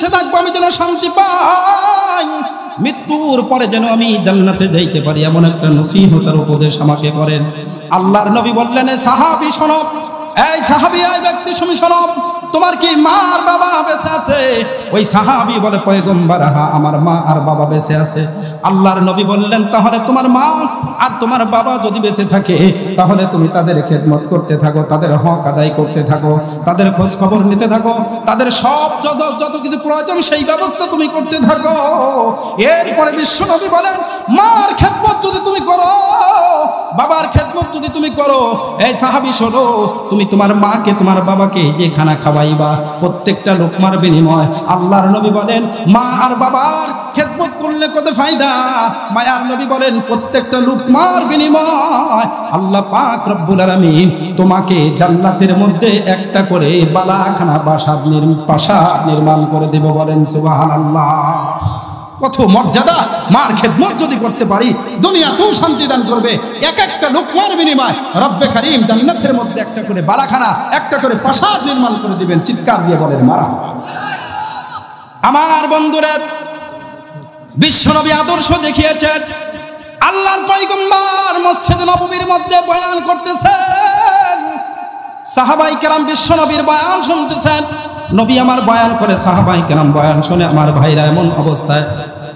বসে থাকবো আমি যেন শান্তি পাই, মৃত্যুর পরে যেন আমি জান্নাতে যাইতে পারি, এমন একটা নসিহতের উপদেশ আমাকে করেন। আল্লাহর নবী বললেন, সাহাবী শোনো, এই সাহাবী, এই ব্যক্তি তুমি শোনো, তোমার কি মা আর বাবা বেঁচে আছে? ওই সাহাবী বলে, পয়গম্বর, হ্যাঁ আমার মা আর বাবা বেঁচে আছে। আল্লাহর নবী বললেন, তাহলে তোমার মা আর তোমার বাবা যদি বেঁচে থাকে তাহলে তুমি তাদের খেদমত করতে থাকো, তাদের হক আদায় করতে থাকো, তাদের খোঁজ খবর নিতে থাকো, তাদের সব যত কিছু প্রয়োজন সেই ব্যবস্থা তুমি করতে থাকো। এরপরে বিশ্ব নবী বলেন, মার খেদমত যদি তুমি করো, বাবার খেদমত যদি তুমি করো, এই সাহাবী শোনো, তুমি তোমার মাকে তোমার বাবাকে যে খানা খাওয়াইবা প্রত্যেকটা লোকমার বিনিময়, আল্লাহর নবী বলেন মা আর বাবার খেদমত করলে কত ফায়দা। মায়ার নবী বলেন প্রত্যেকটা লোকমার বিনিময় আল্লাহ পাক রব্বুল আলামিন তোমাকে জান্নাতের মধ্যে একটা করে বালাখানা প্রাসাদ নির্মাণ করে দেব। বলেন সুবহানাল্লাহ। কত মর্যাদা! মার খেদমত যদি করতে পারি দুনিয়াতেও শান্তি দান করবে। এক একটা লোকমার বিনিময় রব্বে কারীম জান্নাতের মধ্যে একটা করে বালাখানা, একটা করে প্রাসাদ নির্মাণ করে দিবেন। চিৎকার দিয়ে বলেন মারহাবা। আমার বন্ধুরা, বিশ্বনবী আদর্শ দেখিয়েছেন। আল্লাহর পয়গম্বর মসজিদে নববীর মধ্যে বয়ান করতেছেন, সাহাবাই কেরাম বিশ্বনবীর বয়ান শুনতেছেন। নবী আমার বয়ান করে, সাহাবাই কেরাম বয়ান শুনে আমার ভাইরা এমন অবস্থায়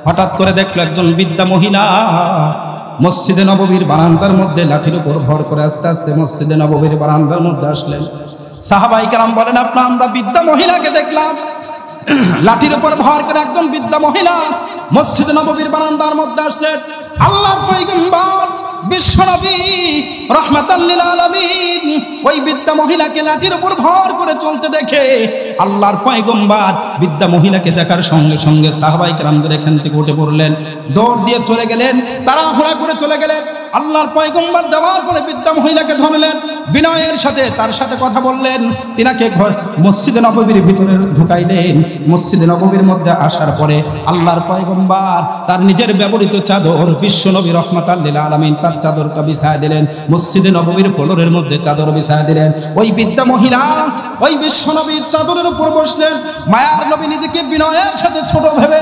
হঠাৎ করে দেখলো একজন বৃদ্ধা মহিলা মসজিদে নববীর বারান্দার মধ্যে লাঠির উপর ভর করে আস্তে আস্তে মসজিদে নববীর বারান্দার মধ্যে আসলেন। সাহাবাই কেরাম বলেন, আমরা বৃদ্ধা মহিলাকে দেখলাম লাঠির উপর ভর করে একজন বৃদ্ধা মহিলা মসজিদে নববীর বারান্দার মধ্যে আসলেন। আল্লাহর পয়গম্বর বিশ্বনবী রাহমাতাল লিল আলামিন ওই বৃদ্ধা মহিলাকে লাঠির উপর ভর করে চলতে দেখে আল্লাহর পয়গম্বর বৃদ্ধা মহিলাকে দেখার সঙ্গে সঙ্গে সাহাবায়ে কেরামদের এখান থেকে উঠে পড়লেন, দৌড় দিয়ে চলে গেলেন, তাড়াহুড়া করে চলে গেলেন। আল্লাহর পয়গম্বর যাওয়ার পরে বৃদ্ধা মহিলাকে ধরলেন, বিনয়ের সাথে তার সাথে কথা বললেন, তিনাকে মসজিদে নববীর ভিতরে ঢুকাইলেন। মসজিদে নববীর মধ্যে আসার পরে আল্লাহর পয়গম্বর তার নিজের ব্যবহৃত চাদর বিশ্বনবী রাহমাতাল লিল আলামিন তার চাদরটা বিছায় দিলেন, মসজিদে নববীর ফ্লোরের মধ্যে চাদর বিছায় দিলেন। ওই বৃদ্ধা মহিলা ওই বিশ্বনবীর চাদরের উপর বসলেন। মায়ার নবী নিজেকে বিনয়ের সাথে ছোট ভেবে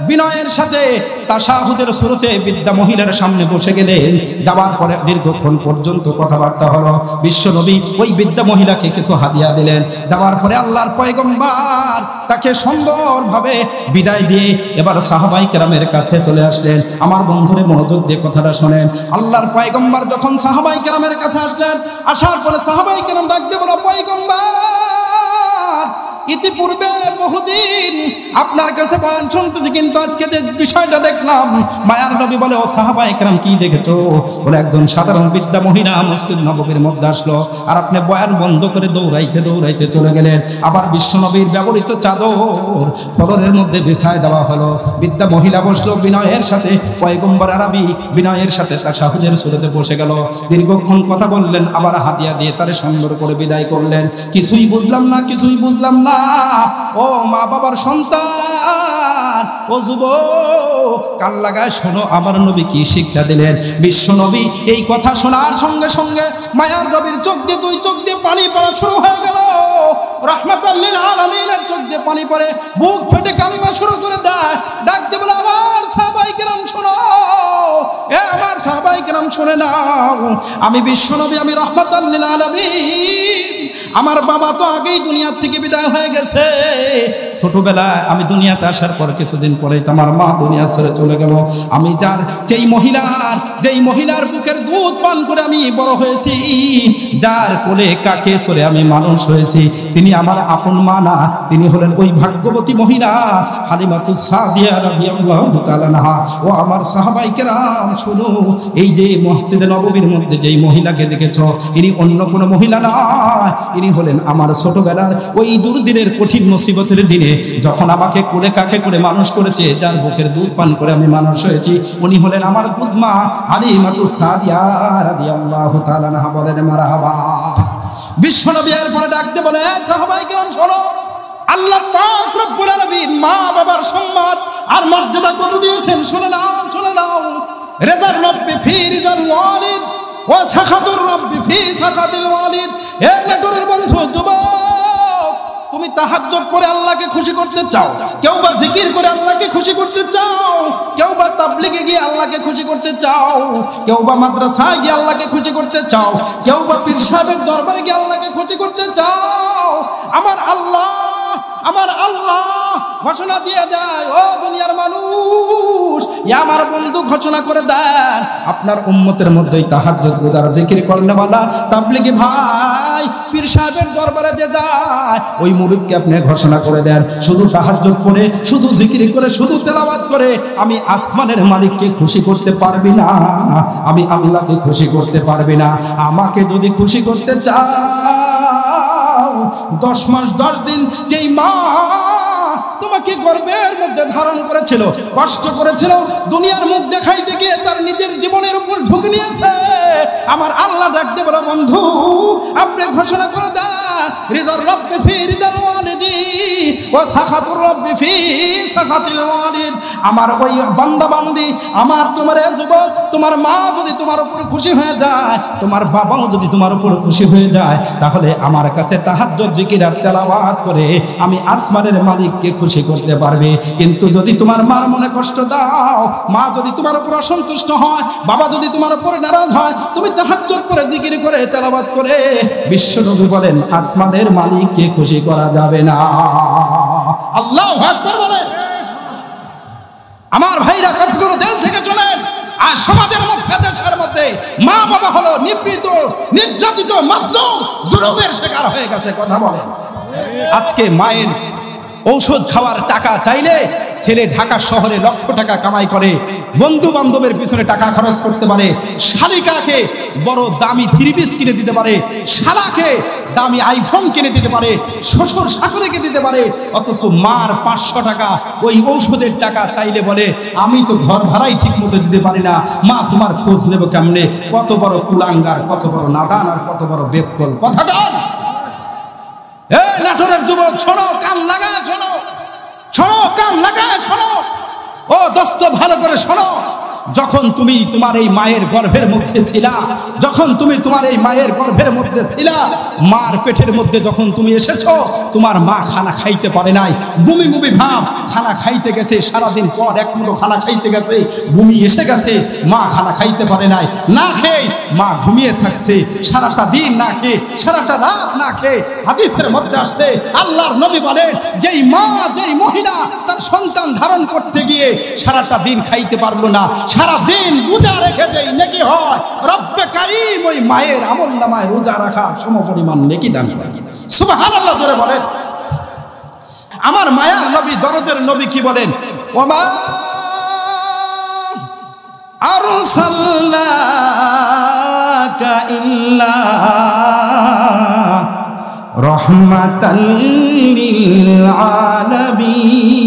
বিনয়ের সাথে তাশাহুদের শুরুতে বৃদ্ধা মহিলার সামনে বসে গেলেন। যাওয়ার পরে দীর্ঘক্ষণ পর্যন্ত কথাবার্তা হলো। বিশ্বনবী ওই বৃদ্ধা মহিলাকে কিছু হাদিয়া দিলেন। দেওয়ার পরে আল্লাহর পয়গম্বর তাকে সুন্দরভাবে বিদায় দিয়ে এবার সাহাবায়ে কেরামের কাছে চলে আসলেন। আমার বন্ধুরে মনোযোগ দিয়ে কথাটা শোনেন। আল্লাহর পয়গম্বর যখন সাহাবায়ে কেরামের কাছে আসলেন, আসার পরে সাহাবায়ে কেরাম ডাক দিয়ে বলল, পয়গম্বর ইতিপূর্বে বহুদিন আপনার কাছে বয়ান শুনতেছি, কিন্তু আজকে যে বিষয়টা দেখলাম। মায়ার নবী বলে, ও সাহাবায়ে কেরাম কি দেখেছো? বলে, একজন সাধারণ বৃদ্ধা মহিলা মসজিদ নববীর মধ্যে আসলো আর আপনি বয়ান বন্ধ করে দৌড়াইতে দৌড়াইতে চলে গেলেন। আবার বিশ্বনবীর ব্যবহৃত চাদর ফ্লোরের মধ্যে বিছায় দেওয়া হলো। বৃদ্ধা মহিলা বসলো বিনয়ের সাথে, পয়গম্বর আরবি বিনয়ের সাথে তাশাহুদের শুরুতে বসে গেল। দীর্ঘক্ষণ কথা বললেন, আবার হাদিয়া দিয়ে তারে সুন্দর করে বিদায় করলেন। কিছুই বুঝলাম না, কিছুই বুঝলাম না। ও মা বাবার সন্তান, ও যুবক, কান লাগায় শোনো আমার নবী কি শিক্ষা দিলেন। বিশ্ব নবী এই কথা শোনার সঙ্গে সঙ্গে মায়ার নবীর চোখ দিয়ে দুই চোখ দিয়ে পানি পড়া শুরু হয়ে গেল। রাহমাতাল লিল আলামিনের চোখ দিয়ে পানি পড়ে, বুক ফেটে কান্না শুরু করে দেয়। ডাক দিয়ে বলে, আমার সাহাবায়ে কেরাম শোনো, এ আমার সাহাবায়ে কেরাম শুনে নাও, আমি বিশ্ব নবী, আমি রাহমাতাল লিল আলামিন, আমার বাবা তো আগেই দুনিয়া থেকে বিদায় হয়ে গেছে। ছোটবেলায় আমি দুনিয়াতে আসার পর কিছুদিন পরে আমার মা দুনিয়া ছেড়ে চলে গেল। আমি যেই মহিলার বুকের দুধ পান করে আমি বড় হয়েছি, যার কোলে কাকে চলে আমি মানুষ হয়েছি, তিনি আমার আপন মা না, তিনি হলেন ওই ভাগ্যবতী মহিলা হালিমাতুস সাদিয়া রাদিয়াল্লাহু তাআলা আনহা। ও আমার সাহাবায়ে কেরাম শুনো, এই যে মসজিদে নববীর মধ্যে যেই মহিলাকে দেখেছো, ইনি অন্য কোনো মহিলা নয়, ইনি হলেন আমার ছোটবেলার ওই দুর্দিনের কঠিন মুসিবতের দিনে যখন আমাকে কোলে কাকে করে মানুষ করেছে, যার বুকের দুধ পান করে আমি মানুষ হয়েছি, উনি হলেন আমার দুধমা হালিমাতুস সাদিয়া রাদিয়াল্লাহু তাআলা আনহা। বলেন মারহাবা। বিশ্বনবী এরপরে ডাকতে বলে, সাহাবায়ে কেরাম শোনো, আল্লাহ পাক রব্বুল আলামিন মা বাবার সম্মান আর মর্যাদা কত দিয়েছেন শুনে নাও, শুনে নাও। রিজার রব্বি ফি রিজাল ওয়ালিদ ওয়া সাখাতুর রব্বি ফি সাখাতিল ওয়ালিদ। এ নগরের বন্ধু যুবক, তুমি তাহাজ্জুদ পড়ে আল্লাহকে খুশি করতে চাও, কেউ বা জিকির করে আল্লাহকে খুশি করতে চাও, কেউ বা তাবলীগে গিয়ে আল্লাহকে খুশি করতে চাও, কেউ বা মাদ্রাসায় গিয়ে আল্লাহকে খুশি করতে চাও, কেউ বা পীর সাহেবের দরবারে গিয়ে আল্লাহকে খুশি করতে চাও, আমার আল্লাহ ঘোষণা দিয়ে দেয়, ও দুনিয়ার মানুষ, আমার বন্ধু ঘোষণা করে দেন, আপনার উম্মতের মধ্যেই তাহাজ্জুদ গুজার, জিকির করনেওয়ালা, তাবলীগী ভাই পীর সাহেবের দরবারে যে যায়, ওই মুরিদকে আপনি ঘোষণা করে দেন, শুধু তাহাজ্জুদ পড়ে, শুধু জিকির করে, শুধু তেলাওয়াত করে আমি আসমানের মালিককে খুশি করতে পারবি না, আমি আল্লাহকে খুশি করতে পারবি না। আমাকে যদি খুশি করতে চাও, 10 মাস 10 দিন যেই মা তোমাকে গর্ভের মধ্যে ধারণ করেছিল, কষ্ট করেছিল, দুনিয়ার মুখ দেখাইতে গিয়ে তার নিজের জীবনের উপর ঝুঁকি নিয়েছে, আমার আল্লাহ ডাকতে বলে, বন্ধু আপনি ঘোষণা করে দেন, রিজার রব্বি ফি রিজাল ওয়ালিদি ওয়া সাখাতুর রব্বি ফি সাখাতিল ওয়ালিদ। আমার ওই বান্দা বান্দি, আমার তোমার যুবক, তোমার মা যদি তোমার উপর খুশি হয়ে যায়, তোমার বাবাও যদি তোমার উপর খুশি হয়ে যায়, তাহলে আমার কাছে তাহাজ্জুদ, জিকির আর তেলাওয়াত করে আমি আসমানের মালিককে খুশি করতে পারবে। কিন্তু যদি তোমার মার মনে কষ্ট দাও, মা যদি তোমার উপর অসন্তুষ্ট হয়, বাবা যদি তোমার উপর নারাজ হয়, তুমি তাহাজ্জুদ করে, জিকির করে, তেলাওয়াত করে, বিশ্বনবী বলেন আসমানের মালিককে খুশি করা যাবে না। আল্লাহু আকবার বলেন। আমার ভাইরা কতগুলো দিল থেকে চলেন। আর সমাজের মধ্যে, দেশের মধ্যে মা বাবা হলো নিপীড়িত, নির্যাতিত, মাজলুম, জুলুমের শিকার হয়ে গেছে। কথা বলেন। আজকে মায়ের ঔষধ খাওয়ার টাকা চাইলে ছেলে ঢাকা শহরে লক্ষ টাকা কামাই করে, বন্ধু বান্ধবের পিছনে টাকা খরচ করতে পারে, শালিকাকে বড় দামি 3 পিস কিনে দিতে পারে, শালাকে দামি আইফোন কিনে দিতে পারে, শ্বশুর শাশুড়িকে দিতে পারে, অথচ মার 500 টাকা ওই ঔষধের টাকা চাইলে বলে, আমি তো ঘর ভাড়াই ঠিক মতো দিতে পারি না, মা তোমার খোঁজ নেব কেমনে? কত বড় কুলাঙ্গার, কত বড় নাদান, আর কত বড় বেকল। কথাটা নাটোরের যুবক, শোনো, কান লাগায় শোনো, শোনো, কান লাগায় শোনো, ও দোস্ত ভালো করে শোনো। যখন তুমি তোমার এই মায়ের গর্ভের মধ্যে ছিলা, যখন তুমি তোমার এই মায়ের গর্ভের মধ্যে ছিলা, মার পেটের মধ্যে যখন তুমি এসেছো, তোমার মা খানা খাইতে পারে নাই, বমি বমি ভাব, খানা খাইতে গেছে, সারাদিন পর এক মুঠো খানা খাইতে গেছে, বমি এসে গেছে, মা খানা খাইতে পারে নাই, না খেয়ে মা ঘুমিয়ে থাকছে, সারাটা দিন না খেয়ে, সারাটা রাত না খেয়ে। হাদিসের মধ্যে আসছে, আল্লাহর নবী বলেন, যেই মা, যেই মহিলা তার সন্তান ধারণ করতে গিয়ে সারাটা দিন খাইতে পারলো না, সারা দিন রোজা রেখে যেই নেকি হয়, রব্বে কারীম ওই মায়ের আমলনামায় রোজা রাখার সমপরিমাণ নেকি দান করেন। সুবহানাল্লাহ জোরে বলেন। আমার মায়ার নবী, দরদের নবী কি বলেন? ওমা আরসালনাকা ইল্লা রাহমাতাল লিল আলামিন।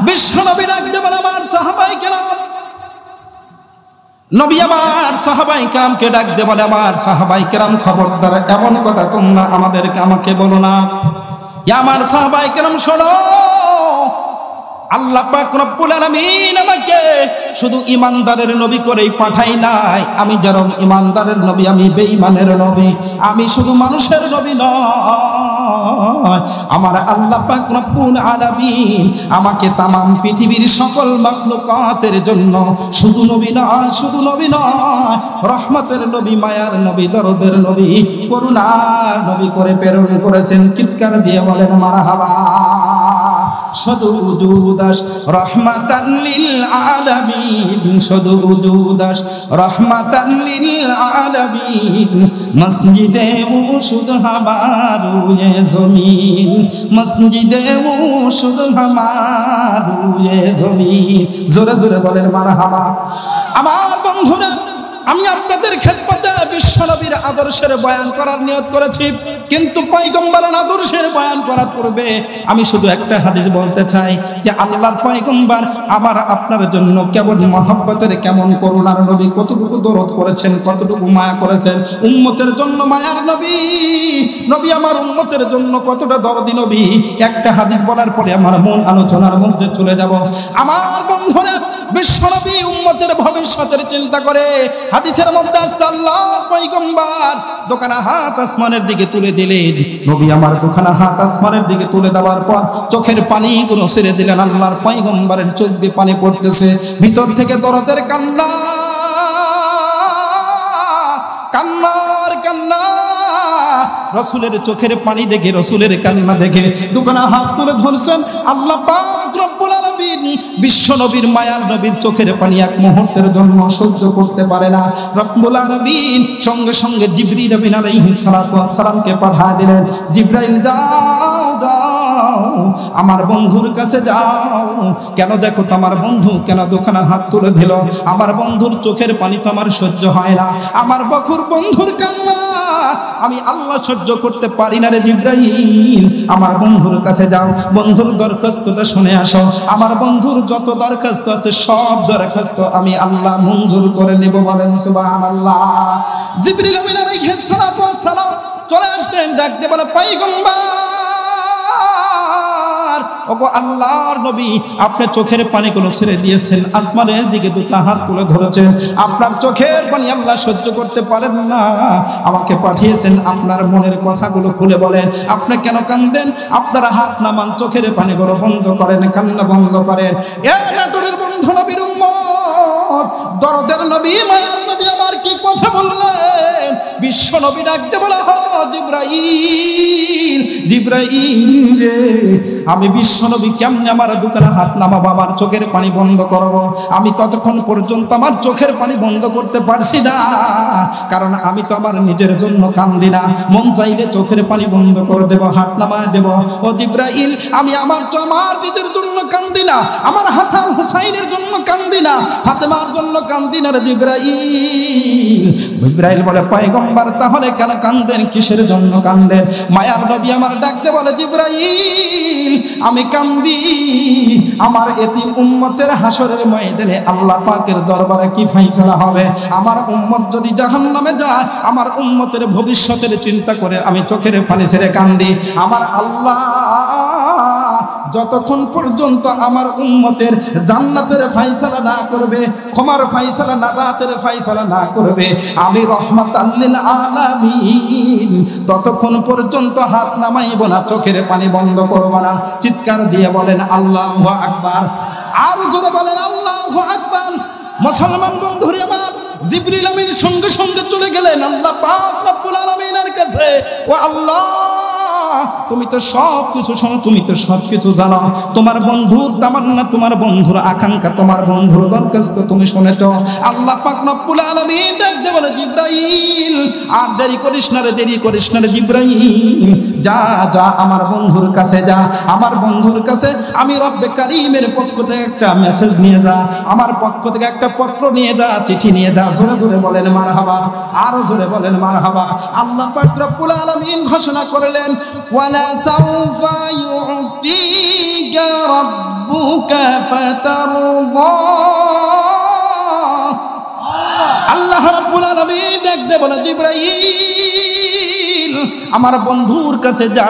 বিশ্বনবী ডাকতে বলে, আমার সাহাবায়ে কেরাম, নবী আমার সাহাবায়ে কেরামকে ডাকতে বলে, আমার সাহাবায়ে কেরাম খবরদার এমন কথা তোমরা আমাকে বলো না। আমার সাহাবায়ে কেরাম শোনো, আল্লাহ পাক রব্বুল আলামিন আমাকে শুধু ইমানদারের নবী করেই পাঠাই নাই। আমি যেরকম ইমানদারের নবী, আমি বেঈমানের নবী, আমি শুধু মানুষের নবী নয়। আমার আল্লাহ পাক রব্বুল আলামিন আমাকে তামাম পৃথিবীর সকল মাখলুকাতের জন্য শুধু নবী নয়, শুধু নবী নয়, রহমতের নবী, মায়ার নবী, দরদের নবী, করুণার নবী করে প্রেরণ করেছেন। চিৎকার দিয়ে বলেন মারহাবা। শুধু উজুদাস রহমাতাল লিল আলামিন, শুধু উজুদাস রহমাতাল লিল আলামিন, মসজিদে মুর্শিদ হামারু ये জমিন, মসজিদে মুর্শিদ হামারু ये জমিন। জোরে জোরে বলেন মারহাবা। আমার বন্ধুরা, আমি আপনাদের খেদমতে বিশ্বনবীর আদর্শের বয়ান করার নিয়ত করেছি, কিন্তু পয়গম্বরের আদর্শের বয়ান করার পূর্বে আমি শুধু একটা হাদিস বলতে চাই যে আল্লাহর পয়গম্বর আমার আপনার জন্য কেমন মহব্বতের, কেমন করুণার নবী, কতটুকু দরদ করেছেন, কতটুকু মায়া করেছেন উম্মতের জন্য। মায়ার নবী, নবী আমার উম্মতের জন্য কতটা দরদি নবী। একটা হাদিস বলার পরে আমার মন আলোচনার মধ্যে চলে যাব। আমার বন্ধুরা, বিশ্বনবী উম্মতের ভবিষ্যতের চিন্তা করে হাদিসের মধ্যে আসছে আল্লাহর পয়গম্বর দোকানা হাত আসমানের দিকে তুলে দিলেন। নবী আমার দোকানা হাত আসমানের দিকে তুলে দেওয়ার পর চোখের পানিগুলো ছেড়ে দিলেন। আল্লাহর পয়গম্বরের চোখ দিয়ে পানি পড়তেছে, ভিতর থেকে দরদের কান্না, কান্নার কান্না। রাসূলের চোখের পানি দেখে, রাসূলের কান্না দেখে দুখানা হাত তুলে ধরছেন। আল্লাহ পাক রব্বুল আলামিন বিশ্ব নবীর মায়ার নবীর চোখের পানি এক মুহূর্তের জন্য সহ্য করতে পারে না। রব্বুল আলামিন সঙ্গে সঙ্গে জিবরিল আমিন আলাইহিস সালাতু ওয়াস সালামকে পাঠিয়ে দিলেন। জিবরাইল যাও যাও আমার বন্ধুর কাছে যাও। কেন দেখো তো আমার বন্ধু কেন দুখানা হাত তুলে দিল। আমার বন্ধুর চোখের পানি তো আমার সহ্য হয় না, আমার বকুর বন্ধুর কান্না আমি আল্লাহ সহ্য করতে পারি না রে জিবরাইল। আমার বন্ধুর কাছে যাও, বন্ধুর দরখাস্তটা শুনে আসো। আমার বন্ধুর যত দরখাস্ত আছে সব দরখাস্ত আমি আল্লাহ মঞ্জুর করে নেব। বলেন সুবহানাল্লাহ। জিবরিল আমিন আলাইহিস সালাতু ওয়াস সালাম চলে আসলেন, ডাকতে বলে পয়গম্বর, ওগো আল্লাহর নবী, আপনি চোখের পানিগুলো ছেড়ে দিয়েছেন, আসমানের দিকে দুটো হাত তুলে ধরেছেন, আপনার চোখের পানি আল্লাহ সহ্য করতে পারেন না, আমাকে পাঠিয়েছেন আপনার মনের কথাগুলো খুলে বলেন। আপনি কেন কাঁদেন? আপনারা হাত নামান, চোখের পানিগুলো বন্ধ করেন, কান্না বন্ধ করেন। এ নাটোরের বন্ধু নবীর উম্মত, দরদের নবী, মায়ার নবী আমার কি কথা বললেন? বিশ্ব নবী ডাকতে বলা হ জিবরাইল, জিবরাইল রে, আমি বিশ্ব নবী কেমনে আমার দুখানা হাত নামাবো, আমার চোখের পানি বন্ধ করবো? আমি ততক্ষণ পর্যন্ত আমার চোখের পানি বন্ধ করতে পারছি না, কারণ আমি তো আমার নিজের জন্য কান্দি না। মন চাইলে চোখের পানি বন্ধ করে দেব, হাত নামায় দেব। ও জিবরাইল, আমি আমার নিজের জন্য কান্দি না, আমার হাসান হুসাইনের জন্য কান্দি না, ফাতেমার জন্য কান্দি না রে জিবরাইল। জিবরাইল বলে পয়গম্বর, তাহলে কেন কান্দেন? কিসের জন্য কান্দেন? মায়ার নবী আমার ডাকতে বলে জিবরাইল, আমি কান্দি আমার এতিম উম্মতের হাসরের ময়দানে আল্লাহ পাকের দরবারে কি ফয়সালা হবে। আমার উম্মত যদি জাহান্নামে যায়, আমার উম্মতের ভবিষ্যতের চিন্তা করে আমি চোখের পানি ছেড়ে কান্দি। আমার আল্লাহ যতক্ষণ পর্যন্ত আমার উম্মতের জান্নাতের ফয়সালা না করবে, ক্ষমার ফয়সালা না, রাতের ফয়সালা না করবে, আমি রহমাতাল লিল আলামিন ততক্ষণ পর্যন্ত হাত নামাইব না, চোখের পানি বন্ধ করব না। চিৎকার দিয়ে বলেন আল্লাহু আকবার। আর জোরে বলেন আল্লাহু আকবার। মুসলমান বন্ধুরে আমার, জিবরিল আমিন সঙ্গে সঙ্গে চলে গেলেন আল্লাহ পাক রব্বুল আলামিনের কাছে। ও আল্লাহ, তুমি তো সব কিছু শোনো, তুমি তো সব কিছু জানো। তোমার বন্ধুর তামান্না, তোমার বন্ধুর আকাঙ্ক্ষা, তোমার বন্ধুর দরখাস্ত তুমি শুনেছ। আল্লাহ পাক রব্বুল আলামিন ডাকতে বলে জিবরাইল, আর দেরি করিস না রে, দেরি করিস না রে জিবরাইল, যা যা আমার বন্ধুর কাছে যা। আমার বন্ধুর কাছে আমি রব্বে কারীমের পক্ষ থেকে একটা মেসেজ নিয়ে যা, আমার পক্ষ থেকে একটা পত্র নিয়ে যা, চিঠি নিয়ে যা। জোরে জোরে বলেন মারহাবা, আরো জোরে বলেন মারহাবা। আল্লাহ পাক রব্বুল আলামিন ঘোষণা করলেন, ওয়ালা সাউফা ইউতিকা রাব্বুকা ফাতারদা। আল্লাহ রাব্বুল আলামিন ডাকতে বলে জিবরাইল, আমার বন্ধুর কাছে যা,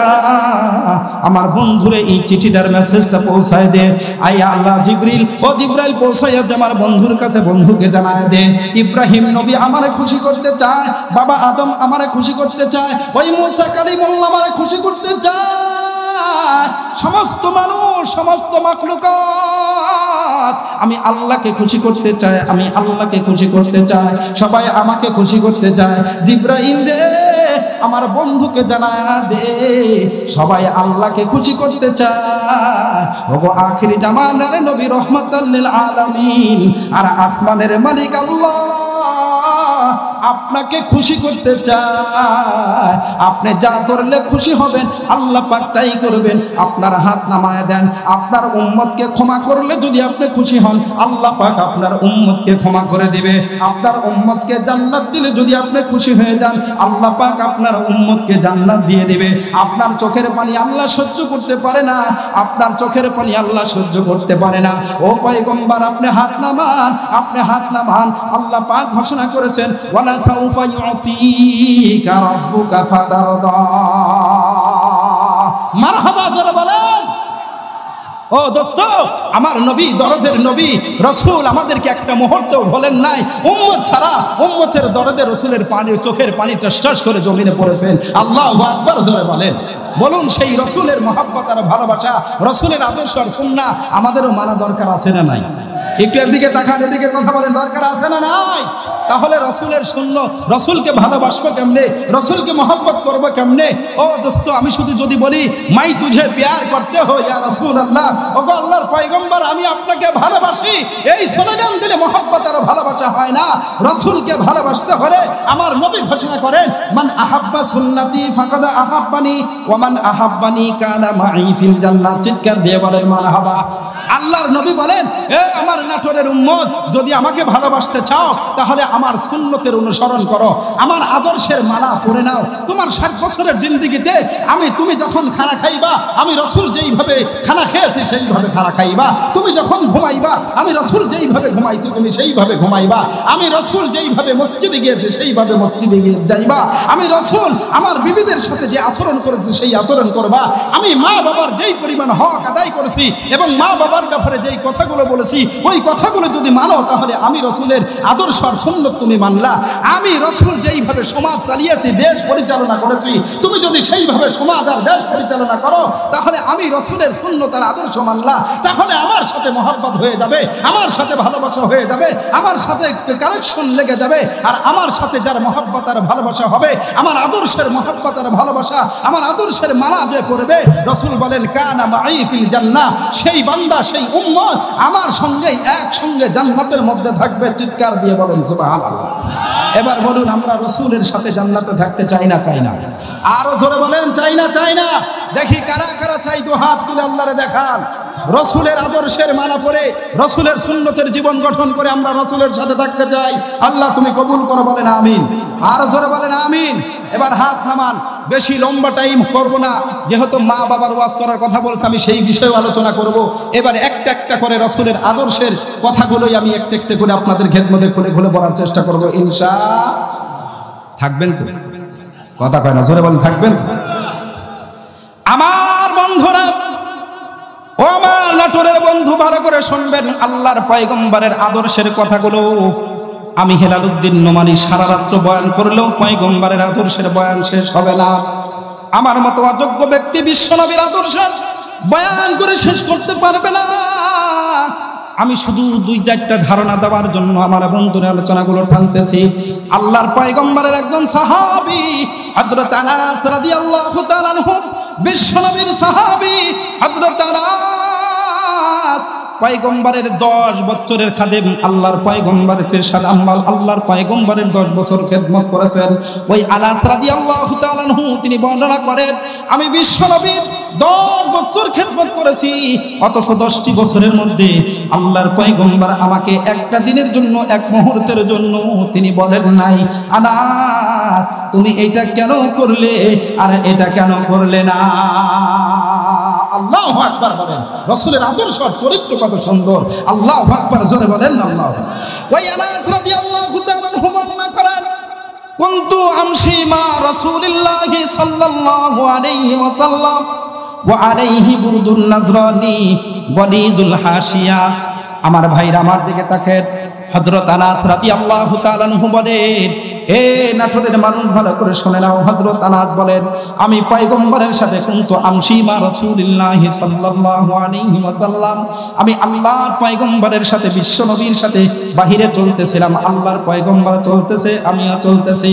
আমার বন্ধুরে এই চিঠিটার মেসেজটা পৌঁছায় দে। আয় আল্লাহ জিবরিল, ও জিবরাইল পৌঁছায় দে আমার বন্ধুর কাছে, বন্ধুকে জানায় দে ইব্রাহিম নবী আমারে খুশি করতে চায়, বাবা আদম আমারে খুশি করতে চায়, ওই মুসা কালিমুল্লাহ আমারে খুশি করতে চায়। সমস্ত মানুষ, সমস্ত মাখলুকাত আমি আল্লাহকে খুশি করতে চাই, আমি আল্লাহকে খুশি করতে চাই, সবাই আমাকে খুশি করতে চায়। জিবরাইল রে, আমার বন্ধুকে জানা দে সবাই আল্লাহকে খুশি করতে চায়। ওগো আখিরি জামানার নবী রহমাতাল লিল আলামিন, আর আসমানের মালিক আল্লাহ আপনাকে খুশি করতে চায়। আপনি যা করলে খুশি হবেন আল্লাহ পাক তাই করবেন। আপনার হাত নামায় দেন, আপনার উম্মতকে ক্ষমা করলে যদি আপনি খুশি হন আল্লাহ পাক আপনার উম্মতকে ক্ষমা করে দিবে। আপনার উম্মতকে জান্নাত দিলে যদি আপনি খুশি হয়ে যান আল্লাহ পাক আপনার উম্মতকে জান্নাত দিয়ে দিবে। আপনার চোখের পানি আল্লাহ সহ্য করতে পারে না, আপনার চোখের পানি আল্লাহ সহ্য করতে পারে না। ও পয়গম্বর, আপনি হাত নামান, আপনি হাত নামান। আল্লাহ পাক ঘোষণা করেছেন, ওয়ালা সাউফা ইউতিকা রাব্বুকা ফাতারদা। মারহাবা জোরে বলেন। ও দোস্ত, আমার নবী, দরদের নবী রসুল আমাদেরকে একটা মুহূর্ত বলেন নাই উম্মত ছাড়া। উম্মতের দরদে রসুলের পানি, চোখের পানি টস করে জমিনে পড়েছেন। আল্লাহু আকবার জোরে বলেন। বলুন, সেই রসুলের মহব্বত আর ভালোবাসা, রসুলের আদর্শ আর সুন্নাহ আমাদেরও মানা দরকার আছে না নাই? একটু এদিকে তাকান, এদিকে কথা বলেন, দরকার আছে না নাই? তাহলে রসুলের শূন্য, রসুলকে ভালোবাসবো কেমনে, রসুলকে মহব্বত করবো কেমনে? ও দোস্ত, আমি শুধু যদি বলি মাই তুঝে প্যার করতে হো ইয়া রাসূলুল্লাহ, ওগো আল্লাহর পয়গম্বর আমি আপনাকে ভালোবাসি, এই স্লোগান দিলে মহব্বত আর ভালোবাসা হয় না। রসুলকে ভালোবাসতে হলে আমার নবী ঘোষণা করেন, মান আহাব্বা সুন্নতি ফাকাদ আহাব্বানি ওয়া মান আহাব্বানি কানা মাই ফিল জান্নাহ। চিৎকার দিয়ে বলেন মারহাবা। আল্লাহর নবী বলেন, এ আমার নাটোরের উম্মত, যদি আমাকে ভালোবাসতে চাও তাহলে আমার সুন্নতের অনুসরণ করো, আমার আদর্শের মালা পরে নাও। তোমার 60 বছরের জিন্দেগিতে তুমি যখন খানা খাইবা, আমি রসুল যেইভাবে খানা খেয়েছি সেইভাবে খানা খাইবা। তুমি যখন ঘুমাইবা, আমি রসুল যেইভাবে ঘুমাইছি তুমি সেইভাবে ঘুমাইবা। আমি রসুল যেইভাবে মসজিদে গিয়েছি সেইভাবে মসজিদে গিয়ে যাইবা। আমি রসুল আমার বিবিদের সাথে যে আচরণ করেছি সেই আচরণ করবা। আমি মা বাবার যেই পরিমাণ হক আদায় করেছি এবং মা বাবার ব্যাপারে যেই কথাগুলো বলেছি ওই কথাগুলো যদি মানো তাহলে আমি রসুলের আদর্শ আর সুন্নাত তুমি মানলা। আমি রসুল যেইভাবে সমাজ চালিয়েছি, দেশ পরিচালনা করেছি, তুমি যদি সেইভাবে সমাজ আর দেশ পরিচালনা করো তাহলে আমি রসুলের সুন্নাত আর আদর্শ মানলা। তাহলে আমার সাথে মহব্বত হয়ে যাবে, আমার সাথে ভালোবাসা হয়ে যাবে, আমার সাথে কানেকশন লেগে যাবে। আর আমার সাথে যার মহব্বত আর ভালোবাসা হবে, আমার আদর্শের মহব্বত আর ভালোবাসা, আমার আদর্শের মালা যে করবে, রসুল বলেন কানা মাই ফিল জান্নাহ, সেই বান্দা, সেই উম্মত আমার সঙ্গে একসঙ্গে জান্নাতের মধ্যে থাকবে। চিৎকার দিয়ে বলেন সুবহানাল্লাহ। এবার বলুন, আমরা রসুলের সাথে জান্নাতে থাকতে চাই না চাই না? আরো জোরে বলেন, চাই না চাই না? দেখি কারা কারা চাই, দু হাত তুলে আল্লাহরে দেখান। রসুলের আদর্শের মালা পরে, রসুলের সুন্নতের জীবন গঠন করে আমরা রসুলের সাথে থাকতে চাই। আল্লাহ তুমি কবুল করো, বলেন আমিন। আরো জোরে বলেন আমিন। এবার হাত নামান, বেশি লম্বা টাইম করব না, যেহেতু মা বাবার ওয়াজ করার কথা বলছে, আমি সেই বিষয়ে আলোচনা করব। এবার একটা একটা করে রসুলের আদর্শের কথাগুলোই আমি একটা একটা করে আপনাদের খেদমতে খুলে খুলে বলার চেষ্টা করব ইনশাআল্লাহ। থাকবেন তো? কথা কয় না, জোরে বলেন থাকবেন? আমার বন্ধুরা, ও আমার নাটোরের বন্ধু, ভালো করে শুনবেন আল্লাহর পয়গম্বরের আদর্শের কথাগুলো। আমি হেলালুদ্দিন নোমানী সারা রাত্র বয়ান করলেও পয়গম্বরের আদর্শের বয়ান শেষ হবে না। আমার মতো অযোগ্য ব্যক্তি বিশ্বনবীর আদর্শের বয়ান করে শেষ করতে পারবে না। আমি শুধু 2-4টা ধারণা দেওয়ার জন্য আমার বন্ধুর আলোচনাগুলো টানতেছি। আল্লাহর পয়গম্বরের একজন সাহাবী হযরত আনাস রাদিয়াল্লাহু তাআলা আনহু, বিশ্বনবীর সাহাবী হযরত আনাস, পয়গম্বরের 10 বছরের খাদেম, আল্লাহর পয়গম্বরের পেশার আম্মাল, আল্লাহর পয়গম্বরের 10 বছর খেদমত করেছেন। ওই আনাস রাদিয়াল্লাহু তাআলা আনহু তিনি বর্ণনা করেন, আমি বিশ্বনবীর 10 বছর খেদমত করেছি, অথচ 10টি বছরের মধ্যে আল্লাহর পয়গম্বর আমাকে একটা দিনের জন্য, এক মুহূর্তের জন্য তিনি বলেন নাই আনাস তুমি এইটা কেন করলে আর এটা কেন করলে না। আল্লাহু আকবার বলেন। রাসূলের আদর্শ চরিত্র কত সুন্দর। আল্লাহু আকবার জোরে বলেন আল্লাহু। ওই আনাস রাদিয়াল্লাহু তাআলা আনহু বর্ণনা করেন, কুনতু আমশি মা রাসূলিল্লাহি সাল্লাল্লাহু আলাইহি ওয়াসাল্লাম ওয়া আলাইহি বুরদুন নাজরানি গলিজুল হাশিয়া। আমার ভাইরা আমার দিকে তাকেন। হযরত আনাস রাদিয়াল্লাহু তাআলা আনহু বলেন, এ নাটোরের মানুষ ভালো করে শুনে নাও। হযরত আনাস বলেন, আমি পয়গম্বরের সাথে কুনতু আমশি মা রাসূলিল্লাহি সাল্লাল্লাহু আলাইহি ওয়াসাল্লাম, আমি আল্লাহর পয়গম্বরের সাথে, বিশ্ব নবীর সাথে বাহিরে চলতেছিলাম। আল্লাহর পয়গম্বর চলতেছে, আমিও চলতেছি।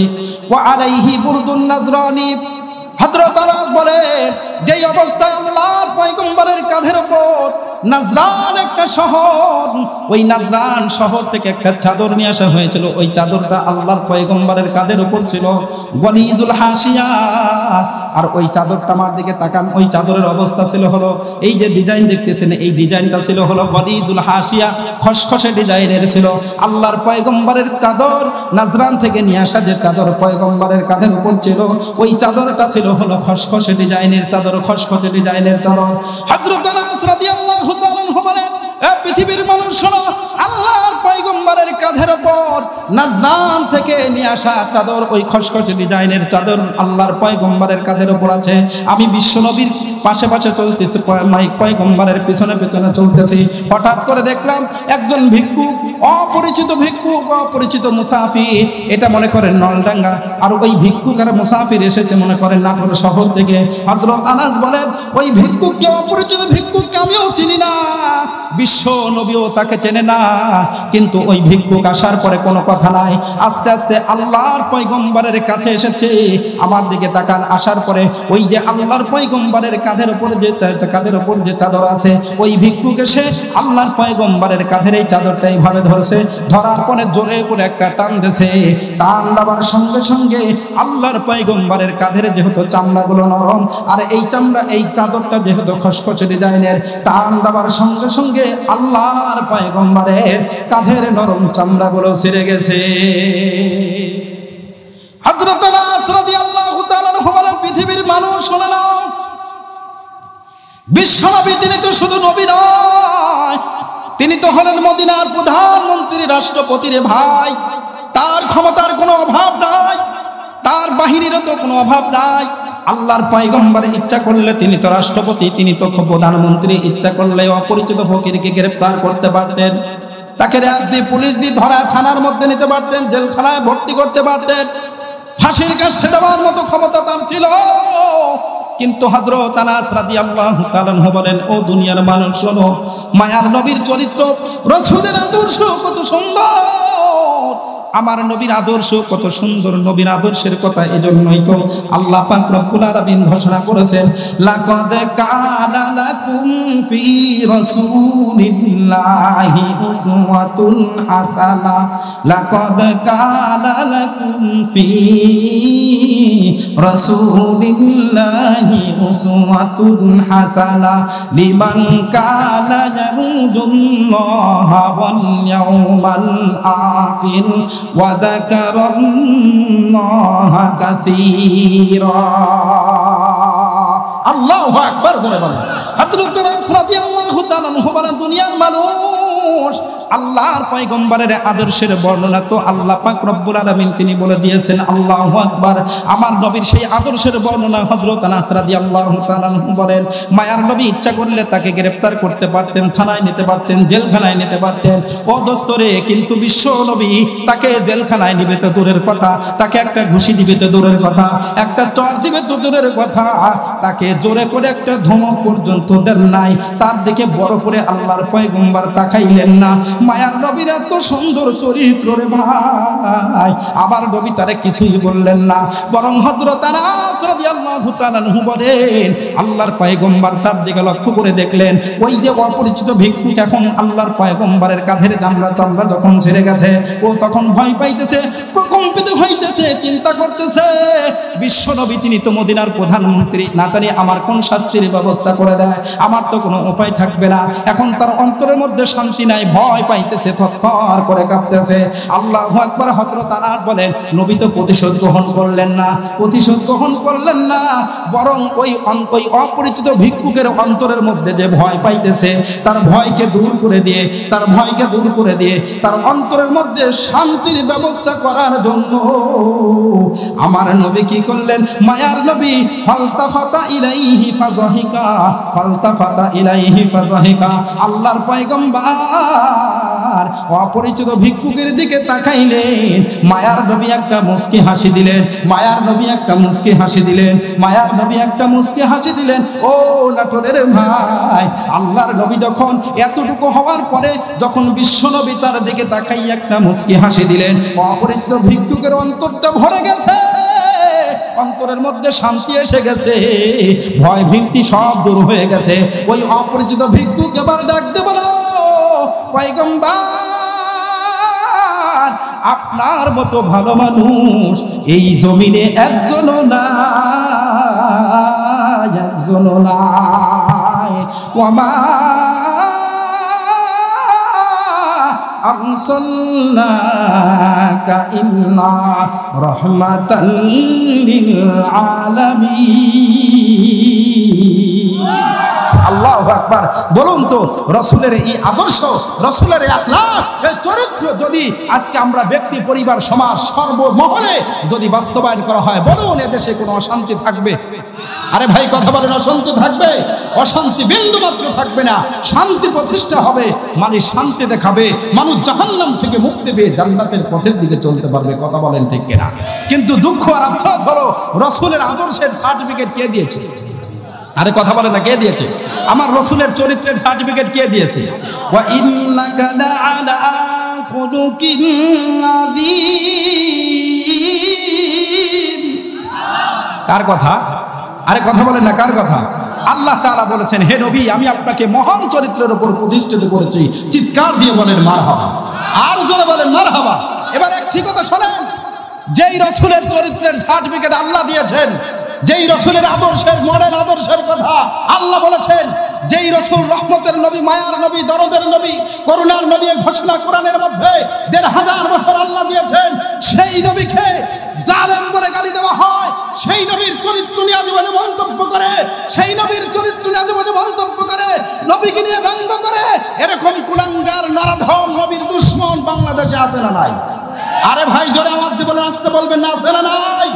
ওয়া আলাইহি বুরদুন নাজরানি, হযরত আনাস বলেন, যেই অবস্থায় আল্লাহর পয়গম্বরের কাঁধের উপর নাজরান একটা শহর, ওই নাজরান শহর থেকে একটা চাদর নিয়ে আসা হয়েছিল। ওই চাদরটা আল্লাহর পয়গম্বরের কাঁধের উপর ছিল, গলিজুল হাসিয়া। আর ওই চাদরটা আমার দিকে তাকান, ওই চাদরের অবস্থা ছিল হলো, এই যে ডিজাইন দেখতেছেন এই ডিজাইনটা ছিল হলো গলিজুল হাসিয়া, খসখসে ডিজাইনের ছিল। আল্লাহর পয়গম্বরের চাদর, নাজরান থেকে নিয়ে আসা যে চাদর পয়গম্বরের কাঁধের উপর ছিল, ওই চাদরটা ছিল হলো খসখসে ডিজাইনের চাদর, খসখসে ডিজাইনের চাদর। হযরত আনাস রাদিয়াল্লাহু তাআলা আনহু বলেন, পৃথিবীর মানুষ শোনো, আল্লাহর পয়গম্বরের কাঁধের পর নাজরান থেকে নিয়ে আসা চাদর, ওই খসখসে ডিজাইনের চাদর আল্লাহর পয়গম্বরের কাঁধের উপর আছে। আমি বিশ্বনবীর পাশে পাশে চলতেছি, পয়গম্বরের পিছনে পিছনে চলতেছি। হঠাৎ করে দেখলাম একজন ভিক্ষুক, অপরিচিত ভিক্ষুক, অপরিচিত মুসাফির। এটা মনে করেন নলডাঙ্গা, আর ওই ভিক্ষুক আর মুসাফির এসেছে মনে করেন নাটোর শহর থেকে। হযরত আনাস বলেন ওই ভিক্ষুককে, অপরিচিত ভিক্ষুককে আমিও চিনি না, বিশ্ব নবীও তাকে চেনে না, কিন্তু ওই ভিক্ষুক আসার পরে কোনো কথা নাই। আস্তে আস্তে আল্লাহর পয়গম্বরের কাছে এসেছে, আমার দিকে তাকান। আসার পরে ওই যে আল্লাহর পয়গম্বরের কাঁধের উপর যে চাদর আছে, ওই ভিক্ষুক এসে আল্লাহর পয়গম্বরের কাঁধের এই চাদরটা এইভাবে ধরছে। ধরার পরে জোরে করে একটা টান দিয়েছে। টান দেওয়ার সঙ্গে সঙ্গে আল্লাহর পয়গম্বরের কাঁধের যেহেতু চামড়াগুলো নরম, আর এই চামড়া, এই চাদরটা যেহেতু খসখসে ডিজাইনের, টান দেওয়ার সঙ্গে সঙ্গে আল্লাহর পয়গম্বরের কাঁধের নরম চামড়াগুলো ছিঁড়ে গেছে। হযরত আনাস রাদিয়াল্লাহু তাআলা বলেন, পৃথিবীর মানুষ শোনে না, বিশ্বনবী তিনি তো শুধু নবী নয়, তিনি তো হলেন মদিনার প্রধানমন্ত্রী, রাষ্ট্রপতির ভাই। তার ক্ষমতার কোনো অভাব নাই, তার বাহিনীরও তো কোনো অভাব নাই। আল্লাহর পয়গম্বর ইচ্ছা করলে তিনি তো রাষ্ট্রপতি, তিনি তো প্রধানমন্ত্রী, ইচ্ছা করলে অপরিচিত ফকিরকে গ্রেফতার করতে পারতেন, তাকে র্যাব দিয়ে পুলিশ দিয়ে ধরা থানার মধ্যে নিতে পারতেন, জেলখানায় ভর্তি করতে পারতেন, ফাঁসির কাছে দেওয়ার মতো ক্ষমতা তার ছিল। কিন্তু হযরত আনাস রাদিয়াল্লাহু তাআলা বলেন, ও দুনিয়ার মানুষ শোনো, মায়ার নবীর চরিত্র, রাসূলের আদর্শ কত সুন্দর, আমার নবীর আদর্শ কত সুন্দর। নবীর আদর্শের কথা এজন্যই তো আল্লাহ পাক রব্বুল আলামিন ঘোষণা করেছেন, লাকাদ কানা লাকুম ফি রাসূলিল্লাহি উসওয়াতুন হাসানাহ, লাকাদ কানা লাকুম ফি রাসূলিল্লাহি উসওয়াতুন হাসানাহ লিমান কানা ইয়ারজুল্লাহা ওয়াল ইয়াউমাল আখির وذكر الله كثيرا। আল্লাহু আকবার জোরে বলেন। হযরত আনাস রাদিয়াল্লাহু তাআলা বলেন, দুনিয়ার মানুষ, আল্লাহর পয়গম্বরের আদর্শের বর্ণনা তো আল্লাহ পাক রব্বুল আলামিন তিনি বলে দিয়েছেন। আল্লাহু আকবার। আমার নবীর সেই আদর্শের বর্ণনা হযরত আনাস রাদিয়াল্লাহু তাআলা বলেন, মায়ার নবী ইচ্ছা করলে তাকে গ্রেফতার করতে পারতেন, থানায় নিতে পারতেন, জেলখানায় নিতে পারতেন। ও দোস্তরে, কিন্তু বিশ্ব নবী তাকে জেলখানায় নিবে তো দূরের কথা, তাকে একটা ঘুষি দিবে তো দূরের কথা, একটা চর দিবে তো দূরের কথা, তাকে জোরে করে একটা ধমক পর্যন্ত দেন নাই, তার দিকে বড় করে আল্লাহর পয়গম্বর তাকাইলেন না। মায়ার নবীর এত সুন্দর চরিত্র রে ভাই, আমার নবী তারে কিছুই বললেন না, বরং হযরত আনাস রাদিয়াল্লাহু তাআলা বলেন, আল্লাহর পয়গম্বর তার দিকে লক্ষ্য করে দেখলেন, ওই যে অপরিচিত ভিক্ষুক এখন আল্লাহর পয়গম্বরের কাঁধের চামড়া যখন ছেড়ে গেছে, ও তখন ভয় পাইতেছে, প্রকম্পিত হইতেছে, চিন্তা করতেছে, বিশ্ব নবী তিনি তো মদিনার প্রধানমন্ত্রী, না জানি আমার কোন শাস্তির ব্যবস্থা করে দেয়, আমার তো কোনো উপায় থাকবে না। এখন তার অন্তরের মধ্যে শান্তি নাই, ভয় পাইতেছে, থরথর করে কাঁপতেছে। আল্লাহু আকবার। হযরত আনাস বলেন, নবী তো প্রতিশোধ গ্রহণ করলেন না, প্রতিশোধ গ্রহণ করলেন না, বরং ওই অপরিচিত ভিক্ষুকের অন্তরের মধ্যে যে ভয় পাইতেছে, তার ভয়কে দূর করে দিয়ে, তার ভয়কে দূর করে দিয়ে তার অন্তরের মধ্যে শান্তির ব্যবস্থা করার জন্য আমার নবী কি করলেন, মায়ার নবী ফালতাফাতা ইলাইহি ফাযাহিকা, ফালতাফাতা ইলাইহি ফাযাহিকা। আল্লাহর পয়গম্বর অপরিচিত ভিক্ষুকের দিকে তাকাইলেন, মায়ার নবী একটা মুস্কি হাসি দিলেন, মায়ার নবী একটা মুস্কি হাসি দিলেন, মায়ার নবী একটা মুস্কি হাসি দিলেন। ও নাটোরের ভাই, আল্লাহর নবী যখন এতটুকু হওয়ার পরে যখন বিশ্ব নবী তার দিকে তাকাই একটা মুস্কি হাসি দিলেন, অপরিচিত ভিক্ষুকের অন্তরটা ভরে গেছে, অন্তরের মধ্যে শান্তি এসে গেছে, ভয় ভীতি সব দূর হয়ে গেছে। ওই অপরিচিত ভিক্ষুক এবার ডাক দেব না, পয়গম্বর আপনার মতো ভালো মানুষ এই জমিনে একজনও নাই, একজনও নাই। ওয়ামা আরসালনাকা ইল্লা রাহমাতাল লিল আলামিন। আল্লাহু আকবার। বলুন তো রাসূলের এই আদর্শ, রাসূলের এই আখলাক, এই চরিত্র যদি আজকে আমরা ব্যক্তি, পরিবার, সমাজ সর্বমহলে যদি বাস্তবায়ন করা হয়, বলুন এদেশে কোনো অশান্তি থাকবে? আরে ভাই কথা বলেন, অশান্তি থাকবে? অশান্তি বিন্দু মাত্র থাকবে না, শান্তি প্রতিষ্ঠা হবে, মানুষ শান্তি দেখাবে, মানুষ জাহান্নাম থেকে মুক্তি পেয়ে জান্নাতের পথের দিকে চলতে পারবে। কথা বলেন ঠিক কিনা? কিন্তু দুঃখ আর আফসোস হলো রাসূলের আদর্শের সার্টিফিকেট কে দিয়েছে? আরে কথা বলেন না, কে দিয়েছে? আমার রাসূলের চরিত্রের সার্টিফিকেট কে দিয়েছে? ওয়া ইন্নাকা লাআলা খুলুকিন আযীম। কার কথা? আরে কথা বলেন না, কার কথা? আল্লাহ তাআলা বলেছেন, হে নবী আমি আপনাকে মহান চরিত্রের উপর প্রতিষ্ঠিত করেছি। চিৎকার দিয়ে বলেন মারহাবা, আর জোরে বলেন মারহাবা। এবার একটি কথা শোনেন, যেই রাসূলের চরিত্রের সার্টিফিকেট আল্লাহ দিয়েছেন, যেই রাসূলের আদর্শের মডেল আদর্শের কথা আল্লাহ বলেছেন, যেই রাসূল রহমতের নবী, মায়ার নবী, দরদের নবী, করুণার নবী ঘোষণা কোরআনের মধ্যে ১৫০০ বছর আল্লাহ দিয়েছেন, সেই নবীকে জালেম বলে গালি দেওয়া হয়, সেই নবীর চরিত্র নিয়ে আজেবাজে মন্তব্য করে, সেই নবীর চরিত্র নিয়ে আজেবাজে মন্তব্য করে, নবীকে নিয়ে ব্যঙ্গ করে, এরকম কুলাঙ্গার নরাধম নবীর দুশমন বাংলাদেশে আছে না নাই? আরে ভাই জোরে আওয়াজ দিয়ে বলেন, আসতে বলবেন না, আছে না নাই?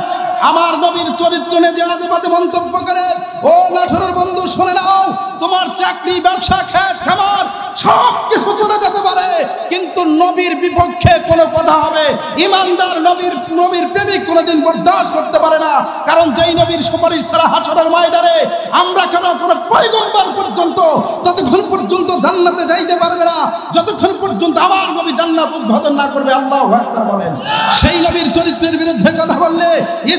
আমার নবীর চরিত্র নিয়ে যে আজেবাজে মন্তব্য করে, ও নাটোরের বন্ধু শুনে নাও, তোমার চাকরি, ব্যবসা, খেত খামার সব কিছু চলে যেতে পারে, কিন্তু নবীর বিপক্ষে কোনো কথা হবে, ইমানদার নবীর প্রেমিক কোনোদিন বরদাস্ত করতে পারে না। কারণ যেই নবীর সুপারিশ ছাড়া হাসরের ময়দানে আমরা কেন কোনো পয়গম্বর পর্যন্ত ততক্ষণ পর্যন্ত জান্নাতে যাইতে পারবে না, যতক্ষণ পর্যন্ত আমার নবী জান্নাত উদ্বোধন না করবে। আল্লাহু আকবার বলেন। সেই নবীর চরিত্রের বিরুদ্ধে কথা বললে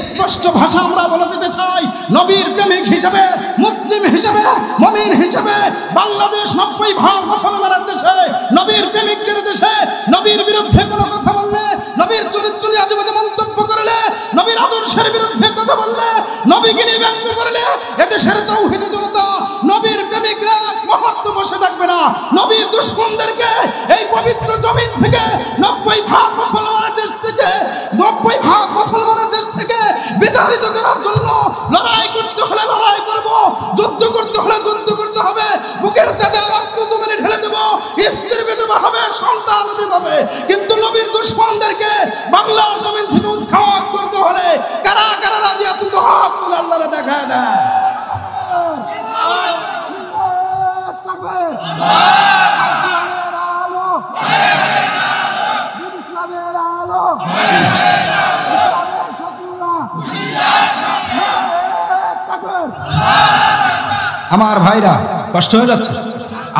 স্পষ্ট ভাষা আমরা বলে দিতে চাই, নবীর প্রেমিক হিসেবে, মুসলিম হিসেবে, মুমিন হিসেবে বাংলাদেশ ৯০% মুসলমানের দেশে, নবীর প্রেমিকদের দেশে, নবীর বিরুদ্ধে কোনো কথা বললে, নবীর চরিত্র নিয়ে আজেবাজে মন্তব্য করলে, নবীর আদর্শের বিরুদ্ধে কথা বললে, নবীকে নিয়ে ব্যঙ্গ করলে, এদেশের তাওহীদি জনতা, নবীর প্রেমিকরা মুহূর্ত বসে থাকবে না। নবীর দুশমনদেরকে এই পবিত্র জমিন থেকে ৯০% মুসলমানের দেশ থেকে, ৯০% মুসলমানের দেশ থেকে বিতাড়িত করার জন্য লড়াই করতে হলে লড়াই করব, যুদ্ধ করতে হলে যুদ্ধ করতে হবে, বুকের তাজা রক্ত জমিনে ঢেলে দেব, স্ত্রী বিধবা হবে, সন্তান বিধবা হবে, কিন্তু নবীর দুশমনদেরকে বাংলার জমিন থেকে উৎখাত করতে হলে কারা কারা রাজি আছেন তো হাত তুলে আল্লাহরে দেখায় দেয়। আমার ভাইরা কষ্ট হয়ে যাচ্ছে,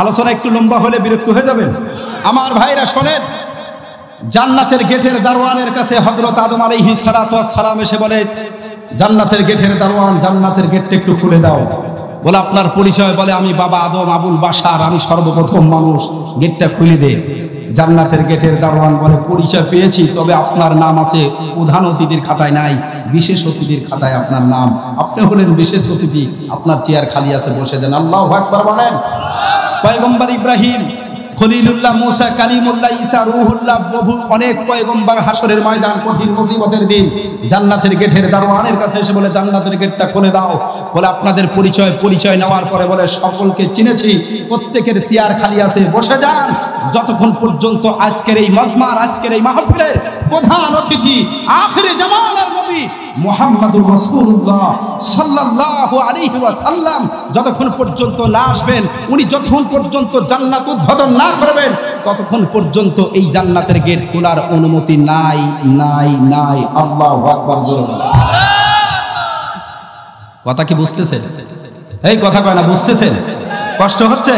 আলোচনা একটু লম্বা হলে বিরক্ত হয়ে যাবেন। আমার ভাইরা শোনেন, জান্নাতের গেটের দারোয়ানের কাছে হযরত আদম আলাইহিস সালাতু ওয়াস সালাম এসে বলে, জান্নাতের গেটের দারোয়ান, জান্নাতের গেটটা একটু খুলে দাও। বলে আপনার পরিচয়? বলে আমি বাবা আদম আবুল বাশার, আমি সর্বপ্রথম মানুষ, গেটটা খুলে দে। জান্নাতের গেটের দারোয়ান বলে পরিচয় পেয়েছি, তবে আপনার নাম আছে প্রধান অতিথির খাতায় নাই, বিশেষ অতিথির খাতায় আপনার নাম, আপনি হলেন বিশেষ অতিথি, আপনার চেয়ার খালি আছে, বসে দেন। আল্লাহু আকবার বলেন। পয়গম্বর ইব্রাহিম, খলিলুল্লাহ, মুসা, কালিমুল্লাহ, ঈসা, রূহুল্লাহ, প্রভু অনেক পয়গম্বর হাসরের ময়দান, কঠিন মুসিবতের দিন জান্নাতের গেটের দারোয়ানের কাছে এসে বলে জান্নাতের গেটটা খুলে দাও। বলে আপনাদের পরিচয় নেওয়ার পরে বলে সকলকে চিনেছি, প্রত্যেকের চেয়ার খালি আছে, বসে যান। যতক্ষণ পর্যন্ত আজকের এই মাজমার, আজকের এই মাহফিলের প্রধান অতিথি আখিরে জামানার নবী মুহাম্মদুর রাসূলুল্লাহ সাল্লাল্লাহু আলাইহি ওয়াসাল্লাম যতক্ষণ পর্যন্ত না আসবেন, উনি যতক্ষণ পর্যন্ত জান্নাত উদ্বোধন না করবেন, ততক্ষণ পর্যন্ত এই জান্নাতের গেট খোলার অনুমতি নাই নাই নাই। আল্লাহু আকবার জোরে বলেন। কথা কি বুঝতেছেন? এই কথা কয় না, বুঝতেছেন? কষ্ট হচ্ছে?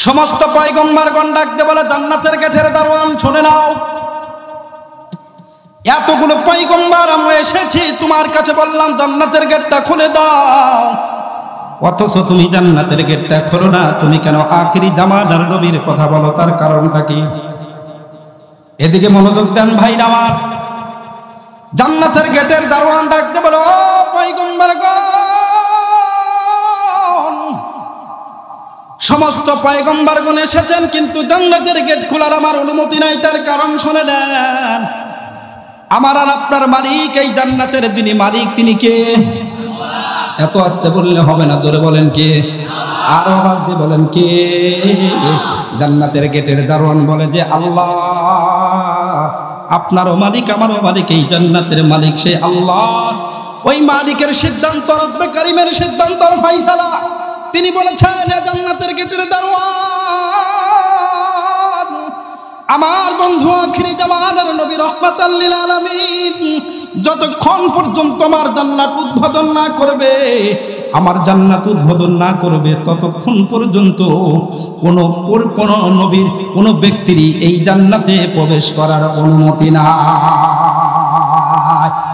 সমস্ত পয়গম্বরগণ ডাকতে বলে জান্নাতের গেটের দারোয়ান শুনে নাও, এতগুলো পয়গম্বর আমরা এসেছি তোমার কাছে, বললাম জান্নাতের গেটটা খুলে দাও, অথচ তুমি জান্নাতের গেটটা খোলো না, তুমি কেন আখিরি জামানার নবীর কথা বলো, তার কারণটা কি? এদিকে মনোযোগ দেন ভাই আমার। জান্নাতের গেটের দারোয়ান ডাকতে বলো, ও পয়গম্বরগণ, সমস্ত পয়গম্বরগণ এসেছেন, কিন্তু জান্নাতের গেট খোলার আমার অনুমতি নাই, তার কারণ শুনে নেন। আমার আর আপনার মালিক, এই জান্নাতের যিনি মালিক তিনি কে? এত আস্তে বললে হবে না, জোরে বলেন কে? আরো আওয়াজ দিয়ে বলেন কে? জান্নাতের গেটের দারোয়ান বলে যে আল্লাহ, আপনারও মালিক আমারও মালিক, এই জান্নাতের মালিক সে আল্লাহ। ওই মালিকের সিদ্ধান্ত, রব্বে কারিমের সিদ্ধান্ত আর ফাইসালা। তিনি বলেছেন জান্নাতের গেটের দারোয়ান আমার বন্ধু আখিরি জামানের নবী রহমাতাল লিল আলামিন যতক্ষণ পর্যন্ত আমার জান্নাত উদ্বোধন না করবে, আমার জান্নাত উদ্বোধন না করবে, ততক্ষণ পর্যন্ত কোনো নবীর কোনো ব্যক্তিরই এই জান্নাতে প্রবেশ করার অনুমতি নাই।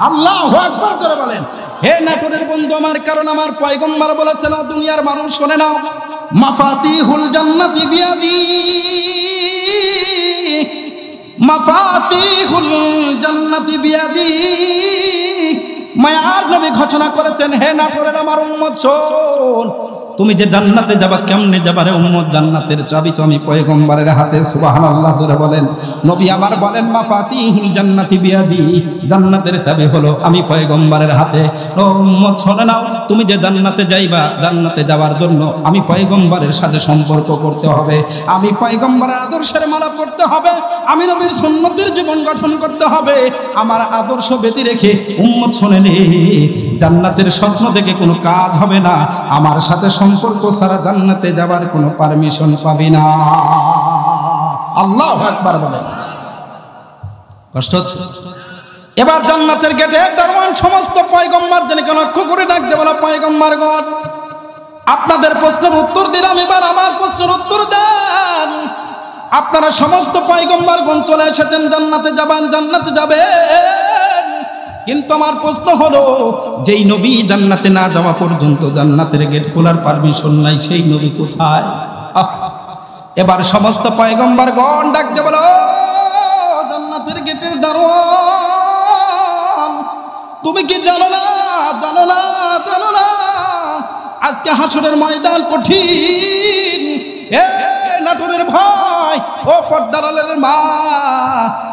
আল্লাহু আকবার জোরে বলেন। হে নাটোরের বন্ধু আমার, কারণ আমার পয়গম্বর বলেছেন, দুনিয়ার মানুষ শুনে নাও, মাফাতিহুল জান্নাতি বিয়াদি, মাফাতিহুল জান্নাতি বিয়াদি। মায়ার নবী ঘোষণা করেছেন, হে নাটোরের আমার উম্মত শোন, তুমি যে জান্নাতে যাবা কেমনে যাবা রে উম্মত? জান্নাতের চাবি তো আমি পয়গম্বরের হাতে। সুবহানাল্লাহ জোরে বলেন। নবী আমার বলেন, মাফাতিহুল জান্নাতি বিয়াদি, জান্নাতের চাবি হলো আমি পয়গম্বরের হাতে। ও উম্মত শুনে নাও, তুমি যে জান্নাতে যাইবা, জান্নাতে যাওয়ার জন্য আমি পয়গম্বরের সাথে সম্পর্ক করতে হবে, আমি পয়গম্বরের আদর্শের মালা পড়তে হবে, আমি নবীর সুন্নতের জীবন গঠন করতে হবে। আমার আদর্শ বেঁধে রেখে উম্মত শুনে নে, জান্নাতের স্বপ্ন দেখে কোনো কাজ হবে না, আমার সাথে সম্পর্ক ছাড়া জান্নাতে যাবার কোনো পারমিশন পাবি না। আল্লাহু আকবার বলেন। কষ্ট হচ্ছে? এবার জান্নাতের গেটে দারোয়ান সমস্ত পয়গম্বরদেরকে লক্ষ্য করে ডাকতে বলা, পয়গম্বরগণ আপনাদের প্রশ্নের উত্তর দিলাম, এবার আমার প্রশ্নের উত্তর দেন। আপনারা সমস্ত পয়গম্বরগণ চলে এসেছেন, জান্নাতে যাবেন, জান্নাতে যাবেন, কিন্তু আমার প্রশ্ন হলো, যেই নবী জান্নাতে না যাওয়া পর্যন্ত জান্নাতের গেট খোলার পারমিশন নাই, সেই নবী কোথায়? এবার সমস্ত পয়গম্বরগণ ডাকতে বলো, জান্নাতের গেটের দারোয়ান তুমি কি জানো না, জানো না, জানো না আজকে হাসরের ময়দান কঠিন। এ নাটোরের ভাই, ও পর্দার আড়ালের মা,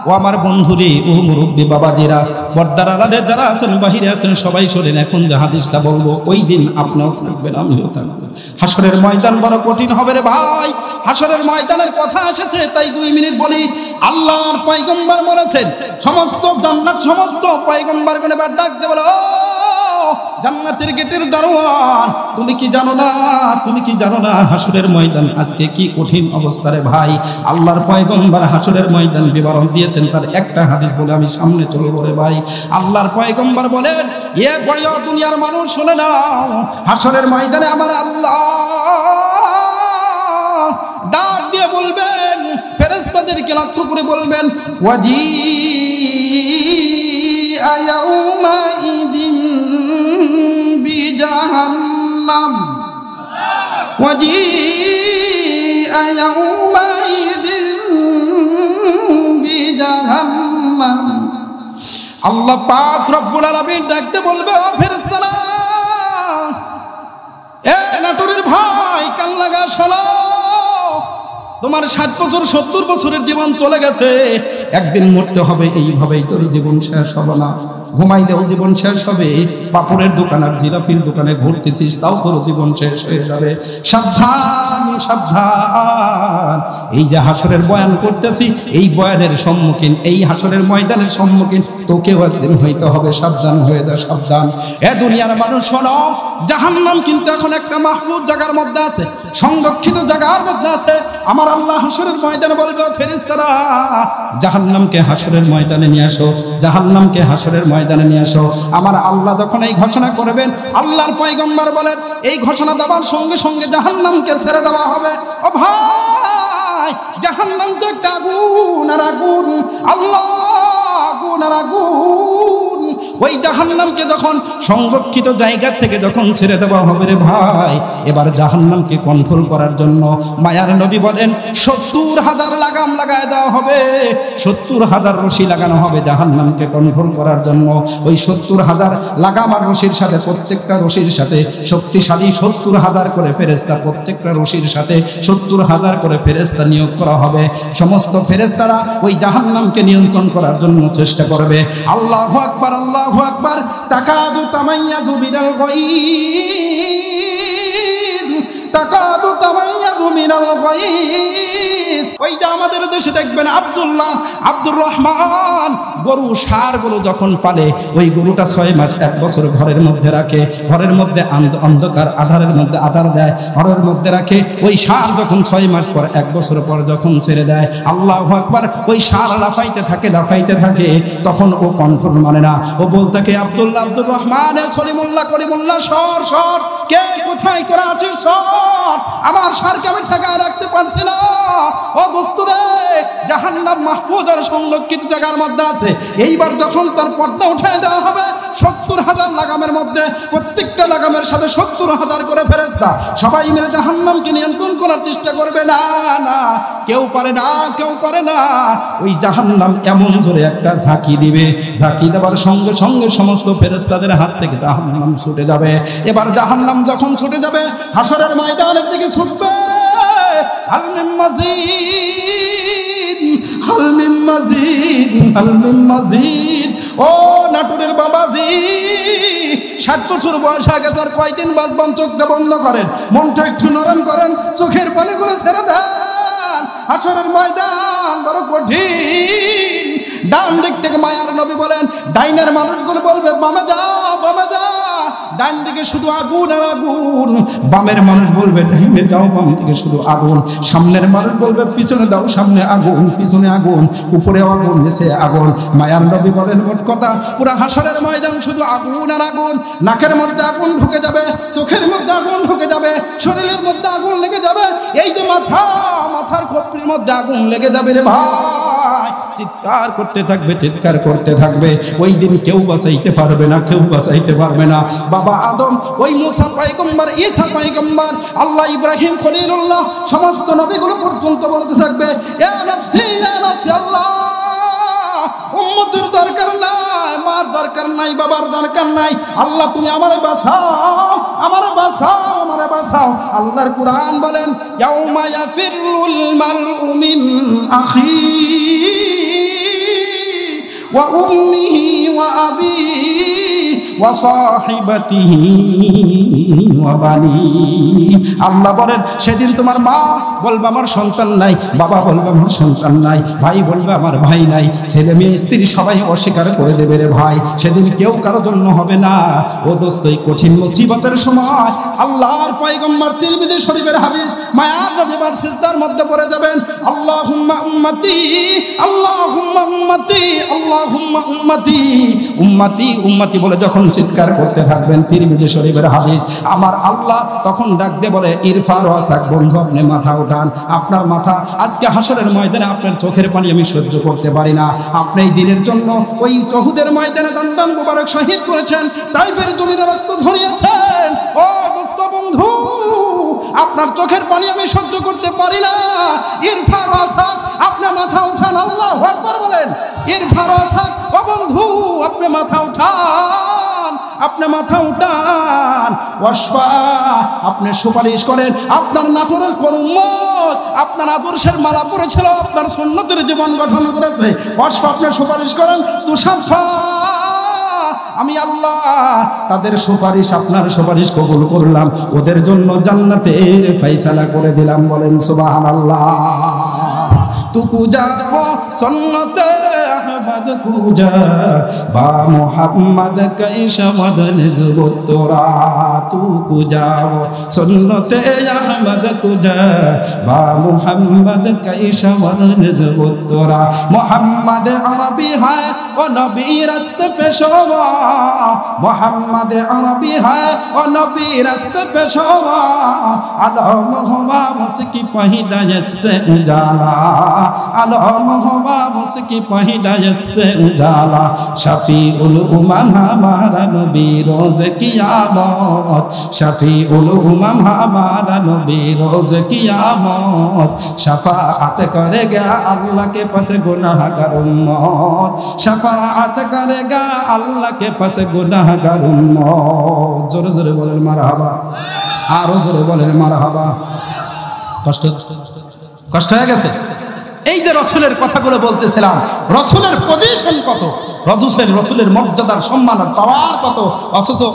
ও আমার বন্ধুরে, ও মুরব্বী বাবাজিরা, পর্দার আড়ালে যারা আছেন, বাহিরে আছেন, সবাই শোনেন। এখন যে হাদিসটা বলবো, ওই দিন আপনিও থাকবেন, আমিও থাকবো। হাসরের ময়দান বড় কঠিন হবে রে ভাই। হাসরের ময়দানের কথা এসেছে, তাই 2 মিনিট বলি। আল্লাহর পয়গম্বর বলেছেন, সমস্ত জান্নাত সমস্ত পয়গম্বরগণ এবার ডাকতে বলো, জান্নাতের গেটের দারোয়ান তুমি কি জানো না, তুমি কি জানো না হাসরের ময়দান আজকে কি কঠিন অবস্থা রে ভাই। আল্লাহর পয়গম্বর হাসরের ময়দান বিবরণ দিয়েছেন, তার একটা হাদিস বলে আমি সামনে চলবো রে ভাই। আল্লাহর পয়গম্বর বলেন, এ ভয় দুনিয়ার মানুষ শুনে নাও, হাসরের ময়দানে আমার আল্লাহ ডাক দিয়ে বলবেন, ফেরেশতাদেরকে লক্ষ্য করে বলবেন, ওয়াজি আয়াউমা ইদিন বিজাহান্নাম, ওয়াজি আয়াউমা ইদিন বিজাহান্নাম। আল্লাহ পাক রব্বুল আলামিন ডাকতে বলবে, ও ফেরেশতারা, এ নাটোরের ভাই কান লাগা শোনো, তোমার 60 বছর 70 বছরের জীবন চলে গেছে, একদিন মরতে হবে, এইভাবেই তোর জীবন শেষ হবে না। ঘুমাইলেও জীবন শেষ হবে, পাপড়ের দোকান আর জিলাপির দোকানে ঘুরতেছিস, তাও তোর জীবন শেষ হয়ে যাবে। সাবধান সাবধান, এই যে হাসরের বয়ান করতেছি, এই বয়ানের সম্মুখীন, এই হাসরের ময়দানের সম্মুখীন তোকেও একদিন হইতে হবে। সাবধান হয়ে যা, সাবধান। এ দুনিয়ার মানুষ শোনো, জাহান্নাম কিন্তু এখন একটা মাহফুজ জায়গার মধ্যে আছে, সংরক্ষিত জায়গার মধ্যে আছে। আমার আল্লাহ হাসরের ময়দানে বলবে, ফেরেশতারা জাহান্নামকে হাসরের ময়দানে নিয়ে আসো, জাহান্নামকে হাসরের ময়দানে নিয়ে আসো। আমার আল্লাহ যখন এই ঘোষণা করবেন, আল্লাহর পয়গম্বর বলেন, এই ঘোষণা দেওয়ার সঙ্গে সঙ্গে জাহান্নামকে ছেড়ে দেওয়া হবে। ও ভাই, জাহান্নাম তো একটা আগুন আর আগুন, আল্লাহ আগুন আর আগুন। ওই জাহান্নামকে যখন সংরক্ষিত জায়গা থেকে যখন ছেড়ে দেওয়া হবে রে ভাই, এবার জাহান্নামকে কন্ট্রোল করার জন্য মায়ার নবী বলেন 70,000 লাগাম লাগায় দেওয়া হবে, 70,000 রশি লাগানো হবে জাহান্নামকে কন্ট্রোল করার জন্য। ওই 70,000 লাগাম আর রশির সাথে, প্রত্যেকটা রশির সাথে শক্তিশালী 70,000 করে ফেরেশতা, প্রত্যেকটা রশির সাথে 70,000 করে ফেরেশতা নিয়োগ করা হবে। সমস্ত ফেরেশতারা ওই জাহান্নামকে নিয়ন্ত্রণ করার জন্য চেষ্টা করবে। আল্লাহু আকবার, আল্লাহু আল্লাহু আকবার। তাকাদু তামাইয়াজু মিনাল গায়ব, তাকাদু তামাইয়াজু মিনাল গায়ব। ওই যে আমাদের দেশে দেখবেন আব্দুল্লাহ, আব্দুর রহমান গরু, ষাঁড় গরু যখন পালে, ওই গরুটা 6 মাস 1 বছর ঘরের মধ্যে রাখে, ঘরের মধ্যে অন্ধকার আধারের মধ্যে আধার দেয়, ঘরের মধ্যে রাখে। ওই ষাঁড় যখন 6 মাস পর 1 বছর পর যখন ছেড়ে দেয়, আল্লাহু আকবার, ওই ষাঁড় লাফাইতে থাকে লাফাইতে থাকে। তখন ও কন্ট্রোল মানে না, ও বলতে থাকে আব্দুল্লাহ, আব্দুর রহমান, সলিমুল্লাহ, করিমুল্লাহ, সর সর, কে কোথায় তোরা আছিস, সর, আমার ষাঁড়কে আমি ঠেকায় রাখতে পারছি না। ও দোস্তরে, জাহান্নাম মাহফুজ আর সংরক্ষিত জায়গার মধ্যে আছে। এইবার যখন তার পর্দা উঠায় দেওয়া হবে, 70,000 লাগামের মধ্যে প্রত্যেকটা লাগামের সাথে 70,000 করে ফেরেশতা সবাই মিলে জাহান্নামকে নিয়ন্ত্রণ করার চেষ্টা করবে। না না, কেউ পারে না, কেউ পারে না। ওই জাহান্নাম এমন জোরে একটা ঝাঁকি দিবে, ঝাঁকি দেওয়ার সঙ্গে সঙ্গে সমস্ত ফেরেশতাদের হাত থেকে জাহান্নাম ছুটে যাবে। এবার জাহান্নাম যখন ছুটে যাবে, হাশরের ময়দানের দিকে ছুটবে। হাল মিন মাজিদ, হাল মিন মাজিদ, হাল মিন মাজিদ। ও নাটুরের বাবাজি, 60 বছর বয়স আগে তার কয়দিন বাঁচবান, চোখটা বন্ধ করেন, মনটা একটু নরম করেন, চোখের পানি করে ছেড়ে দেন। হাশরের ময়দান বড় কঠিন। ডান দিক থেকে মায়ার নবী বলেন, ডাইনের মানুষগুলো বলবে বামে যাও, বামে যাও। ডান দিকে শুধু আগুন আর আগুন। বামের মানুষ বলবে ডাইনে যাও, বামে দিকে শুধু আগুন। সামনের মানুষ বলবে পিছনে দাও, সামনে আগুন, পিছনে আগুন, উপরে আগুন, নিচে আগুন। মায়ার নবী বলেন, মোট কথা পুরো হাশরের ময়দান শুধু আগুন আর আগুন। নাকের মধ্যে আগুন ঢুকে যাবে, চোখের মধ্যে আগুন ঢুকে যাবে, শরীরের মধ্যে আগুন লেগে যাবে। এই যে মাথা, মাথার খোপড়ির মধ্যে আগুন লেগে যাবে রে ভাই। চিৎকার করতে থাকবে, চিৎকার করতে থাকবে। ওই দিন কেউ বাঁচাইতে পারবে না, কেউ বাঁচাইতে পারবে না। বাবা আদম, ওই মুসা পয়গম্বর, ঈসা পয়গম্বর, আল্লাহ, ইব্রাহিম খলিলুল্লাহ, সমস্ত নবীগুলো পর্যন্ত বলতে থাকবে, ইয়া নাফসি, ইয়া নাফসি, আল্লাহ, উম্মতের দরকার নাই, মার দরকার নাই, বাবার দরকার নাই, আল্লাহ তুমি আমারে বাঁচাও, আমারে বাঁচাও, আমারে বাঁচাও। আল্লাহর কুরআন বলেন, ইয়াউমা ইয়াফিরুল মারউ মিন আখিহি ওয়া উম্মিহি ওয়া আবিহি ওয়া সাহিবাতিহি ওয়া বানিহি। আল্লাহ বলেন, সেদিন তোমার মা বলবে আমার সন্তান নাই, বাবা বলবে আমার সন্তান নাই, ভাই বলবে আমার ভাই নাই, ছেলে মেয়ে স্ত্রী সবাই অস্বীকার করে দেবে রে ভাই। সেদিন কেউ কারো জন্য হবে না। ও দোস্ত, এই কঠিন মুসিবতের সময় আল্লাহর পয়গম্বর তিরমিজি শরীফের হাদিস, মায়ার নবী সিজদার মধ্যে পড়ে যাবেন, আল্লাহুম্মা উম্মতি, আল্লাহুম্মা উম্মতি, আল্লাহুম্মা উম্মতি, উম্মতি উম্মতি বলে যখন চিৎকার করতে থাকবেন, তিরমিজি শরীফের হাদিস, আমার আল্লাহ তখন ডাক দিয়ে বলে, ইরফা রাসাক, বন্ধু আপনি মাথা উঠান। আপনার মাথা আজকে হাশরের ময়দানে আপনার চোখের পানি আমি সহ্য করতে পারি না। আপনি এই দিনের জন্য ওই উহুদের ময়দানে দণ্ডান মোবারক শহীদ করেছেন, তাইফের জমিনে রক্ত ঝরিয়েছেন। ও দোস্ত বন্ধু, আপনার চোখের পানি আমি সহ্য করতে পারি না। ইরফা রাসাক, আপনি মাথা উঠান, আল্লাহু আকবার বলেন। ইরফা রাসাক, ও বন্ধু আপনি মাথা উঠান, আপনি মাথা উঠান। ওয়াসফা, আপনি সুপারিশ করেন। আপনার নাটোরের উম্মত আপনার আদর্শের মালা পড়েছিল, আপনার সুন্নতের জীবন গঠন করেছে। ওয়াসফা, আপনি সুপারিশ করেন। তুষাফা, আমি আল্লাহ তাদের সুপারিশ, আপনার সুপারিশ কবুল করলাম, ওদের জন্য জান্নাতের ফয়সালা করে দিলাম। বলেন সুবহানাল্লাহ। তুকু যাবো সুন্নতে আহমদ কুজা, বা মুহাম্মদ কাইশা মদন জুবতরা। তুকু যাবো সুন্নতে আহমদ কুজা, বা মুহাম্মদ কাইশা মদন জুবতরা। মুহাম্মদ আরবি হ্যায় ও নবী রাস্তে পেশোয়া, মুহাম্মদ আরবি হ্যায় ও নবী রাস্তে পেশোয়া। আলম হুয়া মুসকি पहिला से उजाला, आलम हुआ उसकी पहिला से उजाला। शफीउल उमम हमारा नबी रोज क़यामत, शफीउल उमम हमारा नबी रोज क़यामत। शफाअत करेगा अल्लाह के पास गुनाहगार उम्मत, शफाअत करेगा अल्लाह के पास गुनाहगार उम्मत। जोरे जोरे बोलें मारहाबा, आरो जोरे बोलें मारहाबा। কষ্ট হয়ে গেছে। এই যে রসুলের কথাগুলো বলতেছিলাম, রসুলের পজিশন কত, রসুলের মর্যাদার সম্মান আর পাওয়ার কত,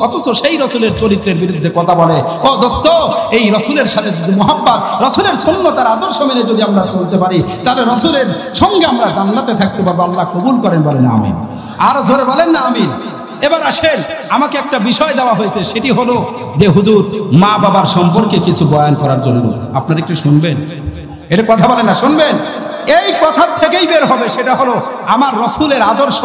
অথচ সেই রসুলের চরিত্রের বিরুদ্ধে কথা বলে। ও দোস্ত, এই রসুলের সাথে যদি মোহাব্বত, রসুলের সুন্নতের আদর্শ মেনে যদি আমরা চলতে পারি, তাহলে রসুলের সঙ্গে আমরা জান্নাতে থাকতে পারবো। আল্লাহ কবুল করেন, বলেন আমিন। আর জোরে বলেন না আমিন। এবার আসেন, আমাকে একটা বিষয় দেওয়া হয়েছে, সেটি হলো যে হুজুর মা বাবার সম্পর্কে কিছু বয়ান করার জন্য। আপনারা একটু শুনবেন, এটা কথা বলেন না, শুনবেন। এই কথার থেকেই বের হবে, সেটা হলো আমার রসুলের আদর্শ।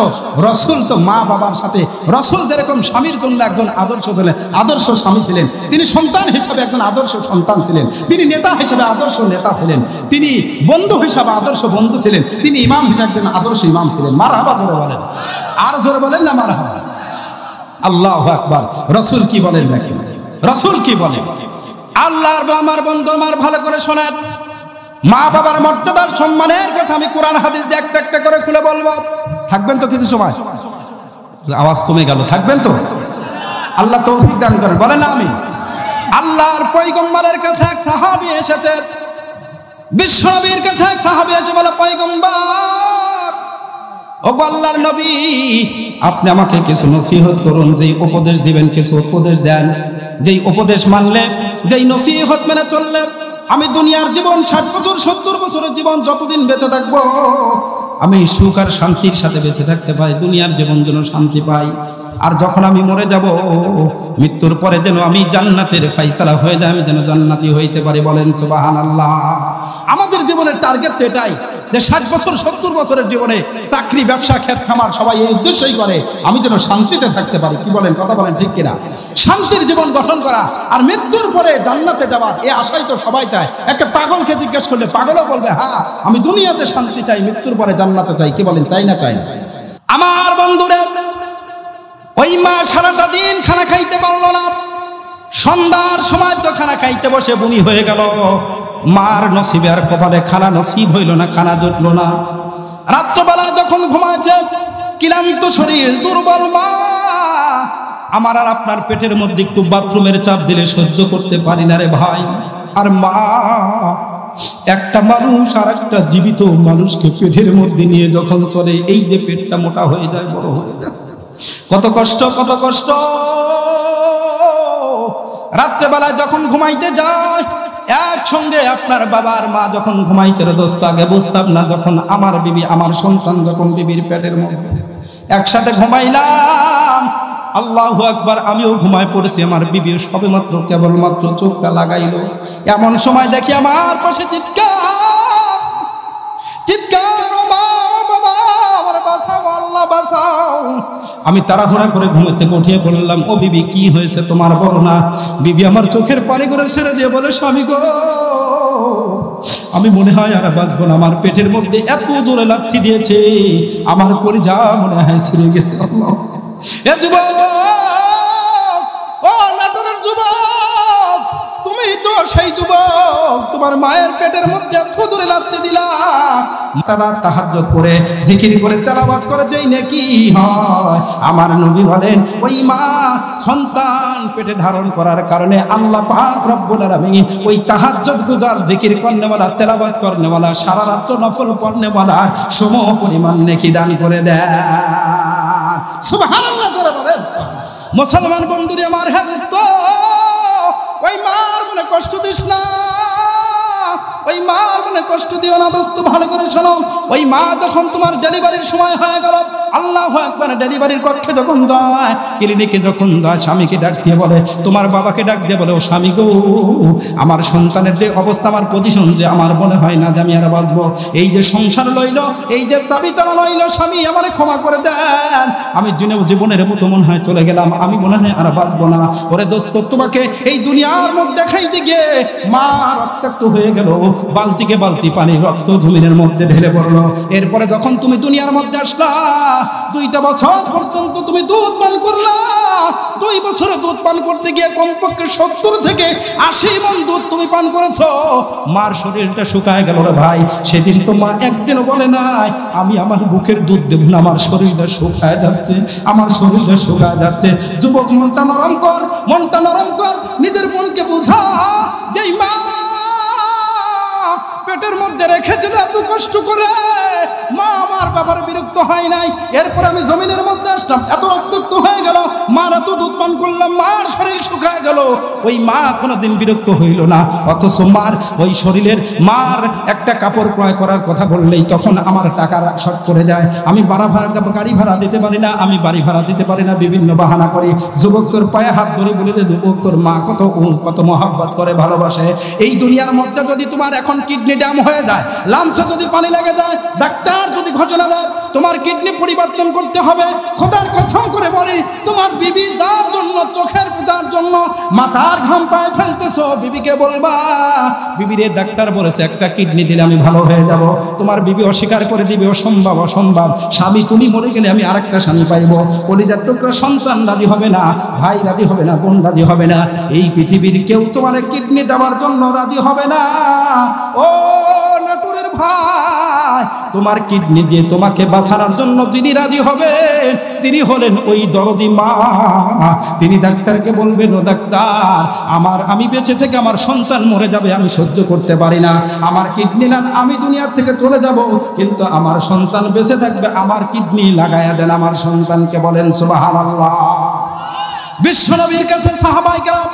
রসুল তো মা বাবার সাথে, রসুল যেরকম স্বামীর জন্য একজন আদর্শ ছিলেন, আদর্শ স্বামী ছিলেন, তিনি সন্তান হিসাবে একজন আদর্শ সন্তান ছিলেন, তিনি নেতা হিসাবে আদর্শ নেতা ছিলেন, তিনি বন্ধু হিসাবে আদর্শ বন্ধু ছিলেন, তিনি ইমাম হিসাবে একজন আদর্শ ইমাম ছিলেন। মারহাবা জোরে বলেন, আর জোরে বলেন না মারহাবা। আল্লাহু আকবার। রসুল কি বলেন দেখেন, রসুল কি বলেন। আল্লাহর আমার বন্ধু আমার ভালো করে শোনেন, মা বাবার মর্যাদার সম্মানের কথা আমি কোরআন হাদিস দিয়ে একটা একটা করে খুলে বলবো। থাকবেন তো কিছু সময়? আওয়াজ কমে গেল, থাকবেন তো? আল্লাহ তৌফিক দান করেন, বলেন আমি। আল্লাহর পয়গম্বরের কাছে এক সাহাবী এসেছে, বিশ্বনবীর কাছে এক সাহাবী এসে বলে, পয়গম্বর, ও আল্লাহর নবী, আপনি আমাকে কিছু নসিহত করুন, যেই উপদেশ দিবেন কিছু উপদেশ দেন, যেই উপদেশ মানলে, যেই নসিহত মেনে চললে আমি দুনিয়ার জীবন 60 বছর 70 বছরের জীবন যতদিন বেঁচে থাকবো আমি সুখ আর শান্তির সাথে বেঁচে থাকতে পাই, দুনিয়ার জীবন যেন শান্তি পাই। আর যখন আমি মরে যাব, মৃত্যুর পরে যেন আমি জান্নাতের ফায়সালা হয়ে যায়, আমি যেন জান্নাতি হইতে পারি। বলেন সুবহানাল্লাহ। আমাদের জীবনের টার্গেট তো এটাই, যে 60 বছর 70 বছরের জীবনে চাকরি, ব্যবসা, ক্ষেত খামার সবাই এই উদ্দেশ্যই করে, আমি যেন শান্তিতে থাকতে পারি। কি বলেন, কথা বলেন ঠিক কিনা? শান্তির জীবন গঠন করা আর মৃত্যুর পরে জান্নাতে যাওয়ার এই আশাই তো সবাই চায়। একটা পাগলকে জিজ্ঞেস করলে পাগলও বলবে, হ্যাঁ আমি দুনিয়াতে শান্তি চাই, মৃত্যুর পরে জান্নাতে চাই। কি বলেন, চাই না চাই না? আমার বন্ধুরা, ওই মা সারাটা দিন খানা খাইতে পারলো না, সন্ধ্যার সময় তো খানা খাইতে বসে বমি হয়ে গেল। মার নসিবে আর কপালে খানা নসিব হইল না, খানা জুটলো না। রাত্রবেলা যখন ঘুমাচ্ছে, ক্লান্ত শরীর, দুর্বল মা, আমার আর আপনার পেটের মধ্যে একটু বাথরুমের চাপ দিলে সহ্য করতে পারি না রে ভাই। আর মা একটা মানুষ আর একটা জীবিত মানুষকে পেটের মধ্যে নিয়ে যখন চলে, এই যে পেটটা মোটা হয়ে যায়, বড় হয়ে যায়, কত কষ্ট, কত কষ্ট। রাত্রেবেলায় যখন ঘুমাইতে যায়, একসঙ্গে আপনার বাবার মা যখন ঘুমাইতে, দোস্ত আগে বুঝতাম না, যখন আমার বিবি, আমার সন্তান যখন বিবির পেটের মধ্যে একসাথে ঘুমাইলাম, আল্লাহু আকবার, আমিও ঘুমায় পড়েছি, আমার বিবিও সবে মাত্র কেবলমাত্র চোখটা লাগাইলো। এমন সময় দেখি আমার পাশে চিৎকার, চিৎকার, মা বাবা আমার বাঁচাও, আল্লাহ বাঁচাও। আমি তাড়াহুড়া করে ঘুম থেকে উঠিয়ে বললাম, ও বিবি কি হয়েছে তোমার, বলো না। বিবি আমার চোখের পানি করে ছেড়ে দিয়ে বলে, স্বামী গো, আমি মনে হয় আর বাঁচবো না, আমার পেটের মধ্যে এত জোরে লাথি দিয়েছে, আমার কলিজা মনে হয় ছিঁড়ে গেছে। এ যুবক, ও নাটোরের যুবক, তুমি তো সেই যুবক, তোমার মায়ের পেটের মধ্যে এত জোরে লাথি দিলা। তারা তাহাজ্জুদ করে, জিকির করে, তেলাওয়াত করে যেই নেকি হয়, আমার নবী বলেন, ওই মা সন্তান পেটে ধারণ করার কারণে আল্লাহ পাক রব্বুল আলামিন ওই তাহাজ্জুদ গুজার, জিকির করনেওয়ালা, তেলাওয়াত করনেওয়ালা, সারা রাত নফল পড়নেওয়ালা সম পরিমাণ নেকি দান করে দেন। সুবহানাল্লাহ জোরে বলেন। মুসলমান বন্ধুরে আমার, হ্যাঁ দোস্ত, ওই মার মনে কষ্ট দিস না, ওই মার মনে কষ্ট দিও না দোস্ত, ভালো করে শোনো। ওই মা যখন তোমার ডেলিভারির সময় হয়ে গেল, আল্লাহু আকবার, ডেলিভারির কক্ষে যখন যায়, ক্লিনিকে যখন যায়, স্বামীকে ডাক দিয়ে বলে, তোমার বাবাকে ডাক দিয়ে বলে, ও স্বামী গো, আমার সন্তানের যে অবস্থা, আমার পজিশন, যে আমার মনে হয় না যে আমি আর বাঁচবো, এই যে সংসার লইল, এই যে চাবিতারা লইল, স্বামী আমারে ক্ষমা করে দেন, আমি জীবনের মতো মনে হয় চলে গেলাম, আমি মনে হয় আর বাঁচবো না। ওরে দোস্ত, তোমাকে এই দুনিয়ার মুখ দেখাইতে গিয়ে মা রক্তাক্ত হয়ে গেল, বালতিকে বালতি পানি রক্ত জমিনের মধ্যে ঢেলে পড়লো। এরপরে যখন তুমি দুনিয়ার মধ্যে আসলা, 2টা বছর পর্যন্ত তুমি দুধ পান করলা। 2 বছরে দুধ পান করতে গিয়ে কমপক্ষে 70 থেকে 80 মণ দুধ তুমি পান করেছো। মার শরীরটা শুকায় গেল রে ভাই। সেদিন তো মা একদিনও বলে নাই আমি আমার বুকের দুধ দেব না, আমার শরীরটা শুকায় যাচ্ছে, আমার শরীরটা শুকায় যাচ্ছে। যুবক, মনটা নরম কর, মনটা নরম কর, নিজের মনকে বুঝা, যেই মা পেটের মধ্যে মধ্যে রেখেছিল এত কষ্ট করে, মা আমার ব্যাপারে বিরক্ত হয় নাই। এরপর আমি জমিনের মধ্যে আসলাম, এত রক্তাক্ত হয়ে গেল, মার এত দুধ পান করলাম, মার শরীর শুকায় গেল, ওই মা কোনোদিন বিরক্ত হইল না। অথচ মার ওই শরীরের মার একটা কাপড় ক্রয় করার কথা বললেই তখন আমার টাকা শর্ট করে যায়, আমি গাড়ি ভাড়া দিতে পারি না, আমি বাড়ি ভাড়া দিতে পারি না, বিভিন্ন বাহানা করি। যুবক তোর পায়ে হাত ধরে বলে দে, যুবক তোর মা কত মহব্বত করে, ভালোবাসে। এই দুনিয়ার মধ্যে যদি তোমার এখন কিডনি ড্যাম হয়ে যায়, লাঞ্চে যদি পানি লেগে যায়, ডাক্তার যদি ঘোষণা দেয় তোমার কিডনি পরিবর্তন করতে হবে, খোদার কসম করে বলি, তোমার বিবি যার জন্য চোখের পূজার জন্য মাথার ঘাম পায়ে ফেলতেছো, বিবিকে বলবা, বিবিরে ডাক্তার বলেছে একটা কিডনি দিলে আমি ভালো হয়ে যাব। তোমার বিবি অস্বীকার করে দিবে, অসম্ভব অসম্ভব। স্বামী তুমি মরে গেলে আমি আরেকটা স্বামী পাইব। কলিজার টুকরা সন্তান রাজি হবে না, ভাই রাজি হবে না, বোন রাজি হবে না, এই পৃথিবীর কেউ তোমার কিডনি দেওয়ার জন্য রাজি হবে না। ও নাটুরের ভাই, তোমার কিডনি দিয়ে তোমাকে বাঁচানোর জন্য যিনি রাজি হবে তিনি হলেন ওই দরদি মা। তিনি ডাক্তারকে বলবেন, ও ডাক্তার, আমি বেঁচে থেকে আমার সন্তান মরে যাবে, আমি সহ্য করতে পারি না, আমার কিডনি নেন, আমি দুনিয়ার থেকে চলে যাব, কিন্তু আমার সন্তান বেঁচে থাকবে, আমার কিডনি লাগায়া দেন আমার সন্তানকে। বলেন সুবহানাল্লাহ। বিশ্বনবীর কাছে সাহাবায়ে কেরাম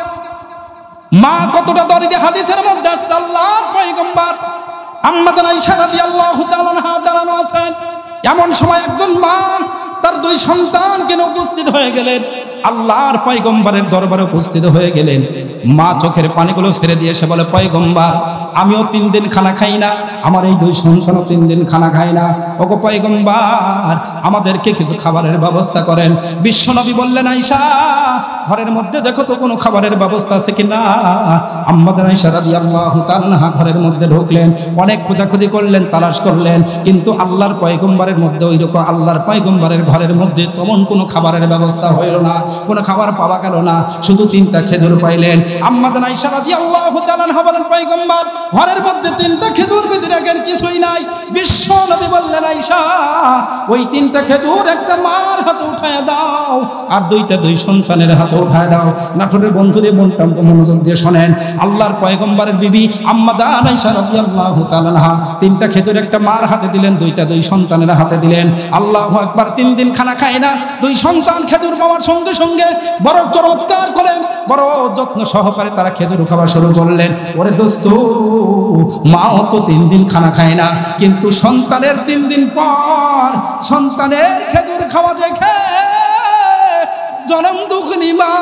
মা কতটা দরদি, হাদিসের মধ্যে আসছে, আল্লাহর পয়গম্বর আম্মা আয়েশা রাদিয়াল্লাহু তাআলা আনহা দাঁড়ানো আছেন। এমন সময় একজন মা তার দুই সন্তানকে নিয়ে উপস্থিত হয়ে গেলেন, আল্লাহর পয়গম্বরের দরবারে উপস্থিত হয়ে গেলেন। মা চোখের পানিগুলো ছেড়ে দিয়ে এসে বলে, পয়গম্বর, আমিও 3 দিন খানা খাই না, আমার এই দুই সন্তানও 3 দিন খানা খায় না, ওগো পয়গম্বর, আমাদেরকে কিছু খাবারের ব্যবস্থা করেন। বিশ্বনবী বললেন, আয়েশা, ঘরের মধ্যে দেখো তো কোনো খাবারের ব্যবস্থা আছে কিনা। আম্মা আয়েশা রাদিয়াল্লাহু তাআলা আনহা ঘরের মধ্যে ঢুকলেন, অনেক খোঁজাখুঁজি করলেন, তালাশ করলেন, কিন্তু আল্লাহর পয়গম্বরের মধ্যে ওইরকম, আল্লাহর পয়গম্বরের ঘরের মধ্যে তেমন কোনো খাবারের ব্যবস্থা হইল না, কোনো খাবার পাওয়া গেল না, শুধু 3টা খেজুর পাইলেন। আম্মা আয়েশা রাদিয়াল্লাহু তাআলা আনহা বলেন, পয়গম্বর, ঘরের মধ্যে 3টা খেজুর বেঁধে রাখেন, কিছুই নাই। বিশ্বনবী বললেন, আয়েশা, ওই 3টা খেজুর একটা মার হাতে উঠায় দাও, আর 2টা দুই সন্তানের হাতে উঠায় দাও। নাটোরের বন্ধুদের মনটা মনোযোগ দিয়ে শোনেন, আল্লাহর পয়গম্বরের বিবি আম্মা আয়েশা রাদিয়াল্লাহু তাআলা আনহা 3টা খেজুর একটা মার হাতে দিলেন, 2টা দুই সন্তানের হাতে দিলেন। আল্লাহু আকবার। 3 দিন খানা খায় না, 2 সন্তান খেজুর পাওয়ার সঙ্গে সঙ্গে বড় চমৎকার করে, বড় যত্ন সহকারে তারা খেজুর খাওয়া শুরু করলেন। ওরে দোস্ত, মাও তো 3 দিন খানা খায় না, কিন্তু সন্তানের 3 দিন পর সন্তানের খেজুর খাওয়া দেখে জনম দুঃখিনী মা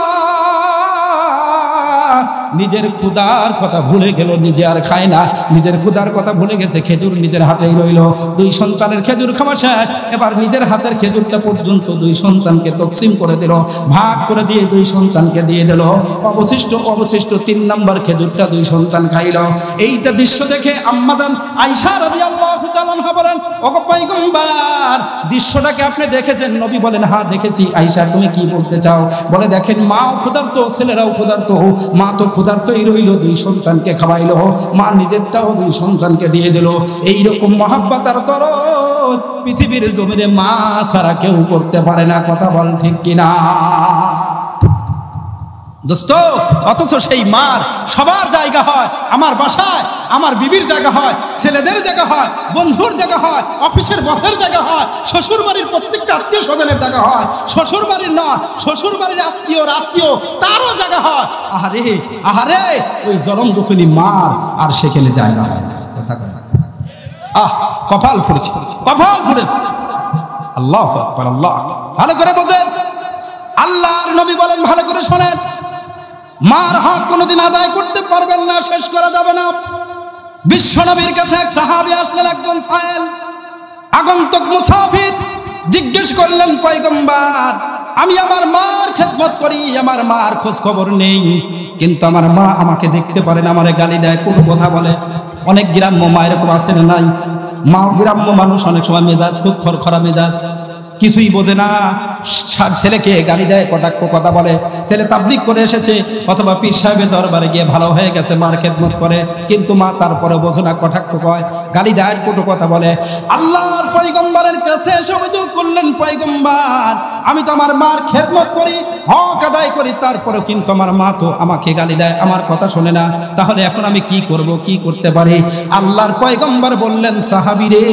নিজের ক্ষুধার কথা ভুলে গেল, নিজে আর খায় না, নিজের ক্ষুধার কথা ভুলে গেছে, খেজুর নিজের হাতেই রইল। 2 সন্তানের খেজুর খাওয়া শেষ, এবার নিজের হাতের খেজুরটা পর্যন্ত 2 সন্তানকে তকসিম করে দিল, ভাগ করে দিয়ে 2 সন্তানকে দিয়ে দিল। অবশিষ্ট 3 নাম্বার খেজুরটা 2 সন্তান খাইল। এইটা দৃশ্য দেখে আম্মা আয়েশা রাদিয়াল্লাহু তাআলা আনহা বলেন, ওগো পয়গম্বর, দৃশ্যটাকে আপনি দেখেছেন? নবী বলেন, হ্যাঁ দেখেছি। আয়েশা, তুমি কি বলতে চাও? বলে, দেখেন, মাও ক্ষুধার্ত, ছেলেরাও ক্ষুধার্ত, মা তো ক্ষুধার্তই রইল, 2 সন্তানকে খাওয়াইলো, মা নিজেরটাও 2 সন্তানকে দিয়ে দিল। এইরকম মহব্বত আর দরদ পৃথিবীর জমিনে মা ছাড়া কেউ করতে পারে না। কথা বল ঠিক কিনা দোস্ত? অথচ সেই মার সবার জায়গা হয়, আমার বাসায় আমার বিবির জায়গা হয়, ছেলেদের জায়গা হয়, বন্ধুর জায়গা হয়, অফিসের বসের জায়গা হয়, শ্বশুর বাড়ির প্রত্যেকটা আত্মীয় স্বজনের জায়গা হয়, শ্বশুর বাড়ির না, শ্বশুর বাড়ির আত্মীয় তারও জায়গা হয়। আহারে আহারে, ওই জনম দুঃখিনী মার আর সেখানে জায়গা হয় না। কথা কয়, কপাল পড়েছে, কপাল পড়েছে। আল্লাহু আকবার, আল্লাহ। ভালো করে বোঝেন, আল্লাহর নবী বলেন, ভালো করে শোনেন, মার হক কোনোদিন আদায় করতে পারবেন না, শেষ করা যাবে না। বিশ্বনবীর কাছে এক সাহাবী আসলেন, একজন সায়েল, আগন্তুক মুসাফির। জিজ্ঞেস করলেন, পয়গম্বর, আমি আমার মার খেদমত করি, আমার মার খোঁজ খবর নেই, কিন্তু আমার মা আমাকে দেখতে পারে না, আমারে গালি দেয়, কোনো কথা বলে। অনেক গ্রাম্য মা এরকম আছে না? নাই? মা গ্রাম্য মানুষ, অনেক সময় মেজাজ খুব খরখরা মেজাজ, কিছুই বোঝে না, ছেলেকে গালি দেয়, কটাক্ষ কথা বলে, ছেলে তাবলীগ করে এসেছে অথবা পীর সাহেবের দরবারে গিয়ে ভালো হয়ে গেছে, মার খেদমত করে, কিন্তু মা তারপরে বোঝে না, কটাক্ষ কয়, গালি দেয়, কটু কথা বলে। আল্লাহর পয়গম্বরের কাছে এসে অভিযোগ করলেন, পয়গম্বর আমি তো আমার মার খেদমত করি, হক আদায় করি, তারপরেও কিন্তু আমার মা তো আমাকে গালি দেয়, আমার কথা শোনে না, তাহলে এখন আমি কি করব, কি করতে পারি? আল্লাহর পয়গম্বর বললেন, সাহাবী রে,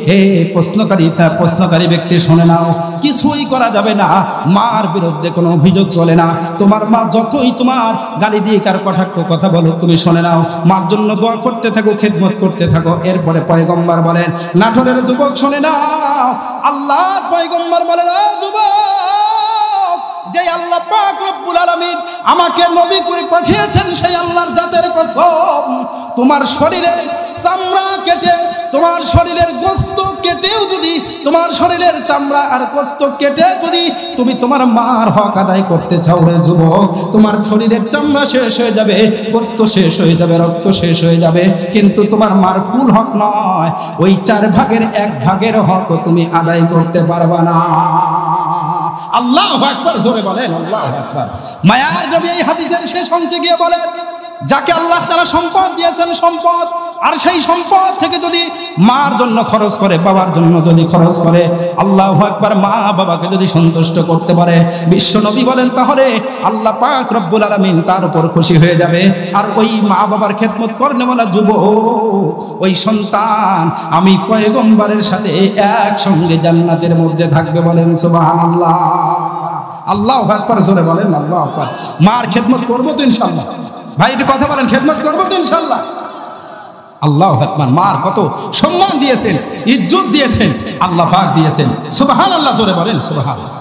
হে প্রশ্নকারী ব্যক্তি শুনে নাও, কিছুই করা যাবে না, মার বিরুদ্ধে কোনো অভিযোগ চলে না। তোমার মা যতই তোমার গালি দিয়ে কার কটাক্ষ কথা বলো, তুমি শুনে নাও, মার জন্য দোয়া করতে থাকো, খেদমত করতে থাকো। এরপরে পয়গম্বর বলেন, নাটোরের যুবক শুনে নাও, আল্লাহর পয়গম্বর বলেন, ও যুবক, যে আল্লাহ পাক রব্বুল আলামিন আমাকে নবী করে পাঠিয়েছেন, সেই আল্লাহর জাতের কসম, তোমার শরীরে চামড়া কেটে, তোমার শরীরের গোশত কেটেও যদি, তোমার শরীরের চামড়া আর গোশত কেটে যদি তুমি তোমার মার হক আদায় করতে চাও রে যুবক, তোমার শরীরের চামড়া শেষ হয়ে যাবে, গোশত শেষ হয়ে যাবে, রক্ত শেষ হয়ে যাবে, কিন্তু তোমার মার ফুল হক নয়, ওই 4 ভাগের 1 ভাগের হক তুমি আদায় করতে পারবা না। আল্লাহু আকবার, জোরে বলেন আল্লাহু আকবার। মায়ার নবী এই হাদিসের শেষ অংশে গিয়ে বলেন, যাকে আল্লাহ তাআলা সম্পদ দিয়েছেন, সম্পদ, আর সেই সম্পদ থেকে যদি মার জন্য খরচ করে, বাবার জন্য যদি খরচ করে, আল্লাহু আকবার, মা বাবাকে যদি সন্তুষ্ট করতে পারে, বিশ্ব নবী বলেন, তাহলে আল্লাহ পাক রব্বুল আলামিন তার উপর খুশি হয়ে যাবে। আর ওই মা বাবার খেদমত করনেওয়ালা যুবক, ওই সন্তান আমি পয়গম্বরের সাথে একসঙ্গে জান্নাতের মধ্যে থাকবে। বলেন সুবহানাল্লাহ। আল্লাহু আকবার, জোরে বলেন আল্লাহু আকবার। মার খেদমত করবো তো ইনশাআল্লাহ? ভাই একটু কথা বলেন, খেদমত করবো তো ইনশাআল্লাহ? আল্লাহু আকবার। মার কত সম্মান দিয়েছেন, ইজ্জত দিয়েছেন, আল্লাহ পাক দিয়েছেন। সুবহানাল্লাহ, জোরে বলেন সুবহানাল্লাহ।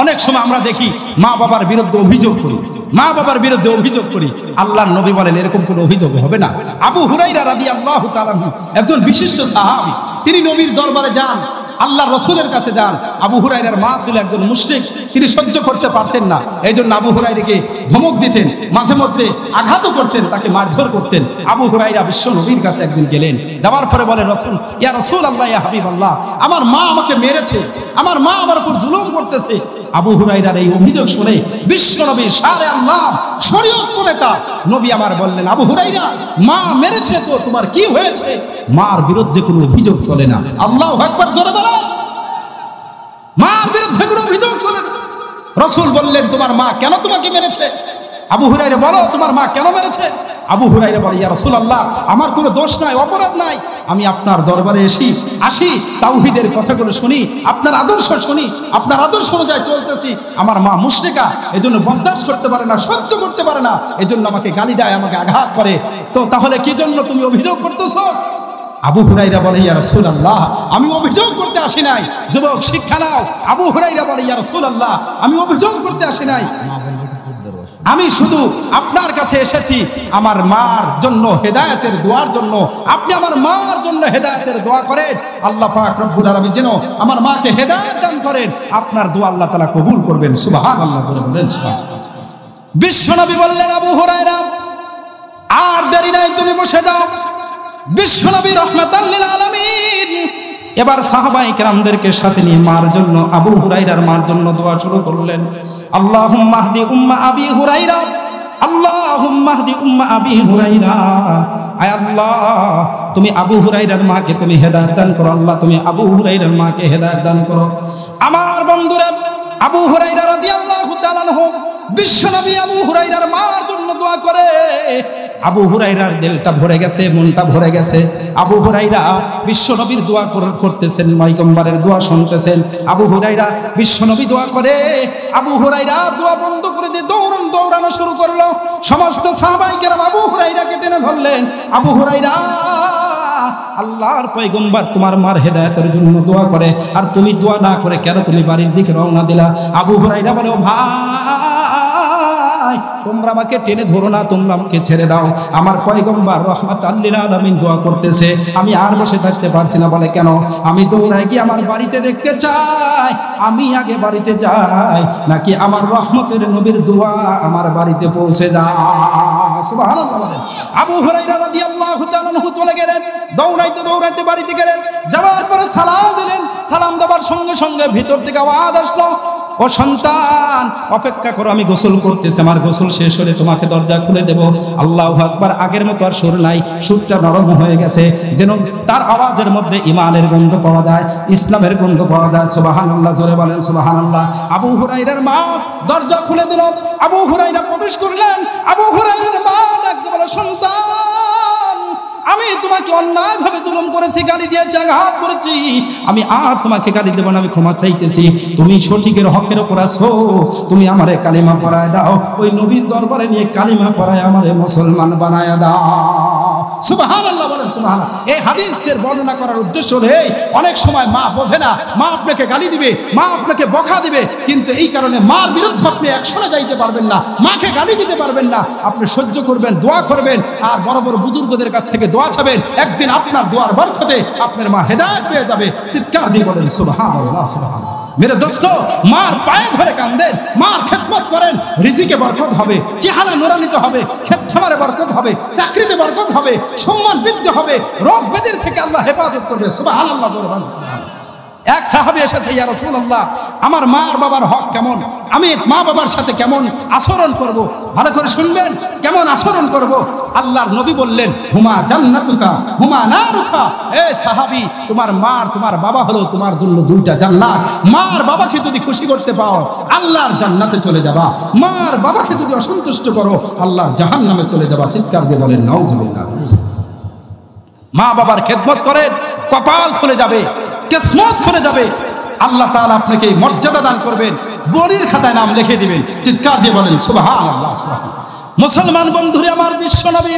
অনেক সময় আমরা দেখি মা বাবার বিরুদ্ধে অভিযোগ করি, মা বাবার বিরুদ্ধে অভিযোগ করি, আল্লাহর নবী বলেন এরকম কোনো অভিযোগ হবে না। আবু হুরায়রা রাদিয়াল্লাহু তাআলা একজন বিশিষ্ট সাহাবী, তিনি নবীর দরবারে যান, আল্লাহর রাসূলের কাছে যান। আবু হুরায়রার মা ছিল একজন মুশরিক, তিনি সহ্য করতে পারতেন না, এই জন্য আবু হুরায়রাকে ধমক দিতেন, মাঝে মধ্যে আঘাতও করতেন, তাকে মারধর করতেন। আবু হুরায়রা বিশ্ব নবীর কাছে একদিন গেলেন, যাওয়ার পরে বলে, রাসূল, ইয়া রাসূলুল্লাহ, ইয়া হাবিবাল্লাহ, আমার মা আমাকে মেরেছে, আমার মা আমার উপর জুলুম করতেছে। আবু হুরায়রার এই অভিযোগ শুনে বিশ্ব নবী শারে আল্লাহ শরীয়ত নেতা নবী আমার বললেন, আবু হুরায়রা, মা মেরেছে তো তোমার কি হয়েছে? মার বিরুদ্ধে কোনো অভিযোগ চলে না। আল্লাহু আকবার, জোরে বলেন। মার বিরুদ্ধে কোনো অভিযোগ চলে না। রাসূল বললেন, তোমার মা কেন তোমাকে মেরেছে? আবু হুরায়রা, বলো তোমার মা কেন মেরেছে? আবু হুরায়রা বলে, ইয়া রাসূলুল্লাহ, আমার কোনো দোষ নাই, অপরাধ নাই, আমি আপনার দরবারে আসি, তাওহীদের কথাগুলো শুনি, আপনার আদর্শ শুনি, আপনার আদর্শ অনুযায়ী চলতেছি। আমার মা মুশরিকা, এজন্য বরদাস্ত করতে পারে না, সহ্য করতে পারে না, এজন্য আমাকে গালি দেয়, আমাকে আঘাত করে। তো তাহলে কি জন্য তুমি অভিযোগ করতেছো? আবু হুরায়রা বলে, ইয়া রাসূলুল্লাহ, আমি অভিযোগ করতে আসি নাই। যুবক শিক্ষা নাও। আবু হুরায়রা বলে, ইয়া রাসূলুল্লাহ, আমি অভিযোগ করতে আসি নাই, আমি শুধু আপনার কাছে এসেছি আমার মার জন্য হেদায়েতের দোয়ার জন্য। আপনি আমার মার জন্য হেদায়েতের দোয়া করেন, আল্লাহ পাক রব্বুল আলামিন যেন আমার মাকে হেদায়েত দান করেন, আপনার দোয়া আল্লাহ তাআলা কবুল করবেন। সুবহানাল্লাহ, জোরে বলেন সুবহানাল্লাহ। বিশ্বনবী বললেন, আবু হুরায়রা, আর দেরি নাই, তুমি বসে যাও। বিশ্বনবী রাহমাতাল লিল আলামিন এবার সাহাবায়ে কেরামদেরকে সাথে নিয়ে মার জন্য, আবু হুরায়রার মার জন্য দোয়া শুরু করলেন। আল্লাহুম্মা হদি উম্মা আবি হুরায়রা, আল্লাহুম্মা হদি উম্মা আবি হুরায়রা। আয় আল্লাহ, তুমি আবু হুরায়রার মাকে তুমি হেদায়েত দান করো, আল্লাহ তুমি আবু হুরায়রার মাকে হেদায়েত দান করো। আমার বন্ধুরা, আবু হুরায়রা রাদিয়াল্লাহু তাআলা আনহু, বিশ্বনবী আবু হুরায়রার মার জন্য দোয়া করে। আবু হুরায়রার দিলটা ভরে গেছে, মনটা ভরে গেছে। আবু হুরায়রা বিশ্বনবীর দোয়া করতেছেন, পয়গম্বরের দোয়া শুনতেছেন। আবু হুরায়রা বিশ্বনবী দোয়া করে, আবু হুরায়রা দোয়া বন্ধ করে দিয়ে দৌড়ানো শুরু করলো। সমস্ত সাহাবায়ে কেরাম আবু হুরায়রাকে টেনে ধরলেন। আবু হুরায়রা, আল্লাহর পয়গম্বর তোমার মার হেদায়েতের জন্য দোয়া করে, আর তুমি দোয়া না করে কেন তুমি বাড়ির দিকে রওনা দিলা? আবু হুরায়রা বলে, ও ভাই, তোমরা আমাকে টেনে ধরো না, তোমরা আমাকে ছেড়ে দাও, আমার পয়গম্বর রাহমাতাল লিল আলামিন দোয়া করতেছে, আমি আর বসে থাকতে পারছি না। বলে, কেন? আমি দৌড়াই গিয়ে আমার বাড়িতে দেখতে চাই, আমি আগে বাড়িতে যাই নাকি আমার রহমতের নবীর দোয়া আমার বাড়িতে পৌঁছে যায়? সুবহানাল্লাহ বলেন। আবু হুরায়রা রাদিয়াল্লাহু তাআলা আনহু চলে গেলেন, দৌড়াইতে বাড়িতে গেলেন। যাওয়ার পরে সালাম দিলেন। সালাম দেওয়ার সঙ্গে সঙ্গে ভিতর থেকে আওয়াজ আসলো, ও সন্তান অপেক্ষা করো, আমি গোসল করতেছি, আমার গোসল শেষ হলে তোমাকে দরজা খুলে দেব। আল্লাহু আকবার। আগের মতো আর সুর নাই, সুরটা নরম হয়ে গেছে, যেন তার আওয়াজের মধ্যে ঈমানের গন্ধ পাওয়া যায়, ইসলামের গন্ধ পাওয়া যায়। সুবহানাল্লাহ, জোরে বলেন সুবহানাল্লাহ। আবু হুরায়রার মা দরজা খুলে দিল, আবু হুরায়রা প্রবেশ করলেন। আবু হুরায়রার মা ডাকতে বলে, সন্তান আমি তোমাকে অন্যায়ভাবে জুলুম করেছি, গালি দিয়েছি, আঘাত করেছি, আমি আর তোমাকে গালি দেব না, আমি ক্ষমা চাইতেছি। তুমি সঠিকের হকের উপর আছো, তুমি আমারে কালিমা পড়ায় দাও। ওই নবীর দরবারে নিয়ে কালিমা পড়ায় আমারে মুসলমান বানায় দাও। সুবহানাল্লাহ বলেন সুবহানাল্লাহ। এই হাদিসের বর্ণনা করার উদ্দেশ্য হলো, অনেক সময় মা বোঝে না, মা আপনাকে গালি দিবে, মা আপনাকে বকা দিবে, কিন্তু এই কারণে মার বিরুদ্ধে আপনি অ্যাকশনে যাইতে পারবেন না, মাকে গালি দিতে পারবেন না। আপনি সহ্য করবেন, দোয়া করবেন, আর বড় বড় বুজুর্গদের কাছ থেকে দোয়া চাবেন। একদিন আপনার দোয়ার বরকতে আপনার মা হেদায়েত পেয়ে যাবে। চিৎকার দিয়ে বলেন সুবহানাল্লাহ সুবহানাল্লাহ। মেরে দোস্ত, মার পায়ে ধরে কাঁদেন, মার খেদমত করেন, রিজিকে বরকত হবে, চেহারা নুরান্বিত হবে, ক্ষেত খামারে বরকত হবে, চাকরিতে বরকত হবে, সম্মান বৃদ্ধি হবে, রোগ ব্যাধির থেকে আল্লাহ হেফাজত করবে। সুবহানাল্লাহ। এক সাহাবী এসেছে, ইয়া রাসূলুল্লাহ, আমার মা আর বাবার হক কেমন, আমি মা বাবার সাথে কেমন আচরণ করব? ভালো করে শুনবেন, কেমন আচরণ করব? আল্লাহর নবী বললেন, হুমা জান্নাতুকা হুমা নারুকা। এ সাহাবী, তোমার মা আর তোমার বাবা হলো তোমার জন্য দুইটা জান্নাত। মা আর বাবাকে যদি খুশি করতে পাও, আল্লাহর জান্নাতে চলে যাবা। মা আর বাবাকে যদি অসন্তুষ্ট করো, আল্লাহর জাহান্নামে চলে যাবা। চিৎকার দিয়ে বলেন নাউজুবিল্লাহ। মা বাবার খেদমত করেন, কপাল খুলে যাবে, কিসমত খুলে যাবে। আল্লাহ তাআলা আপনাকে মর্যাদা দান করবেন, বলির খাতায় নাম লিখে দিবেন। চিৎকার দিয়ে বলেন সুবহানাল্লাহ। মুসলমান বন্ধুরা আমার, বিশ্ব নবী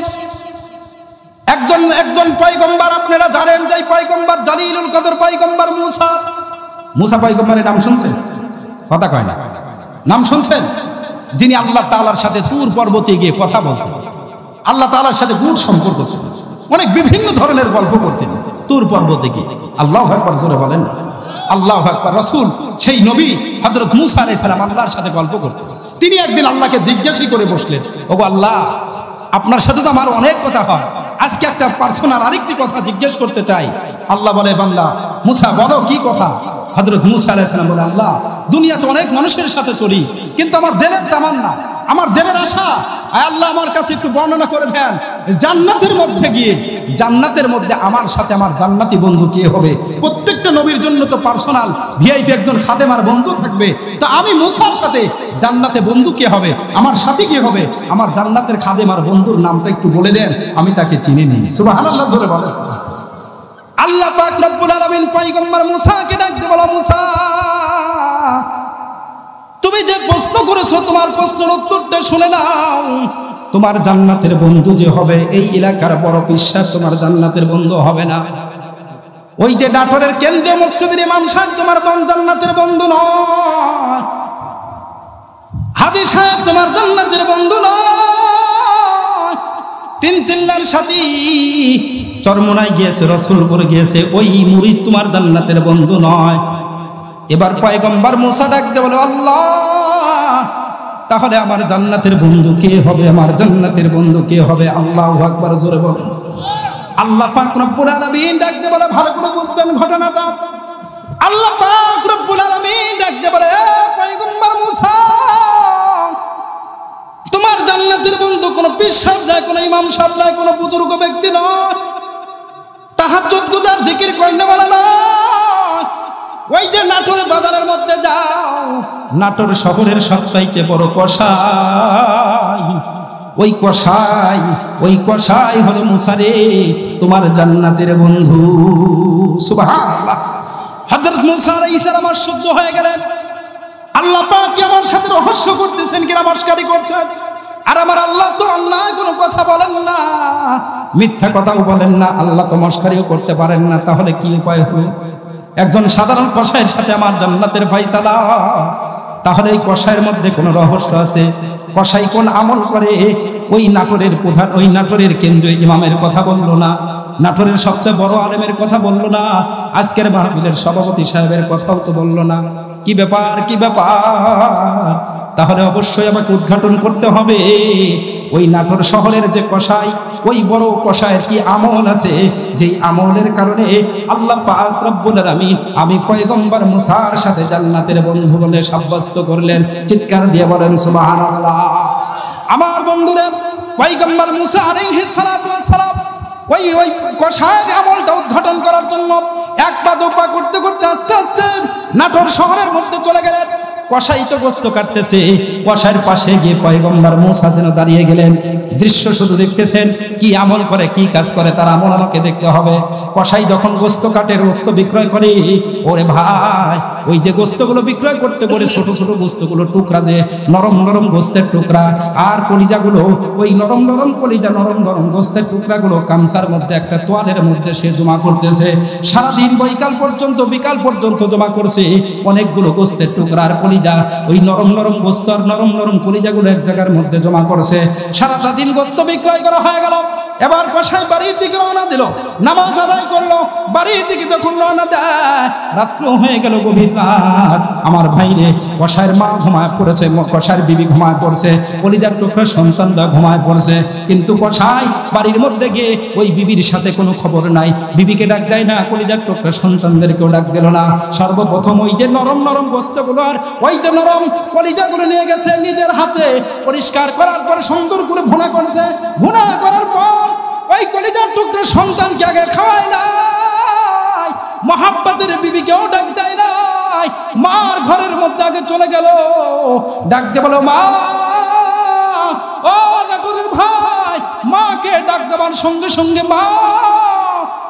একজন পয়গম্বর, আপনারা জানেন যে পয়গম্বর জালিলুল কদর পয়গম্বর মুসা পয়গম্বরের নাম শুনছেন? কথা কয় না, নাম শুনছেন? যিনি আল্লাহ তাআলার সাথে তুর পর্বতে গিয়ে কথা বলতেন, আল্লাহ তাআলার সাথে গূঢ় সম্পর্ক ছিল, অনেক বিভিন্ন ধরনের গল্প করতেন তুর পর্বতে গিয়ে। আল্লাহু আকবার, জোরে বলেন আল্লাহু আকবার। রাসূল সেই নবী হযরত মূসা আলাইহিস সালাম আল্লাহর সাথে গল্প করতেন। তিনি একদিন আল্লাহকে জিজ্ঞাসা করে বসলেন, ওগো আল্লাহ, আপনার সাথে তো আমার অনেক কথা হয়, আজকে একটা পার্সোনাল আরেকটি কথা জিজ্ঞেস করতে চাই। আল্লাহ বলে, বান্দা মূসা বলো কি কথা? হযরত মূসা আলাইহিস সালাম বলে, আল্লাহ, দুনিয়াতে অনেক মানুষের সাথে চলি, কিন্তু আমার দিলের তামান্না, আমার দিলের আশা, আল্লাহ আমার কাছে একটু বর্ণনা করে দেন, জান্নাতের মধ্যে গিয়ে, জান্নাতের মধ্যে আমার সাথে আমার জান্নাতি বন্ধু কে হবে? প্রত্যেকটা নবীর জন্য তো পার্সোনাল ভিআইপি একজন খাদেম আর বন্ধু থাকবে, তো আমি মূসার সাথে জান্নাতে বন্ধু কে হবে, আমার সাথী কে হবে? আমার জান্নাতের খাদেম আর বন্ধুর নামটা একটু বলে দেন, আমি তাকে চিনে নিই। সুবহানাল্লাহ, জোরে বলেন। আল্লাহ পাক রব্বুল আলামিন পয়গম্বর মূসাকে ডাকতে বলা, মূসা, তুমি যে প্রশ্ন করেছো, তোমার প্রশ্নের উত্তরটা শুনে নাও। তোমার জান্নাতের বন্ধু যে হবে, এই এলাকার বড় বিশ্বাস তোমার জান্নাতের বন্ধু হবে না। ওই যে নাটোরের কেন্দ্রীয় মসজিদের ইমাম সাহেব তোমার জান্নাতের বন্ধু নয়। হাজী সাহেব তোমার জান্নাতের বন্ধু নয়। তিন চিল্লার সাথী চরমোনায় গিয়েছে, রসুলপুর গিয়েছে, ওই মুরিদ তোমার জান্নাতের বন্ধু নয়। এবার পয়গম্বর মূসা ডাকতে বলে, আল্লাহ, তাহলে আমার জান্নাতের বন্ধু কে হবে? আমার জান্নাতের বন্ধু কে হবে? আল্লাহু আকবার, জোরে বলেন। আল্লাহ পাক রব্বুল আলামিন ডাকতে বলে, ভালো করে বুঝবেন ঘটনাটা। আল্লাহ পাক রব্বুল আলামিন ডাকতে বলে, পয়গম্বর মূসা, তোমার জান্নাতের বন্ধু কোন পীর সাহেব নয়, কোন ইমাম সাহেব নয়, কোন বুজুর্গ ব্যক্তি নয়, তাহাজ্জুদ গুজার জিকির করেন বলা নয়। ওই যে নাটোর বাজারের মধ্যে যাও, নাটোর শহরের সবচাইতে বড় কসাই, ওই কসাই হলো মূসা রে, তোমার জান্নাতের বন্ধু। সুবহানাল্লাহ। হযরত মূসা আলাইহিস সালাম আশ্চর্য হয়ে গেলেন, আল্লাহ পাক কি আমার সাথে রহস্য করতেছেন, কি নমস্কারই করছেন? আর আমার আল্লাহ তো অন্যায় কোনো কথা বলেন না, মিথ্যা কথাও বলেন না, আল্লাহ তো মস্কারিও করতে পারেন না, তাহলে কি উপায় হবে? একজন সাধারণ কসাইয়ের সাথে আমার জান্নাতের ফয়সালা, তাহলে এই কসাইয়ের মধ্যে কোনো রহস্য আছে। কসাই কোন আমল করে? ওই নাটোরের প্রধান, ওই নাটোরের কেন্দ্রীয় ইমামের কথা বললো না, নাটোরের সবচেয়ে বড় আলেমের কথা বললো না, আজকের মাহফিলের সভাপতি সাহেবের কথাও তো বললো না। কি ব্যাপার, কি ব্যাপার? তাহলে অবশ্যই আমাকে উদ্ঘাটন করতে হবে, ওই নাটোর শহরের যে কসাই, ওই বড় কসাইয়ের কি আমল আছে, যেই আমলের কারণে আল্লাহ পাক রব্বুল আলামিন আমি পয়গম্বর মুসার সাথে জান্নাতের বন্ধু বলে সাব্যস্ত করলেন। চিৎকার দিয়ে বলেন সুবহানাল্লাহ। আমার বন্ধুরা, পয়গম্বর মুসা আলাইহিস সালাতু ওয়াস সালাম ওই কসাইয়ের আমলটা উদ্ঘাটন করার জন্য এক পা দু পা করতে করতে আস্তে আস্তে নাটোর শহরের মধ্যে চলে গেলেন। কসাই তো গোস্ত কাটতেছে, কসাইয়ের পাশে গিয়ে পয়গম্বর মুসা যেন দাঁড়িয়ে গেলেন। দৃশ্য শুধু দেখতেছেন, কি আমল করে কি কাজ করে তার আমল আমাকে দেখতে হবে। কসাই যখন গোস্ত কাটে, গোস্ত বিক্রয় করে, ওরে ভাই ওই যে গোস্তগুলো বিক্রয় করতে করে ছোট ছোট গোস্তগুলো টুকরা, যে নরম নরম গোস্তের টুকরা আর কলিজাগুলো, ওই নরম নরম কলিজা নরম নরম গোস্তের টুকরাগুলো কামসার মধ্যে একটা তোয়ালের মধ্যে সে জমা করতেছে। সারাদিন বিকাল পর্যন্ত জমা করছে অনেকগুলো গোস্তের টুকরা আর কলিজা, ওই নরম নরম গোস্ত আর নরম নরম কলিজাগুলো এক জায়গার মধ্যে জমা করছে। সারাটা দিন গোস্ত বিক্রয় করা হয়ে গেল। এবার কসাই বাড়ির দিকে রওনা দিল, নামাজ আদায় করলো, বাড়ির দিকে যখন রওনা দেয় রাত্র হয়ে গেল, গভীর রাত। আমার ভাইরে, কসাইয়ের মা ঘুমায় পড়েছে, কসাইয়ের বিবি ঘুমায় পড়ছে, কলিজার টুকরা সন্তানরা ঘুমায় পড়ছে, কিন্তু কসাই বাড়ির মধ্যে গিয়ে ওই বিবির সাথে কোনো খবর নাই, বিবিকে ডাক দেয় না, কলিজার টুকরা সন্তানদেরকেও ডাক দিল না। সর্বপ্রথম ওই যে নরম নরম গোস্তগুলো আর ওই যে নরম কলিজাগুলো নিয়ে গেছে, নিজের হাতে পরিষ্কার করার পর সুন্দর করে ভুনা করছে। ভুনা করার পর ওই কলিজার টুকরা সন্তানকে আগে খাওয়ায় নাই, মহাব্বতের বিবিকেও ডাক দেয় নাই, মার ঘরের মধ্যে আগে চলে গেল, ডাক দিয়ে বলো মা, ও নাটুরের ভাই, মাকে ডাক দেওয়ার সঙ্গে সঙ্গে মা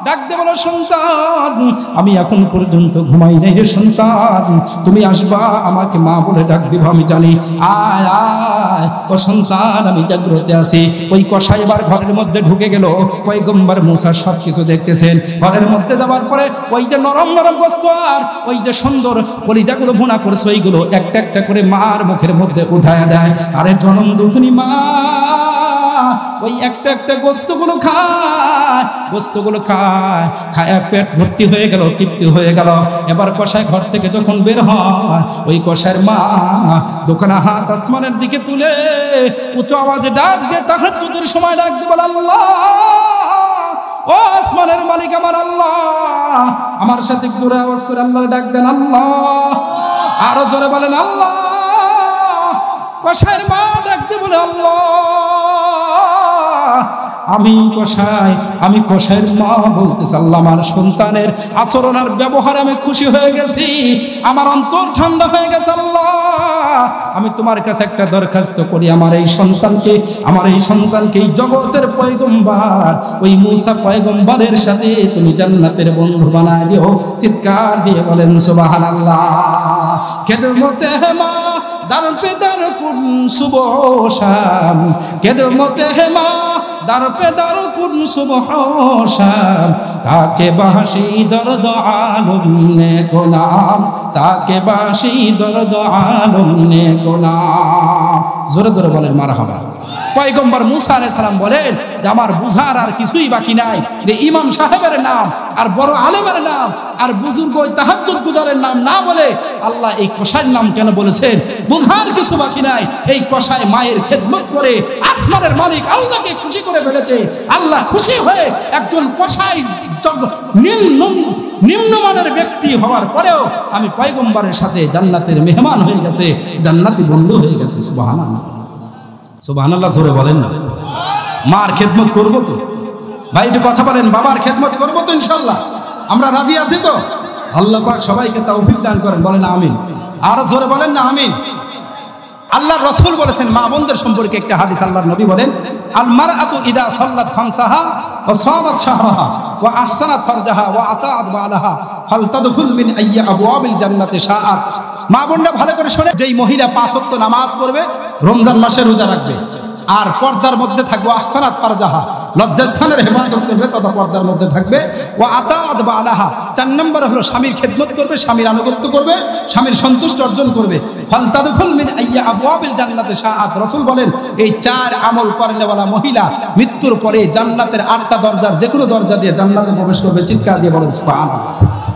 ডাক দে বলো, সন্তান আমি এখন পর্যন্ত ঘুমাই নাই রে সন্তান, তুমি আসবা, আমাকে মা বলে ডাক দিব, আমি জানি, আয় আয় ও সন্তান, আমি জাগ্রতে আছি। ওই কসাই এবার ঘরের মধ্যে ঢুকে গেল। পয়গম্বর মুসা সব কিছু দেখতেছেন। ঘরের মধ্যে যাওয়ার পরে ওই যে নরম নরম গোস্ত আর ওই যে সুন্দর কলিজাগুলো ভুনা করছে, ওইগুলো একটা একটা করে মার মুখের মধ্যে উঠায় দেয়। আরে জনম দুঃখিনী মা ওই একটা একটা গোস্তগুলো খায়, পেট ভর্তি হয়ে গেল, তৃপ্তি হয়ে গেল। এবার কসাই ঘর থেকে যখন বের হয়, ওই কসাইয়ের মা দোকানে হাত আসমানের দিকে তুলে উচ্চ আওয়াজে ডাক দিয়ে তাহাজ্জুদের সময় ডাক দিয়ে বলে, আল্লাহ, ও আসমানের মালিক আমার আল্লাহ, আমার সাথে জোরে আওয়াজ করে আল্লাহ ডাক দেন, আল্লাহ, আরো জোরে বলেন আল্লাহ। কসাইয়ের মা ডাক দিয়ে বলে, আল্লাহ, আমি কসাইয়ের মা বলতেছি, আল্লাহ, আমার সন্তানের আচরণ আর ব্যবহারে আমি খুশি হয়ে গেছি, আমার অন্তর ঠান্ডা হয়ে গেছে। আল্লাহ, আমি তোমার কাছে একটা দরখাস্ত করি, আমার এই সন্তানকে এই জগতের পয়গম্বর ওই মুসা পয়গম্বরের সাথে তুমি জান্নাতের বন্ধু বানায় দিও। চিৎকার দিয়ে বলেন সুবহানাল্লাহ। খেদমতে হেমা দার পে দার কুন সুবহ শাম, খেদমতে হেমা দার পে দার কুন সুবহ শাম, তাকে বাসি দর্দ আলম নে গোলাম, তাকে বাসি দর্দ আলম নে গোলাম। জোরে জোরে বলেন মারহাবা। পয়গম্বর মুসা আলাইহিস সালাম বলেন যে আমার বুঝার আর কিছুই বাকি নাই, যে ইমাম সাহেবের নাম আর বড় আলেমের নাম আর বুজুর্গ তাহাজ্জুদ গুজারের নাম না বলে আল্লাহ এই কসাইয়ের নাম কেন বলেছেন, বুঝার কিছু বাকি নাই। এই কসাই মায়ের খেদমত করে আসমানের মালিক আল্লাহকে খুশি করে ফেলেছে। আল্লাহ খুশি হয়ে একজন কসাই নিম্নমানের ব্যক্তি হওয়ার পরেও আমি পয়গম্বরের সাথে জান্নাতের মেহমান হয়ে গেছে, জান্নাতি বন্ধু হয়ে গেছে। সুবহানাল্লাহ, সুবহানাল্লাহ জোরে বলেন না। মার খেদমত করবো তো ভাই, একটু কথা বলেন, বাবার খেদমত করবো তো ইনশাল্লাহ, আমরা রাজি আছি তো? আল্লাহ পাক সবাইকে তাওফিক দান করেন, বলেন আমিন। আরো জোরে বলেন না আমিন। আল্লাহর রাসূল বলেছেন মা বোনদের সম্পর্কে একটা হাদিস, আল্লাহর নবী বলেন, আল মারআতু ইদা সাল্লাত খামসাহা ওয়া সামাত শাহরাহা ওয়া আহসানাত ফারজাহা ওয়া আতাআত বালাহা ফালতাদখুল মিন আইয়্যা আবওয়াবিল জান্নাতি শাআত। মা বোনরা ভালো করে শুনে, যেই মহিলা 5 ওয়াক্ত নামাজ পড়বে, রমজান মাসে রোজা রাখবে, আর পর্দার মধ্যে থাকবে, আহসানাত ফারজাহা লজ্জাস্থানের হেফাজত করবে তথা পর্দার মধ্যে থাকবে, ও আতাআত বালাহা 4 নম্বর হলো স্বামীর খেদমত করবে, স্বামীর আনুগত্য করবে, স্বামীর সন্তুষ্ট অর্জন করবে, ফালতাদখুল মিন আইয়্যা আবওয়াবিল জান্নাতি শাআত। রাসূল বলেন এই 4 আমল করেনেওয়ালা মহিলা মৃত্যুর পরে জান্নাতের 8টা দরজার যে কোনো দরজা দিয়ে জান্নাতে প্রবেশ করবে। চিৎকার দিয়ে বলেন সুবহানাল্লাহ।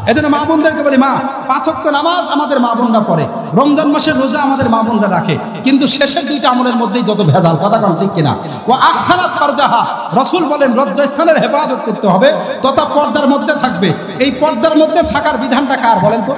এজন্য মা বোনদেরকে বলি, মা 5 ওয়াক্ত নামাজ আমাদের মা বোনরা পড়ে, রমজান মাসের রোজা আমাদের মা বোনরা রাখে, কিন্তু শেষের 2টা আমলের মধ্যেই যত ভেজাল, কথা কোন ঠিক কিনা? ও আকসারাত ফারজাহা, রাসূল বলেন লজ্জাস্থানের হেফাজত করতে হবে তথা পর্দার মধ্যে থাকবে। এই পর্দার মধ্যে থাকার বিধানটা কার বলেন তো?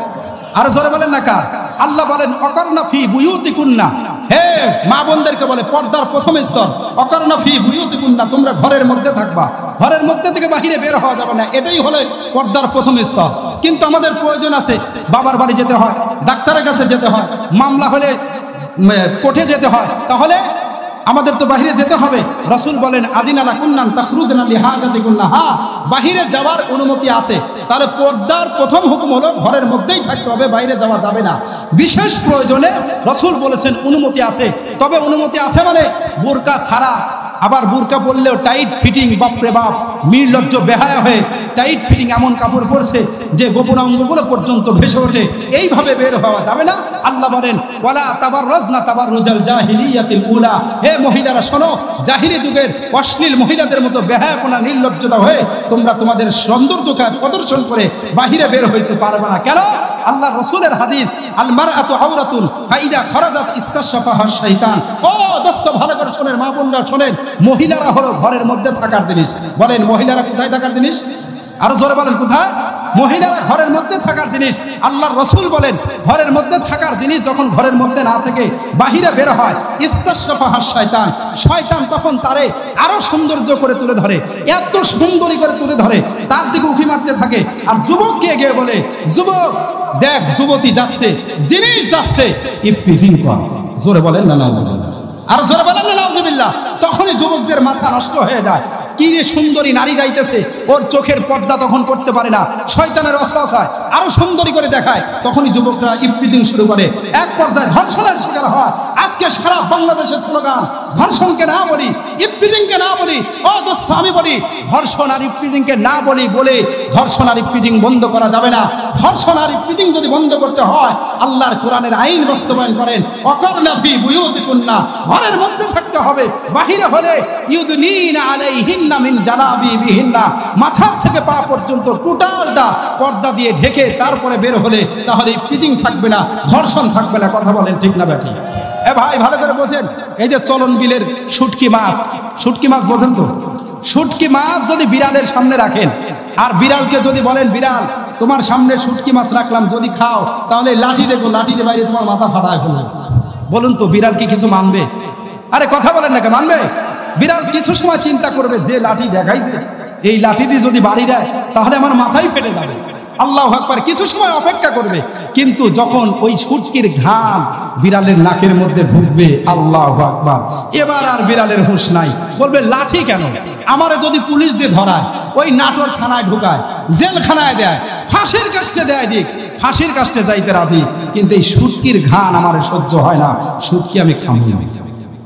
আর জোরে বলেন না কার? আল্লাহ বলেন অকরনা ফি বুয়ুতিকুন্না, হে মা বোনদেরকে বলে পর্দার প্রথম স্তর অকরনা ফি বুয়ুতিকুন্না, তোমরা ঘরের মধ্যে থাকবা, ঘরের মধ্যে থেকে বাহিরে বের হওয়া যাবে না, এটাই হলো পর্দার প্রথম স্তর। কিন্তু আমাদের প্রয়োজন আছে, বাবার বাড়ি যেতে হয়, ডাক্তারের কাছে যেতে হয়, মামলা হলে কোর্টে যেতে হয়, তাহলে আমাদের তো বাহিরে যেতে হবে। রাসূল বলেন আজিনালা কুন্নান তাখরুজনা লিহাজাতিকুন্না, হ্যাঁ বাহিরে যাওয়ার অনুমতি আছে। তাহলে পর্দার প্রথম হুকুম হলো ঘরের মধ্যেই থাকতে হবে, বাইরে যাওয়া যাবে না। বিশেষ প্রয়োজনে রাসূল বলেছেন অনুমতি আছে, তবে অনুমতি আছে মানে বোরকা ছাড়া। আবার বোরকা পরলেও টাইট ফিটিং, বাপরে বাপ নির্লজ্জ বেহায়া হয়ে টাইট ফিটিং এমন কাপড় পরছে যে গোপন অঙ্গগুলো পর্যন্ত ভেসে ওঠে, এইভাবে বের হওয়া যাবে না। আল্লাহ বলেন ওয়ালা তাবাররাজনা তাবাররুজাল জাহিলিয়াতিল উলা, হে মহিলারা শোনো, জাহিলি যুগের অশ্লীল মহিলাদের মতো বেহায়াপনা নির্লজ্জতা হয়ে তোমরা তোমাদের সৌন্দর্যকে প্রদর্শন করে বাহিরে বের হইতে পারবে না। কেন? আল্লাহ রাসূলের হাদিস, আল মারআতু আওরাতুন ফাইদা খারাজাত ইস্তাশফাহা শাইতান। ও দোস্ত ভালো করে শোনেন, মা বোনরা শোনেন, মহিলারা হলো ঘরের মধ্যে থাকার জিনিস। বলেন মহিলারা কোথায় থাকার জিনিস? আরো জোরে বলেন কোথায়? মহিলারা ঘরের মধ্যে থাকার জিনিস। আল্লাহর রাসূল বলেন ঘরের মধ্যে থাকার জিনিস যখন ঘরের মধ্যে না থেকে বাহিরে বের হয়, ইস্তাশফাহা শাইতান, শয়তান তখন তারে আরো সৌন্দর্য করে তুলে ধরে, এত সুন্দরী করে তুলে ধরে, তার দিকে উঁকি মারতে থাকে। আর যুবককে গিয়ে বলে, যুবক দেখ যুবতী যাচ্ছে, জিনিস যাচ্ছে, ইফতিজিন কর। জোরে বলেন না নাউজুবিল্লাহ, আর জোরে বলেন না নাউজুবিল্লাহ। তখনই যুবকদের মাথা নষ্ট হয়ে যায়, কি রে সুন্দরী নারী যাইতেছে, ওর চোখের পর্দা তখন করতে পারে না, শয়তানের ওয়াসওয়াসায় আরো সুন্দরী করে দেখায়, তখনই যুবকরা ইফতিজিং শুরু করে, এক পর্যায়ে ধর্ষণের শিকার হয়। আজকে সারা বাংলাদেশের স্লোগান ধর্ষণকে না বলি, ইফতিজিংকে না বলি। ও দোস্ত আমি বলি ধর্ষণ আর ইফতিজিংকে না বলি বলে ধর্ষণ আর ইফতিজিং বন্ধ করা যাবে না। ধর্ষণ আর ইফতিজিং যদি বন্ধ করতে হয়, আল্লাহর কোরআনের আইন বাস্তবায়ন করেন, অকরনা ফি বুয়ুতিকুন্না, ঘরের মধ্যে থাকতে হবে, বাহিরে হলে ইউদনিনা আলাইহিন্না মিন জালাবিবিহিন্না, মাথা থেকে পা পর্যন্ত টোটালটা পর্দা দিয়ে ঢেকে তারপরে বের হলে তাহলে ইফতিজিং থাকবে না, ধর্ষণ থাকবে না। কথা বলেন ঠিক না ব্যাটি? এ ভাই ভালো করে বোঝেন, এই যে চলন বিলের শুটকি মাছ, শুটকি মাছ বোঝেন তো? শুটকি মাছ যদি বিড়ালের সামনে রাখেন, আর বিড়ালকে যদি বলেন বিড়াল তোমার সামনে শুটকি মাছ রাখলাম, যদি খাও তাহলে লাঠি দেখো, লাঠি দিয়ে বাইরে তোমার মাথা ফাটায় ফেলে, বলুন তো বিড়াল কি কিছু মানবে? আরে কথা বলেন না, কে মানবে? বিড়াল কিছু সময় চিন্তা করবে, যে লাঠি দেখাইছে এই লাঠি দিয়ে যদি বাড়ি দেয় তাহলে আমার মাথাই ফেটে যাবে। আল্লাহু আকবার, কিছু সময় অপেক্ষা করবে, কিন্তু যখন ওই শুটকির ঘাম বিড়ালের নাকের মধ্যে ঢুকবে, আল্লাহু আকবার, এবার আর বিড়ালের হুঁশ নাই, বলবে লাঠি কেন? আমারে যদি পুলিশ দিয়ে ধরায়, ওই নাটোর থানায় ঢুকায়, জেলখানায় দেয়, ফাঁসির কাস্টে দেয়, দিক ফাঁসির কাস্টে যাইতে রাজি, কিন্তু এই শুটকির ঘাম আমার সহ্য হয় না, শুটকি আমি খাবো না।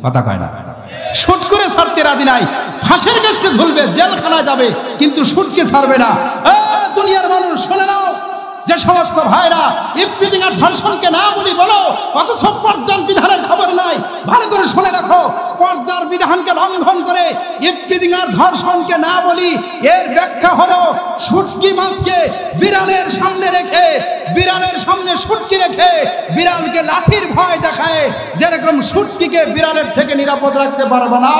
কথা কয় না? শুট করে ছাড়তে রাজি নাই, ফাঁসির কাস্টে ঝুলবে, জেলখানায় যাবে, কিন্তু শুটকি ছাড়বে না। দুনিয়ার মানুষ শুনে নাও, যে সমস্ত ভাইরা ইফতিজিং আর ধর্ষণকে না বলি বলো, অথচ পর্দার বিধানের খবর নাই, ভালো করে শুনে রাখো, পর্দার বিধানকে লঙ্ঘন করে ইফতিজিং আর ধর্ষণকে না বলি, এর ব্যাখ্যা হলো শুটকি মাছকে বিড়ালের সামনে রেখে, বিড়ালের সামনে শুটকি রেখে বিড়ালকে লাঠির ভয় দেখায়, যেরকম শুটকিকে বিড়ালের থেকে নিরাপদ রাখতে পারবে না,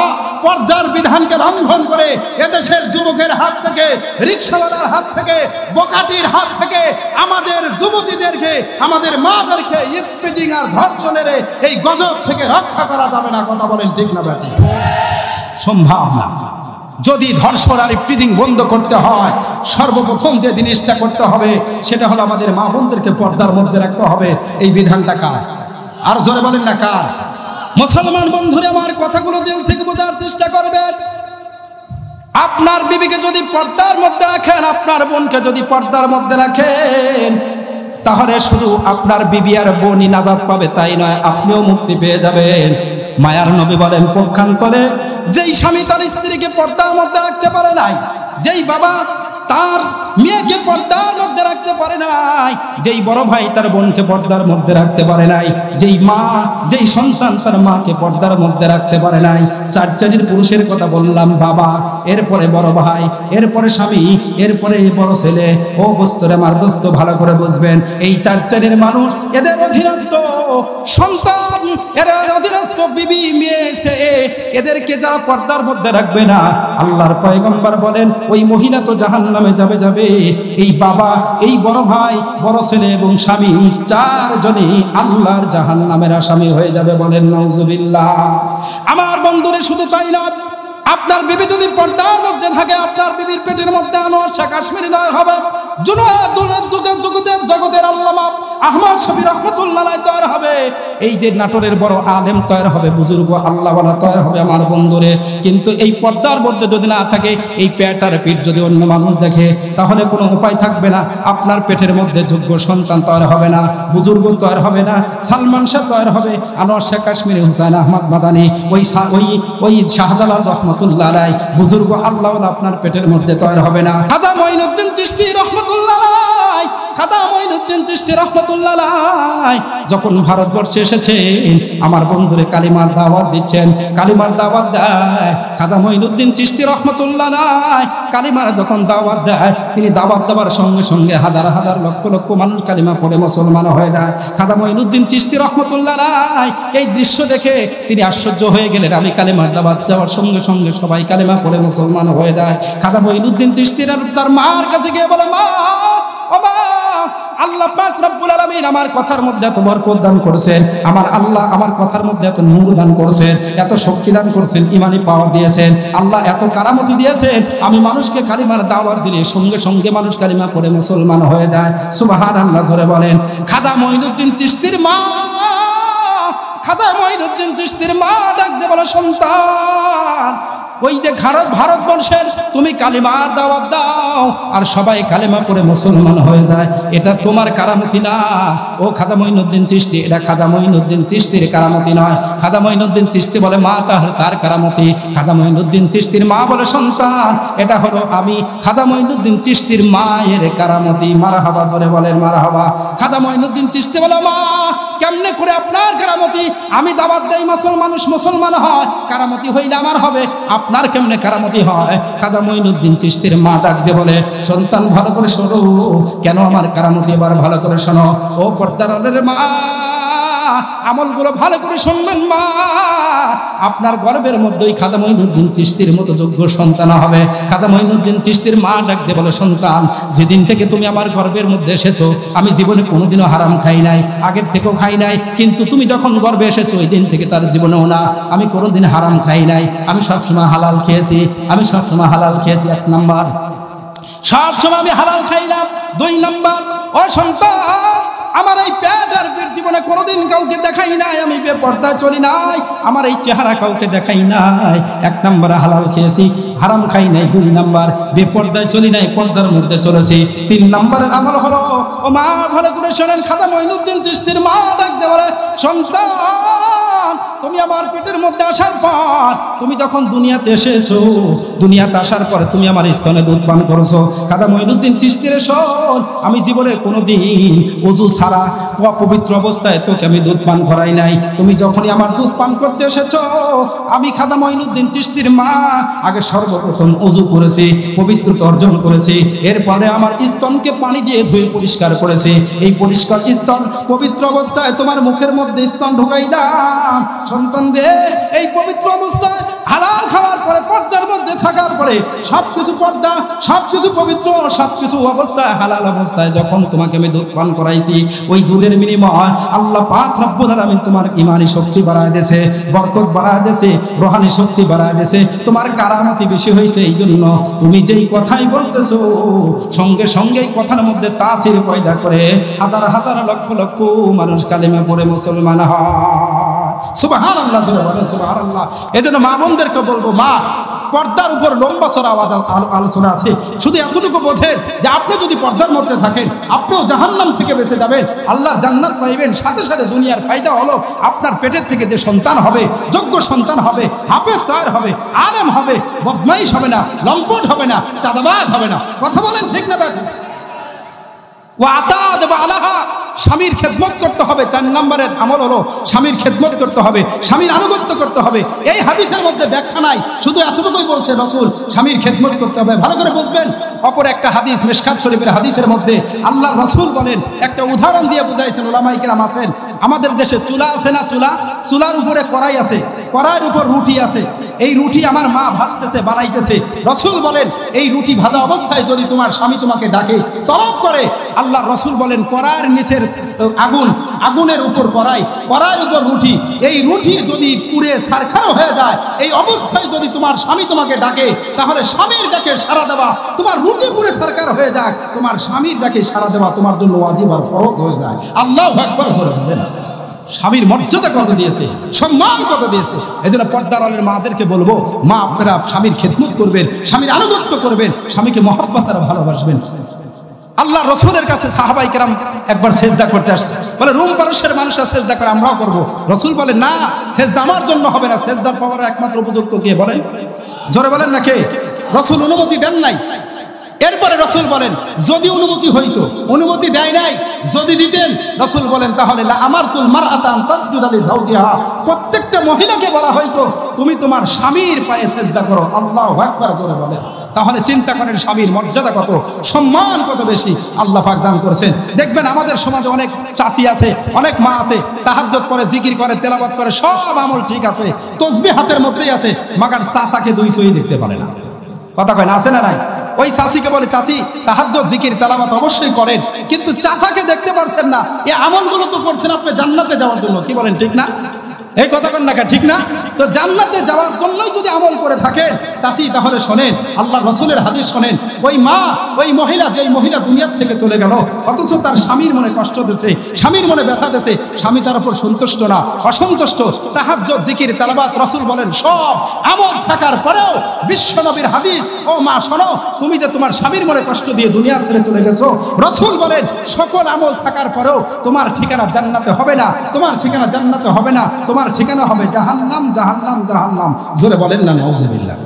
পর্দার বিধানকে লঙ্ঘন করে এদেশের যুবকের হাত থেকে, রিকশাওয়ালার হাত থেকে, বোকাটির হাত থেকে আমাদের যুবতীদেরকে, আমাদের মাদেরকে ইফতিজিং আর ধর্ষণের এই গজব থেকে রক্ষা করা যাবে না। কথা বলেন ঠিক না ব্যাটি? সম্ভব না। যদি ধর্ষণ আর ইফতিজিং বন্ধ করতে হয়, সর্বপ্রথম যে জিনিসটা করতে হবে সেটা হলো আমাদের মা বোনদেরকে পর্দার মধ্যে রাখতে হবে। এই বিধানটা কার? আর জোরে বলেন না কার? মুসলমান বন্ধুরা আমার কথাগুলো দিল থেকে বোঝার চেষ্টা করবেন। আপনার বিবিকে যদি পর্দার মধ্যে রাখেন, আপনার বোনকে যদি পর্দার মধ্যে রাখেন, তাহলে শুধু আপনার বিবি আর বোনই নাজাত পাবে তাই নয়, আপনিও মুক্তি পেয়ে যাবেন। মায়ার নবী বলেন পক্ষান্তরে যেই স্বামী তার স্ত্রীকে পর্দার মধ্যে রাখতে পারে নাই, যেই বাবা তার মেয়েকে পর্দার মধ্যে রাখতে পারে নাই, যেই বড় ভাই তার বোনকে পর্দার মধ্যে রাখতে পারে নাই, যেই মা যেই সন্তান তার মাকে পর্দার মধ্যে রাখতে পারে নাই। চার শ্রেণীর পুরুষের কথা বললাম, বাবা, এরপরে বড় ভাই, এরপরে স্বামী, এরপরে বড় ছেলে। ও বস্তরে আমার দোস্ত ভালো করে বুঝবেন, এই চার শ্রেণীর মানুষ, এদের অধীনস্থ সন্তান, এদের অধীনস্থ বিবি, মেয়ে, ছেলে, এদেরকে যারা পর্দার মধ্যে রাখবে না, আল্লাহর পয়গম্বর বলেন ওই মহিলা তো জাহান্নামে যাবে যাবে। এই বাবা, এই বড় ভাই, বড় ছেলে এবং স্বামী, চারজনই আল্লাহর জাহান্নামের আসামি হয়ে যাবে। বলেন নাউজুবিল্লাহ। আমার বন্ধুরে শুধু তাই না, আপনার বিবি যদি পর্দার মধ্যে থাকে, আপনার বিবির পেটের মধ্যে আনোয়ার শাহ কাশ্মীরি নয় হবে, জগতের আল্লামা আহমদ শফি রহমাতুল্লাহ আলাইহি তৈরি হবে, এই যে নাটোরের বড় আলেম তৈরি হবে, বুজুর্গ আল্লাহওয়ালা তৈরি হবে আমার বন্ধুরে। কিন্তু এই পর্দার মধ্যে যদি না থাকে, এই পেট আর পিঠ যদি অন্য মানুষ দেখে, তাহলে কোনো উপায় থাকবে না। আপনার পেটের মধ্যে যোগ্য সন্তান তৈরি হবে না, বুজুর্গ তৈরি হবে না, সালমান শাহ তৈরি হবে, আনোয়ার শাহ কাশ্মীরি, হুসাইন আহমদ মাদানী, ওই শাহজালাল রহমাতুল্লাহ আলাইহি, বুজুর্গ আল্লাহওয়ালা আপনার পেটের মধ্যে তৈরি হবে না। খাজা মঈনুদ্দিন চিশতি রহমাতুল্লাহ আলাইহি, খাজা মঈনুদ্দিন চিশতি রহমাতুল্লাহ আলাইহি যখন ভারতবর্ষে এসেছেন, আমার বন্ধুরে কালিমার দাওয়াত দিচ্ছেন, কালিমার দাওয়াত দেয় খাজা মঈনুদ্দিন চিশতি রহমাতুল্লাহ আলাইহি। কালিমার যখন দাওয়াত দেয়, তিনি দাওয়াত দেওয়ার সঙ্গে সঙ্গে হাজার হাজার লক্ষ লক্ষ মানুষ কালিমা পড়ে মুসলমান হয়ে যায়। খাজা মঈনুদ্দিন চিশতি রহমাতুল্লাহ আলাইহি এই দৃশ্য দেখে তিনি আশ্চর্য হয়ে গেলেন। আমি কালিমার দাওয়াত দেওয়ার সঙ্গে সঙ্গে সবাই কালিমা পড়ে মুসলমান হয়ে যায়। খাজা মঈনুদ্দিন চিশতি তার মার কাছে গিয়ে বলে, মা, ও মা, আল্লাহ পাক রব্বুল আলামিন আমার কথার মধ্যে এত বরকত দান করেছেন, আমার আল্লাহ আমার কথার মধ্যে এত নূর দান করেছেন, এত শক্তি দান করেছেন, ইমানি পাওয়ার দিয়েছেন, আল্লাহ এত কারামতি দিয়েছেন। আমি মানুষকে কালিমার দাওয়াত দিলে সঙ্গে সঙ্গে মানুষ কালিমা পড়ে মুসলমান হয়ে যায়। সুবহানাল্লাহ জোরে বলেন। খাজা মঈনুদ্দিন চিশতির মা, খাজা মঈনুদ্দিন চিশতির মা ডাক দিয়ে বলে, সন্তান, ওই যে ভারতবর্ষের তুমি কালিমার দাওয়াত দাও আর সবাই কালিমা পড়ে মুসলমান হয়ে যায়, এটা তোমার কারামতি না ও খাজা মঈনুদ্দিন চিশতি, এটা খাজা মঈনুদ্দিন চিশতির কারামতি নয়। খাজা মঈনুদ্দিন চিশতি বলে, মা, তার কারামতি। খাজা মঈনুদ্দিন চিশতির মা বলে, সন্তান, এটা হলো আমি খাজা মঈনুদ্দিন চিশতির মায়ের কারামতি। মারহাবা জোরে বলেন মারহাবা। খাজা মঈনুদ্দিন চিশতি বলে, মা, কেমনে করে আপনার কারামতি? আমি দাওয়াত দেই মানুষ মুসলমান হয়, কারামতি হইলে আমার হবে, আপনার কেমনে কারামতি হয়? খাজা মঈনুদ্দিন চিশতির মা ডাক দিয়ে বলে, সন্তান, ভালো করে শোনো, কেন আমার কারামতি? এবার ভালো করে শোনো ও পর্দার আড়ালের মা, আমলগুলো ভালো করে শুনবেন মা। আপনার গর্বের মধ্যে ওই খাজা মঈনুদ্দিন চিশতির মতো যোগ্য সন্তান হবে। খাজা মঈনুদ্দিন চিশতির মা ডাক দিয়ে বলে, সন্তান, যেদিন থেকে তুমি আমার গর্বের মধ্যে এসেছো, আমি জীবনে কোনোদিনও হারাম খাই নাই, আগের থেকেও খাই নাই, কিন্তু তুমি যখন গর্বে এসেছো ওই দিন থেকে তার জীবনেও না, আমি কোনোদিন হারাম খাই নাই, আমি সবসময় হালাল খেয়েছি, আমি সবসময় হালাল খেয়েছি। 1 নাম্বার, সবসময় আমি হালাল খাইলাম। 2 নাম্বার, ও সন্তান, আমার এই পেট আর পেট জীবনে কোনোদিন কাউকে দেখাই নাই, আমি বেপর্দায় চলি নাই, আমার এই চেহারা কাউকে দেখাই নাই। 1 নম্বরে হালাল খেয়েছি, হারাম খাই নাই। 2 নাম্বার, বেপর্দায় চলি নাই, পর্দার মধ্যে চলেছি। 3 নম্বরের আমল হলো, ও মা, ভালো করে শোনেন, খাজা মঈনুদ্দিন চিশতির মা ডাকতে বলে, সন্তান, তুমি আমার পেটের মধ্যে আসার পর, তুমি যখন দুনিয়াতে এসেছো, দুনিয়াতে আসার পরে তুমি আমার স্তনে দুধ পান করেছো। খাজা মঈনুদ্দিন চিশতির শোন, আমি জীবনে কোনোদিন ওযু ছাড়া অপবিত্র অবস্থায় তোকে আমি দুধ পান করাই নাই। তুমি যখনই আমার দুধ পান করতে এসেছো, আমি খাজা মঈনুদ্দিন চিশতির মা আগে সর্বপ্রথম ওযু করেছি, পবিত্রতা অর্জন করেছি, এরপরে আমার স্তনকে পানি দিয়ে ধুয়ে পরিষ্কার করেছি। এই পরিষ্কার স্তন পবিত্র অবস্থায় তোমার মুখের মধ্যে স্তন ঢুকাইলাম। সন্তান রে, এই পবিত্র অবস্থায় হালাল খাওয়ার পরে, পর্দার মধ্যে থাকার পরে, সবকিছু পর্দা, সবকিছু পবিত্র, সবকিছু অবস্থায় হালাল অবস্থায় যখন তোমাকে আমি দুধ পান করাইছি, ওই দুধের বিনিময় আল্লাহ পাক রব্বুল আলামিন তোমার ইমানি শক্তি বাড়ায় দিয়েছে, বরকত বাড়ায় দিয়েছে, রুহানি শক্তি বাড়ায় দিয়েছে, তোমার কারামতি বেশি হয়েছে। এই জন্য তুমি যেই কথাই বলতেছো, সঙ্গে সঙ্গে কথার মধ্যে তাসির পয়দা করে হাজার হাজার লক্ষ লক্ষ মানুষ কালিমা পড়ে মুসলমান হয়। সুবহানাল্লাহ, সুবহানাল্লাহ। এজন্য মা বোনদেরকে বলবো, মা, পর্দার উপর লম্বা চড়া আলোচনা আছে। শুধু এতটুকু বোঝেন যে আপনি যদি পর্দার মধ্যে থাকেন আপনিও জাহান্নাম থেকে বেঁচে যাবেন, আল্লাহর জান্নাত পাইবেন। সাথে সাথে দুনিয়ার ফায়দা হলো আপনার পেটের থেকে যে সন্তান হবে, যোগ্য সন্তান হবে, হাফেজ তৈরি হবে, আলেম হবে, বদমাইশ হবে না, লম্পট হবে না, চাঁদাবাজ হবে না। কথা বলেন ঠিক না বেঠিক? স্বামীর খেদমত করতে হবে। 4 নম্বরের আমল হলো স্বামীর খেদমত করতে হবে, স্বামীর আনুগত্য করতে হবে। এই হাদিসের মধ্যে ব্যাখ্যা নাই, শুধু এতটুকুই বলছে রাসূল স্বামীর খেদমত করতে হবে। ভালো করে বুঝবেন। অপর একটা হাদিস মিশকাত শরীফের হাদিসের মধ্যে আল্লাহর রাসূল বলেন, একটা উদাহরণ দিয়ে বুঝাইছেন, উলামায়ে কেরাম আছেন, আমাদের দেশে চুলা আছে না, চুলার উপরে কড়াই আছে, কড়াইয়ের উপর রুটি আছে। এই রুটি আমার মা ভাজতেছে, বানাইতেছে। রাসূল বলেন এই রুটি ভাজা অবস্থায় যদি তোমার স্বামী তোমাকে ডাকে, তলব করে, আল্লাহর রাসূল বলেন কড়াইয়ের নিচের আগুন, আগুনের উপর কড়াই, কড়াইয়ের উপর রুটি, এই রুটি যদি পুড়ে ছারখার হয়ে যায়, এই অবস্থায় যদি তোমার স্বামী তোমাকে ডাকে, তাহলে স্বামীর ডাকে সাড়া দেওয়া, তোমার রুটি পুড়ে ছারখার হয়ে যায়, তোমার স্বামীর ডাকে সাড়া দেওয়া তোমার জন্য ওয়াজিব আর ফরজ হয়ে যায়। আল্লাহু আকবার বলেন। স্বামীর মর্যাদা কত দিয়েছে, সম্মান কত দিয়েছে। এই জন্য পর্দার আলের মাদেরকে বলবো, মা আপনারা স্বামীর খেদমত করবেন, স্বামীর আনুগত্য করবেন, স্বামীকে মহব্বত আর ভালোবাসবেন। আল্লাহ রসুলের কাছে সাহাবাই কেরাম একবার সেজদা করতে আসছে, বলে রুম পারস্যের মানুষরা সেজদা করে, আমরাও করবো। রসুল বলে না, সেজদা আমার জন্য হবে না, সেজদার পাওয়ার একমাত্র উপযুক্ত কে বলেন? জোরে বলেন না কে? রসুল অনুমতি দেন নাই। এরপরে রসুল বলেন যদি অনুমতি হইতো, অনুমতি দেয় নাই, যদি দিতেন রসুল বলেন তাহলে আমারতুল মারআতা আন তাসজুদা লিজাওজিহা, প্রত্যেকটা মহিলাকে বলা হইতো তুমি তোমার স্বামীর পায়ে সেজদা করো। আল্লাহু আকবার জোরে বলেন। তাহলে চিন্তা করেন স্বামীর মর্যাদা কত, সম্মান কত বেশি আল্লাহ পাক দান করেছেন। দেখবেন আমাদের সমাজে অনেক চাচি আছে, অনেক মা আছে, তাহাজ্জুদ করে, জিকির করে, তেলাওয়াত করে, সব আমল ঠিক আছে, তাসবিহ হাতের মধ্যেই আছে, মাগার চাচাকে দুই চোখে দেখতে পারে না। কথা কয় না, আছে না নাই? ওই চাচিকে বলে চাচি তাহাজ্জুদ জিকির তেলাওয়াত অবশ্যই করেন, কিন্তু চাচাকে দেখতে পারছেন না। এই আমলগুলো তো করছেন আপনি জান্নাতে যাওয়ার জন্য। কি বলেন, ঠিক না? এই কথা কন না, ঠিক না? তো জান্নাতে যাওয়ার জন্যই যদি আমল করে থাকেন চাচি, তাহলে শোনেন আল্লাহ রসুলের হাদিস শোনেন। ওই মা, ওই মহিলা, যে মহিলা দুনিয়ার থেকে চলে গেল, অথচ তার স্বামীর মনে কষ্ট দিয়েছে, স্বামীর মনে ব্যথা দিয়েছে, স্বামী তার উপর সন্তুষ্ট না, অসন্তুষ্ট, তাহাজ্জুদ জিকির তেলাওয়াত, রাসূল বলেন সব আমল থাকার পরেও, বিশ্ব নবীর হাদিস, ও মা শোনো, তুমি যে তোমার স্বামীর মনে কষ্ট দিয়ে দুনিয়া ছেড়ে চলে গেছো, রাসূল বলেন সকল আমল থাকার পরেও তোমার ঠিকানা জান্নাতে হবে না, তোমার ঠিকানা জান্নাতে হবে না, তোমার ঠিকানা হবে জাহান্নাম, জাহান্নাম, জাহান্নাম। জোরে বলেন না নাউজুবিল্লাহ।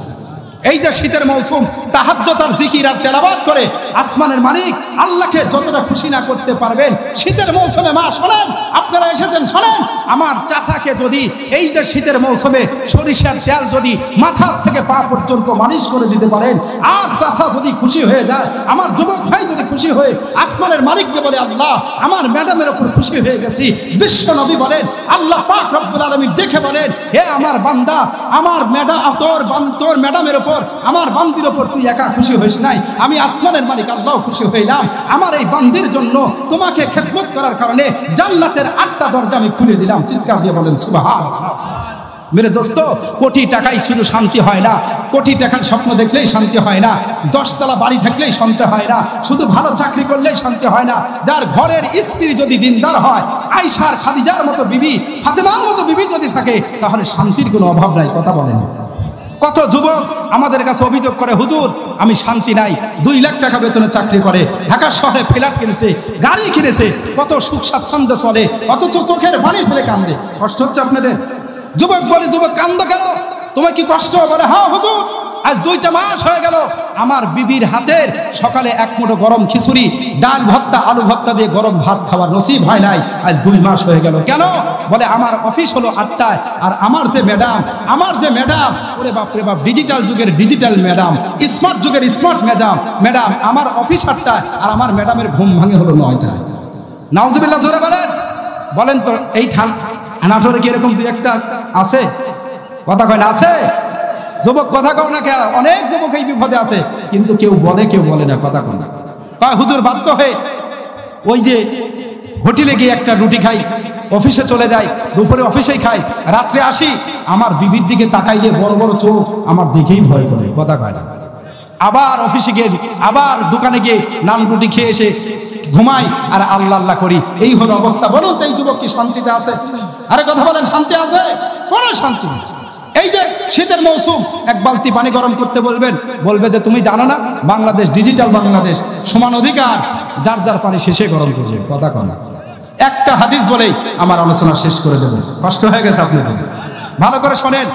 এই যে শীতের মৌসুম, তাহাজ্জুদ আর জিকির আর তেলাওয়াত করে আসমানের মালিক আল্লাহকে যতটা খুশি না করতে পারবেন, শীতের মৌসুমে মা শোনেন, আপনারা এসেছেন শোনেন, আমার চাচাকে যদি এই যে শীতের মৌসুমে সরিষার তেল যদি মাথা থেকে পা পর্যন্ত মালিশ করে দিতে পারেন, আর চাচা যদি খুশি হয়ে যায়, আমার যুবক ভাই যদি খুশি হয়ে আসমানের মালিককে বলে আল্লাহ আমার ম্যাডামের উপর খুশি হয়ে গেছি, বিশ্ব নবী বলেন, আল্লাহ পাক রব্বুল আলামিন দেখে বলেন, হে আমার বান্দা, আমার তোর ম্যাডামের উপর, আমার বান্দির উপর তুই একা খুশি হইস নাই, আমি আসমানের মালিক আল্লাহ খুশি হইলাম। আমার এই বান্দির জন্য তোমাকে খেদমত করার কারণে জান্নাতের 8টা দরজা আমি খুলে দিলাম। চিৎকার দিয়ে বলেন সুবহানাল্লাহ। মেরে দোস্ত, কোটি টাকায় শুধু শান্তি হয় না, কোটি টাকার স্বপ্ন দেখলেই শান্তি হয় না, 10 তলা বাড়ি থাকলেই শান্তি হয় না, শুধু ভালো চাকরি করলেই শান্তি হয় না। যার ঘরের স্ত্রী যদি দিনদার হয়, আয়েশার, খাদিজার মতো বিবি, ফাতেমার মতো বিবি যদি থাকে, তাহলে শান্তির কোনো অভাব নাই। কথা বলেন। কত যুবক আমাদের কাছে অভিযোগ করে, হুজুর আমি শান্তি নাই, 2 লাখ টাকা বেতনে চাকরি করে, ঢাকা শহরে ফ্ল্যাট কিনেছে, গাড়ি কিনেছে, কত সুখ স্বাচ্ছন্দ্য চলে, অথচ চোখের পানি ফেলে কান্দে। কষ্ট হচ্ছে আপনাদের? যুবক বলে, যুবক কান্দ কেন, তোমার কি কষ্ট? বলে হ্যাঁ হুজুর, আজ 2টা মাস হয়ে গেল আমার বিবির হাতের সকালে 1 মুঠো গরম খিচুড়ি, ডাল ভর্তা, আলু ভর্তা দিয়ে গরম ভাত খাওয়ার নসিব হয় নাই, আজ 2 মাস হয়ে গেল। কেন? বলে আমার অফিস হলো 8টায়, আর আমার যে ম্যাডাম, ওরে বাপ রে বাপ, ডিজিটাল যুগের ডিজিটাল ম্যাডাম, স্মার্ট যুগের স্মার্ট ম্যাডাম, আমার অফিস 8টায়, আর আমার ম্যাডামের ঘুম ভাঙে হলো 9টায়। নাউজুবিল্লাহ জোরে বলেন তো এই নাটোরে কি এরকম 2-1টা আছে? কথা কয় না, আছে? যুবক কথা কও না কেন? অনেক যুবক এই বিপদে আছে, কিন্তু কেউ বলে না। কথা কয় না, কয় হুজুর বাধ্য হয়ে ওই যে হোটেলে গিয়ে একটা রুটি খাই, অফিসে চলে যাই, দুপুরে অফিসেই খাই, রাত্রে আসি, আমার বিবির দিকে তাকাইলে বড় বড় চোখ আমার দেখেই ভয় করে। কথা কয় না। আবার অফিসে গিয়ে, আবার দোকানে গিয়ে নান রুটি খেয়ে এসে ঘুমাই আর আল্লাহ আল্লাহ করি। এই হলো অবস্থা। বলুন তো এই যুবক কি শান্তিতে আছে? আরে কথা বলেন, শান্তি আছে? কোনো শান্তি নেই। এই যে শীতের মৌসুম, এক বালতি পানি গরম করতে বলবেন, বলবে যে তুমি জানো না বাংলাদেশ ডিজিটাল বাংলাদেশ, সমান অধিকার, যার যার পানি শেষে গরম করবে। কথা কন না। একটা হাদিস বলেই আমার আলোচনা শেষ করে দেবেন, কষ্ট হয়ে গেছে আপনাদের। ভালো করে শোনেন।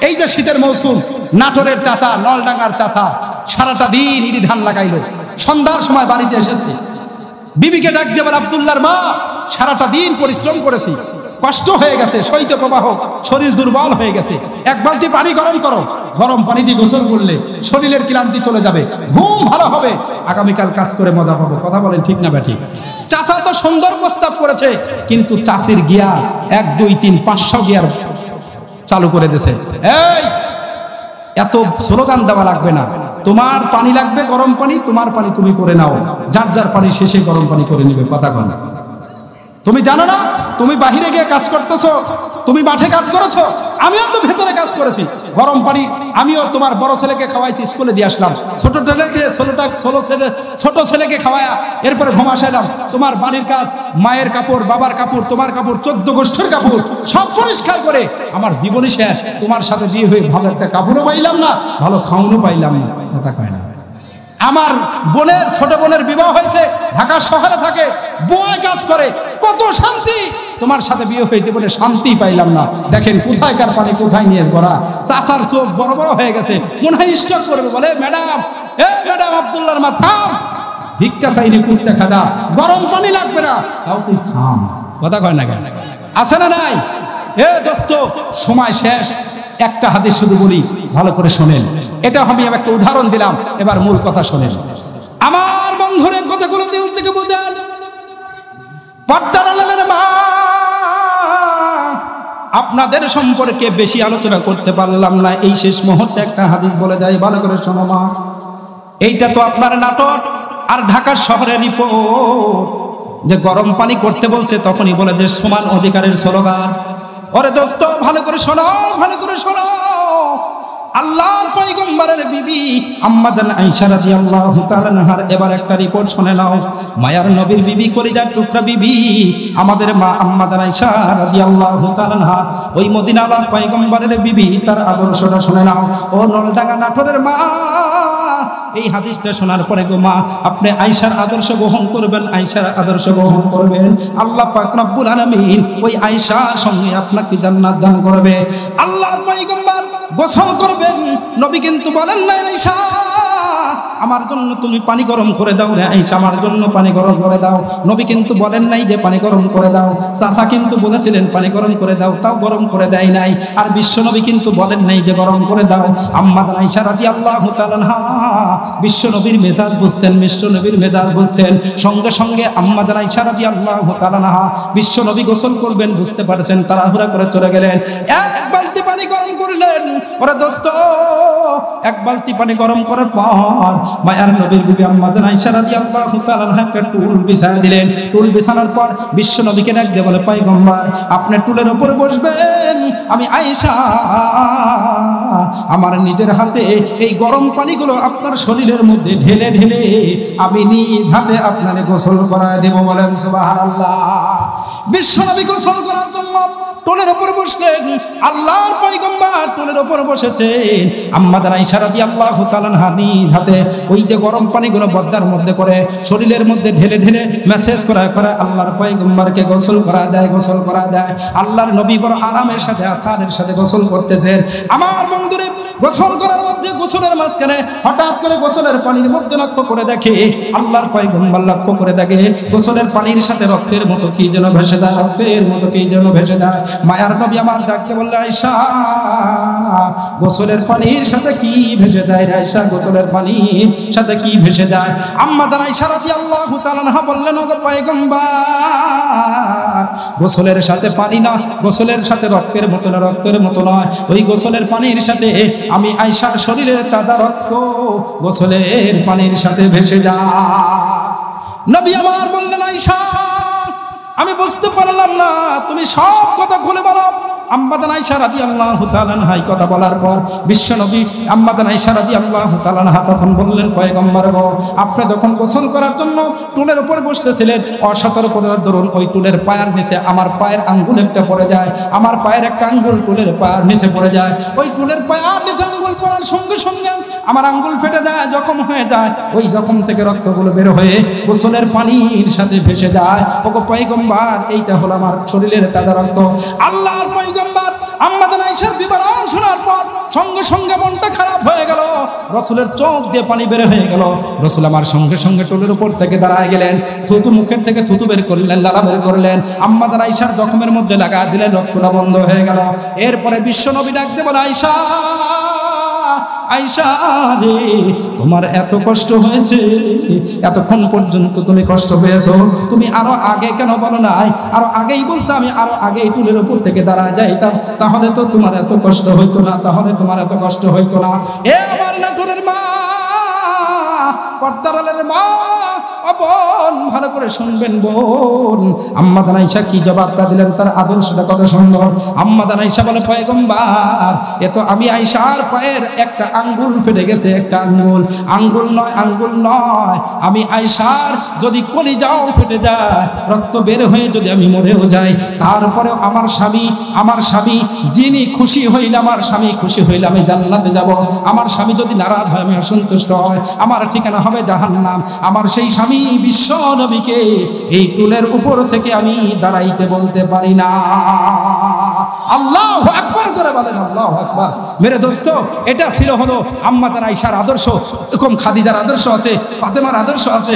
এই যে শীতের মৌসুম, নাটোরের চাচা, নলডাঙ্গার চাচা সারাটা দিন ইরি ধান লাগাইলো, সন্ধ্যার সময় বাড়িতে এসেছে, বিবিকে ডাক দিয়ে বলে, আব্দুল্লাহর মা সারাটা দিন পরিশ্রম করেছি, কষ্ট হয়ে গেছে, শৈত্য প্রবাহ, শরীর দুর্বল হয়ে গেছে, এক বালতি পানি গরম করো, গরম পানি দিয়ে গোসল করলে শরীরের ক্লান্তি চলে যাবে, ঘুম ভালো হবে, আগামীকাল কাজ করে মজা পাবো। কথা বলেন ঠিক না ব্যাঠিক? চাচা তো সুন্দর প্রস্তাব করেছে, কিন্তু চাষির গিয়ার 1 2 3 500 গিয়ার চালু করে দিয়েছে। এই এত স্লোগান দেওয়া লাগবে না, তোমার পানি লাগবে গরম পানি, তোমার পানি তুমি করে নাও, যার যার পানি শেষে গরম পানি করে নিবে। কথা কন না। তুমি জানো না তুমি বাহিরে গিয়ে কাজ করতেছো, তুমি মাঠে কাজ করেছো, আমিও তো ভেতরে কাজ করেছি, গরম পানি আমিও তোমার বড় ছেলেকে খাওয়াইছি, স্কুলে দিয়ে আসলাম, ছোট ছেলেকে খাওয়ায়া এরপরে ঘুমাসাইলাম, তোমার বাড়ির কাজ, মায়ের কাপড়, বাবার কাপড়, তোমার কাপড়, 14 গোষ্ঠীর কাপড় সব পরিষ্কার করে আমার জীবনই শেষ। তোমার সাথে বিয়ে হয়ে ভালো একটা কাপড়ও পাইলাম না, ভালো খাওয়ানো পাইলাম না। কথা কয় না। আমার বোনের, ছোট বোনের বিবাহ হয়েছে, ঢাকা শহরে থাকে, বয় কাজ করে, কত শান্তি। তোমার সাথে বিয়ে হয়েছে বলে শান্তি পাইলাম না। দেখেন কোথায়কার পানি কোথায় নিয়ে ভরা। চাচার চোখ বড় বড় হয়ে গেছে, মনে হয় স্টক করবে। বলে, ম্যাডাম, ম্যাডাম আব্দুল্লাহর মা থাম, ভিক্ষা চাইনি কুচ্চা খাজা, গরম পানি লাগবে না, তাও তুই থাম। কথা কয় না কেন? আছে না নাই? দোস্ত সময় শেষ। একটা হাদিস শুধু বলি, ভালো করে শোনেন। এটা আমি একটা উদাহরণ দিলাম, এবার মূল কথা শোনেন। আমার বন্ধুরে কথাগুলো দিল থেকে বোঝান। পর্দার আড়ালের মা, আপনাদের সম্পর্কে বেশি আলোচনা করতে পারলাম না, এই শেষ মুহূর্তে একটা হাদিস বলে যাই, ভালো করে শোনো মা। এইটা তো আপনার নাটক আর ঢাকার শহরের রিপোর্ট। যে গরম পানি করতে বলছে তখনই বলে যে সমান অধিকারের স্লোগান। ওরে দোস্ত ভালো করে শোনো, ভালো করে শোনো। আল্লাহর পয়গম্বরের বিবি আম্মা জান আয়েশা রাদিয়াল্লাহু তাআলা আনহার এবার একটা রিপোর্ট শুনে নাও। মায়ার নবীর বিবি, কলিজার টুকরা বিবি, আমাদের মা আম্মা জান আয়েশা রাদিয়াল্লাহু তাআলা আনহা, ওই মদিনার পয়গম্বরের বিবি, তার আদর্শটা শুনে নাও। ও নলডাঙ্গা নাটোরের মা, এই হাদিসটা শোনার পরে গো মা, আপনি আয়েশার আদর্শ গ্রহণ করবেন, আয়েশার আদর্শ গ্রহণ করবেন। আল্লাহ পাক রব্বুল আলামিন ওই আয়েশার সঙ্গে আপনাকে জান্নাত দান করবে। আল্লাহর পয়গম্বর গোসল করবেন, নবী কিন্তু বলেন না আয়েশা আমার জন্য তুমি পানি গরম করে দাও রে আয়েশা, আমার জন্য পানি গরম করে দাও। নবী কিন্তু বলেন নাই যে পানি গরম করে দাও। চাচা কিন্তু বলেছিলেন পানি গরম করে দাও, তাও গরম করে দেয় নাই। আর বিশ্ব নবী কিন্তু বলেন নাই যে গরম করে দাও। আম্মা জান আয়েশা রাদিয়াল্লাহু তাআলা আনহা বিশ্ব নবীর মেজাজ বুঝতেন, বিশ্ব নবীর মেজাজ বুঝতেন। সঙ্গে সঙ্গে আম্মা জান আয়েশা রাদিয়াল্লাহু তাআলা আনহা বিশ্ব নবী গোসল করবেন বুঝতে পারছেন, তাড়াহুড়া করে চলে গেলেন। এক বালতি পানি গরম করলেন। ওরে দোস্ত, এক বালতি পানি গরম করার পর মায়ার নবীর বিবি আম্মা জান আয়েশা রাদিয়াল্লাহু তাআলা আনহা টুল বিছায় দিলেন। টুল বিছানোর পর বিশ্ব নবীকে ডাক দিয়ে বলে, পয়গম্বর আপনি টুলের উপরে বসবেন, আমি আয়েশা আমার নিজের হাতে এই গরম পানিগুলো আপনার শরীরের মধ্যে ঢেলে ঢেলে আমি নিজ হাতে আপনার গোসল করায় দেব। বলেন সুবহানাল্লাহ। বিশ্ব নবী গোসল করার জন্য টুলের উপরে বসলেন। আল্লাহর পয়গম্বর টুলের উপরে বসেছেন। আম্মা জান আয়েশা রাদিয়াল্লাহু তাআলা আনহা নিজ হাতে ওই যে গরম পানিগুলো বদ্দার মধ্যে করে শরীরের মধ্যে ঢেলে ঢেলে মেসেজ করা করে আল্লাহর পয়গম্বরকে গোসল করা দেয়, গোসল করা দেয়। আল্লাহর নবী বড় আরামের সাথে, আসানের সাথে গোসল করতেছেন। আমার বন্ধুরে গোসল করার মধ্যে, গোসলের মাঝখানে হঠাৎ করে গোসলের পানির মধ্যে লক্ষ্য করে দেখে, আল্লাহর পয়গম্বর লক্ষ্য করে দেখে গোসলের পানির সাথে রক্তের মতো কি যেন ভেসে যায়, রক্তের মতো কি যেন ভেসে যায়। মায়ার নবী আমার ডাকতে বললে, আয়েশা গোসলের পানির সাথে কি ভেসে যায় রে আয়েশা, গোসলের পানির সাথে কি ভেসে যায়? আম্মা জান আয়েশা রাদিয়াল্লাহু তাআলা আনহা বললেন, ওগো পয়গম্বর গোসলের সাথে পানি না, গোসলের সাথে রক্তের মতো না, রক্তের মতো নয়, ওই গোসলের পানির সাথে আমি আয়েশার শরীরের তাজা রক্ত গোসলের পানির সাথে ভেসে যায়। নবী আমার বললেন, আয়েশা আমি বুঝতে পারলাম না, তুমি সব কথা খুলে বলো। আম্মা জান আয়েশা রাদিয়াল্লাহু তাআলা আনহা এই কথা বলার পর বিশ্বনবী আম্মা জান আয়েশা রাদিয়াল্লাহু তাআলা আনহা তখন বললেন, পয়গম্বর গো, আপনি যখন গোসল করার জন্য টুলের উপর বসতেছিলেন, অসতর্কতার দরুন ওই টুলের পায়ের নিচে আমার পায়ের আঙ্গুল একটা পড়ে যায়, আমার পায়ের একটা আঙ্গুল টুলের পায়ের নিচে পড়ে যায়। ওই টুলের পায়ের নিচে আঙ্গুল পড়ার সঙ্গে সঙ্গে আমার আঙ্গুল ফেটে যায়, জখম হয়ে যায়। ওই জখম থেকে রক্তগুলো বের হয়ে গোসলের পানির সাথে ভেসে যায়। ওগো পয়গম্বর, এইটা হলো আমার শরীরের তাজা রক্ত। আল্লাহর পয়গম্বর আম্মা জান আয়েশার বিবরণ শোনার পর সঙ্গে সঙ্গে মনটা খারাপ হয়ে গেল। রাসূলের চোখ দিয়ে পানি বের হয়ে গেল। রাসূল আমার সঙ্গে সঙ্গে টুলের উপর থেকে দাঁড়ায় গেলেন, থুতু মুখের থেকে থুতু বের করলেন, লালা বের করলেন, আম্মা জান আয়েশার জখমের মধ্যে লাগা দিলেন, রক্তটা বন্ধ হয়ে গেল। এরপরে বিশ্বনবী ডাক দিয়ে বলে, আয়েশা, আয়েশা রে, তোমার এত কষ্ট হয়েছে, এতক্ষণ পর্যন্ত তুমি কষ্ট পেয়েছো, তুমি আরো আগে কেন বলো নাই? আরো আগেই বলতো, আমি আরো আগেই টুলের উপর থেকে দাঁড়ায় যাইতাম, তাহলে তো তোমার এত কষ্ট হইতো না, তাহলে তোমার এত কষ্ট হইতো না। এ আমার নাটোরের মা, পর্দারের মা, বোন, ভালো করে শুনবেন বোন। আম্মা জান আয়েশা কি জবাবটা দিলেন, তার আদর্শটা কত সুন্দর। আম্মা জান আয়েশা বলে, পয়গম্বর, এ তো আমি আয়েশার পায়ের একটা আঙ্গুল ফেটে গেছে, একটা আঙ্গুল, আঙ্গুল নয়, আঙ্গুল নয়, আমি আয়েশার যদি কলিজাও ফেটে যায়, রক্ত বের হয়ে যদি আমি মরেও যাই, তারপরেও আমার স্বামী যিনি খুশি হইলে, আমার স্বামী খুশি হইলে আমি জান্নাতে যাব। আমার স্বামী যদি নারাজ হয়, আমি অসন্তুষ্ট হয়, আমার ঠিকানা হবে জাহান্নাম। আমার সেই স্বামী বিশ্ব নবীকে এই টুলের উপর থেকে আমি দাঁড়াইতে বলতে পারি না। আল্লাহু আকবার, জোরে বলেন আল্লাহু আকবার। মেরে দোস্ত, এটা ছিল হলো আম্মা জান আয়েশার আদর্শ। এরকম খাদিজার আদর্শ আছে, ফাতেমার আদর্শ আছে,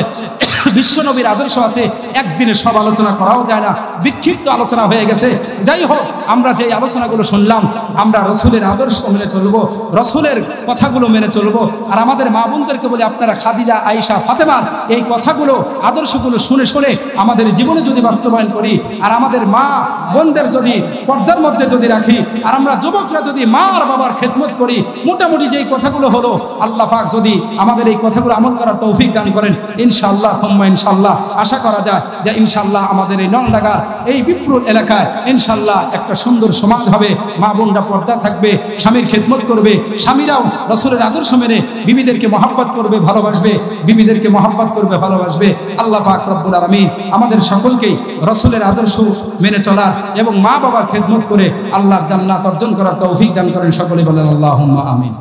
বিশ্ব নবীর আদর্শ আছে। একদিনে সব আলোচনা করাও যায় না, বিক্ষিপ্ত আলোচনা হয়ে গেছে। যাই হোক, আমরা যে আলোচনাগুলো শুনলাম, আমরা রসুলের আদর্শ মেনে চলবো, রসুলের কথাগুলো মেনে চলবো। আর আমাদের মা বোনদেরকে বলি, আপনারা খাদিজা, আয়েশা, ফাতেমার এই কথাগুলো, আদর্শগুলো শুনে শুনে আমাদের জীবনে যদি বাস্তবায়ন করি, আর আমাদের মা বোনদের যদি পর্দার মধ্যে যদি রাখি, আর আমরা যুবকরা যদি মা আর বাবার খেদমত করি, মোটামুটি যেই কথাগুলো হলো, আল্লাহ পাক যদি আমাদের এই কথাগুলো আমল করার তৌফিক দান করেন, ইনশাআল্লাহ ইনশাআল্লাহ আশা করা যায় যে ইনশাআল্লাহ আমাদের এই নলডাঙ্গার এই বিপ্রুল এলাকায় ইনশাআল্লাহ একটা সুন্দর সমাজ হবে। মা বোনরা পর্দা থাকবে, স্বামীর খেদমত করবে, স্বামীরাও রাসূলের আদর্শ মেনে বিবিদেরকে মহব্বত করবে, ভালোবাসবে, বিবিদেরকে মহব্বত করবে, ভালোবাসবে। আল্লাহ পাক রব্বুল আলামিন আমাদের সকলকেই রাসূলের আদর্শ মেনে চলার এবং মা বাবার খেদমত করে আল্লাহর জান্নাত অর্জন করার তৌফিক দান করেন। সকলে বলেন আল্লাহুম্মা আমিন।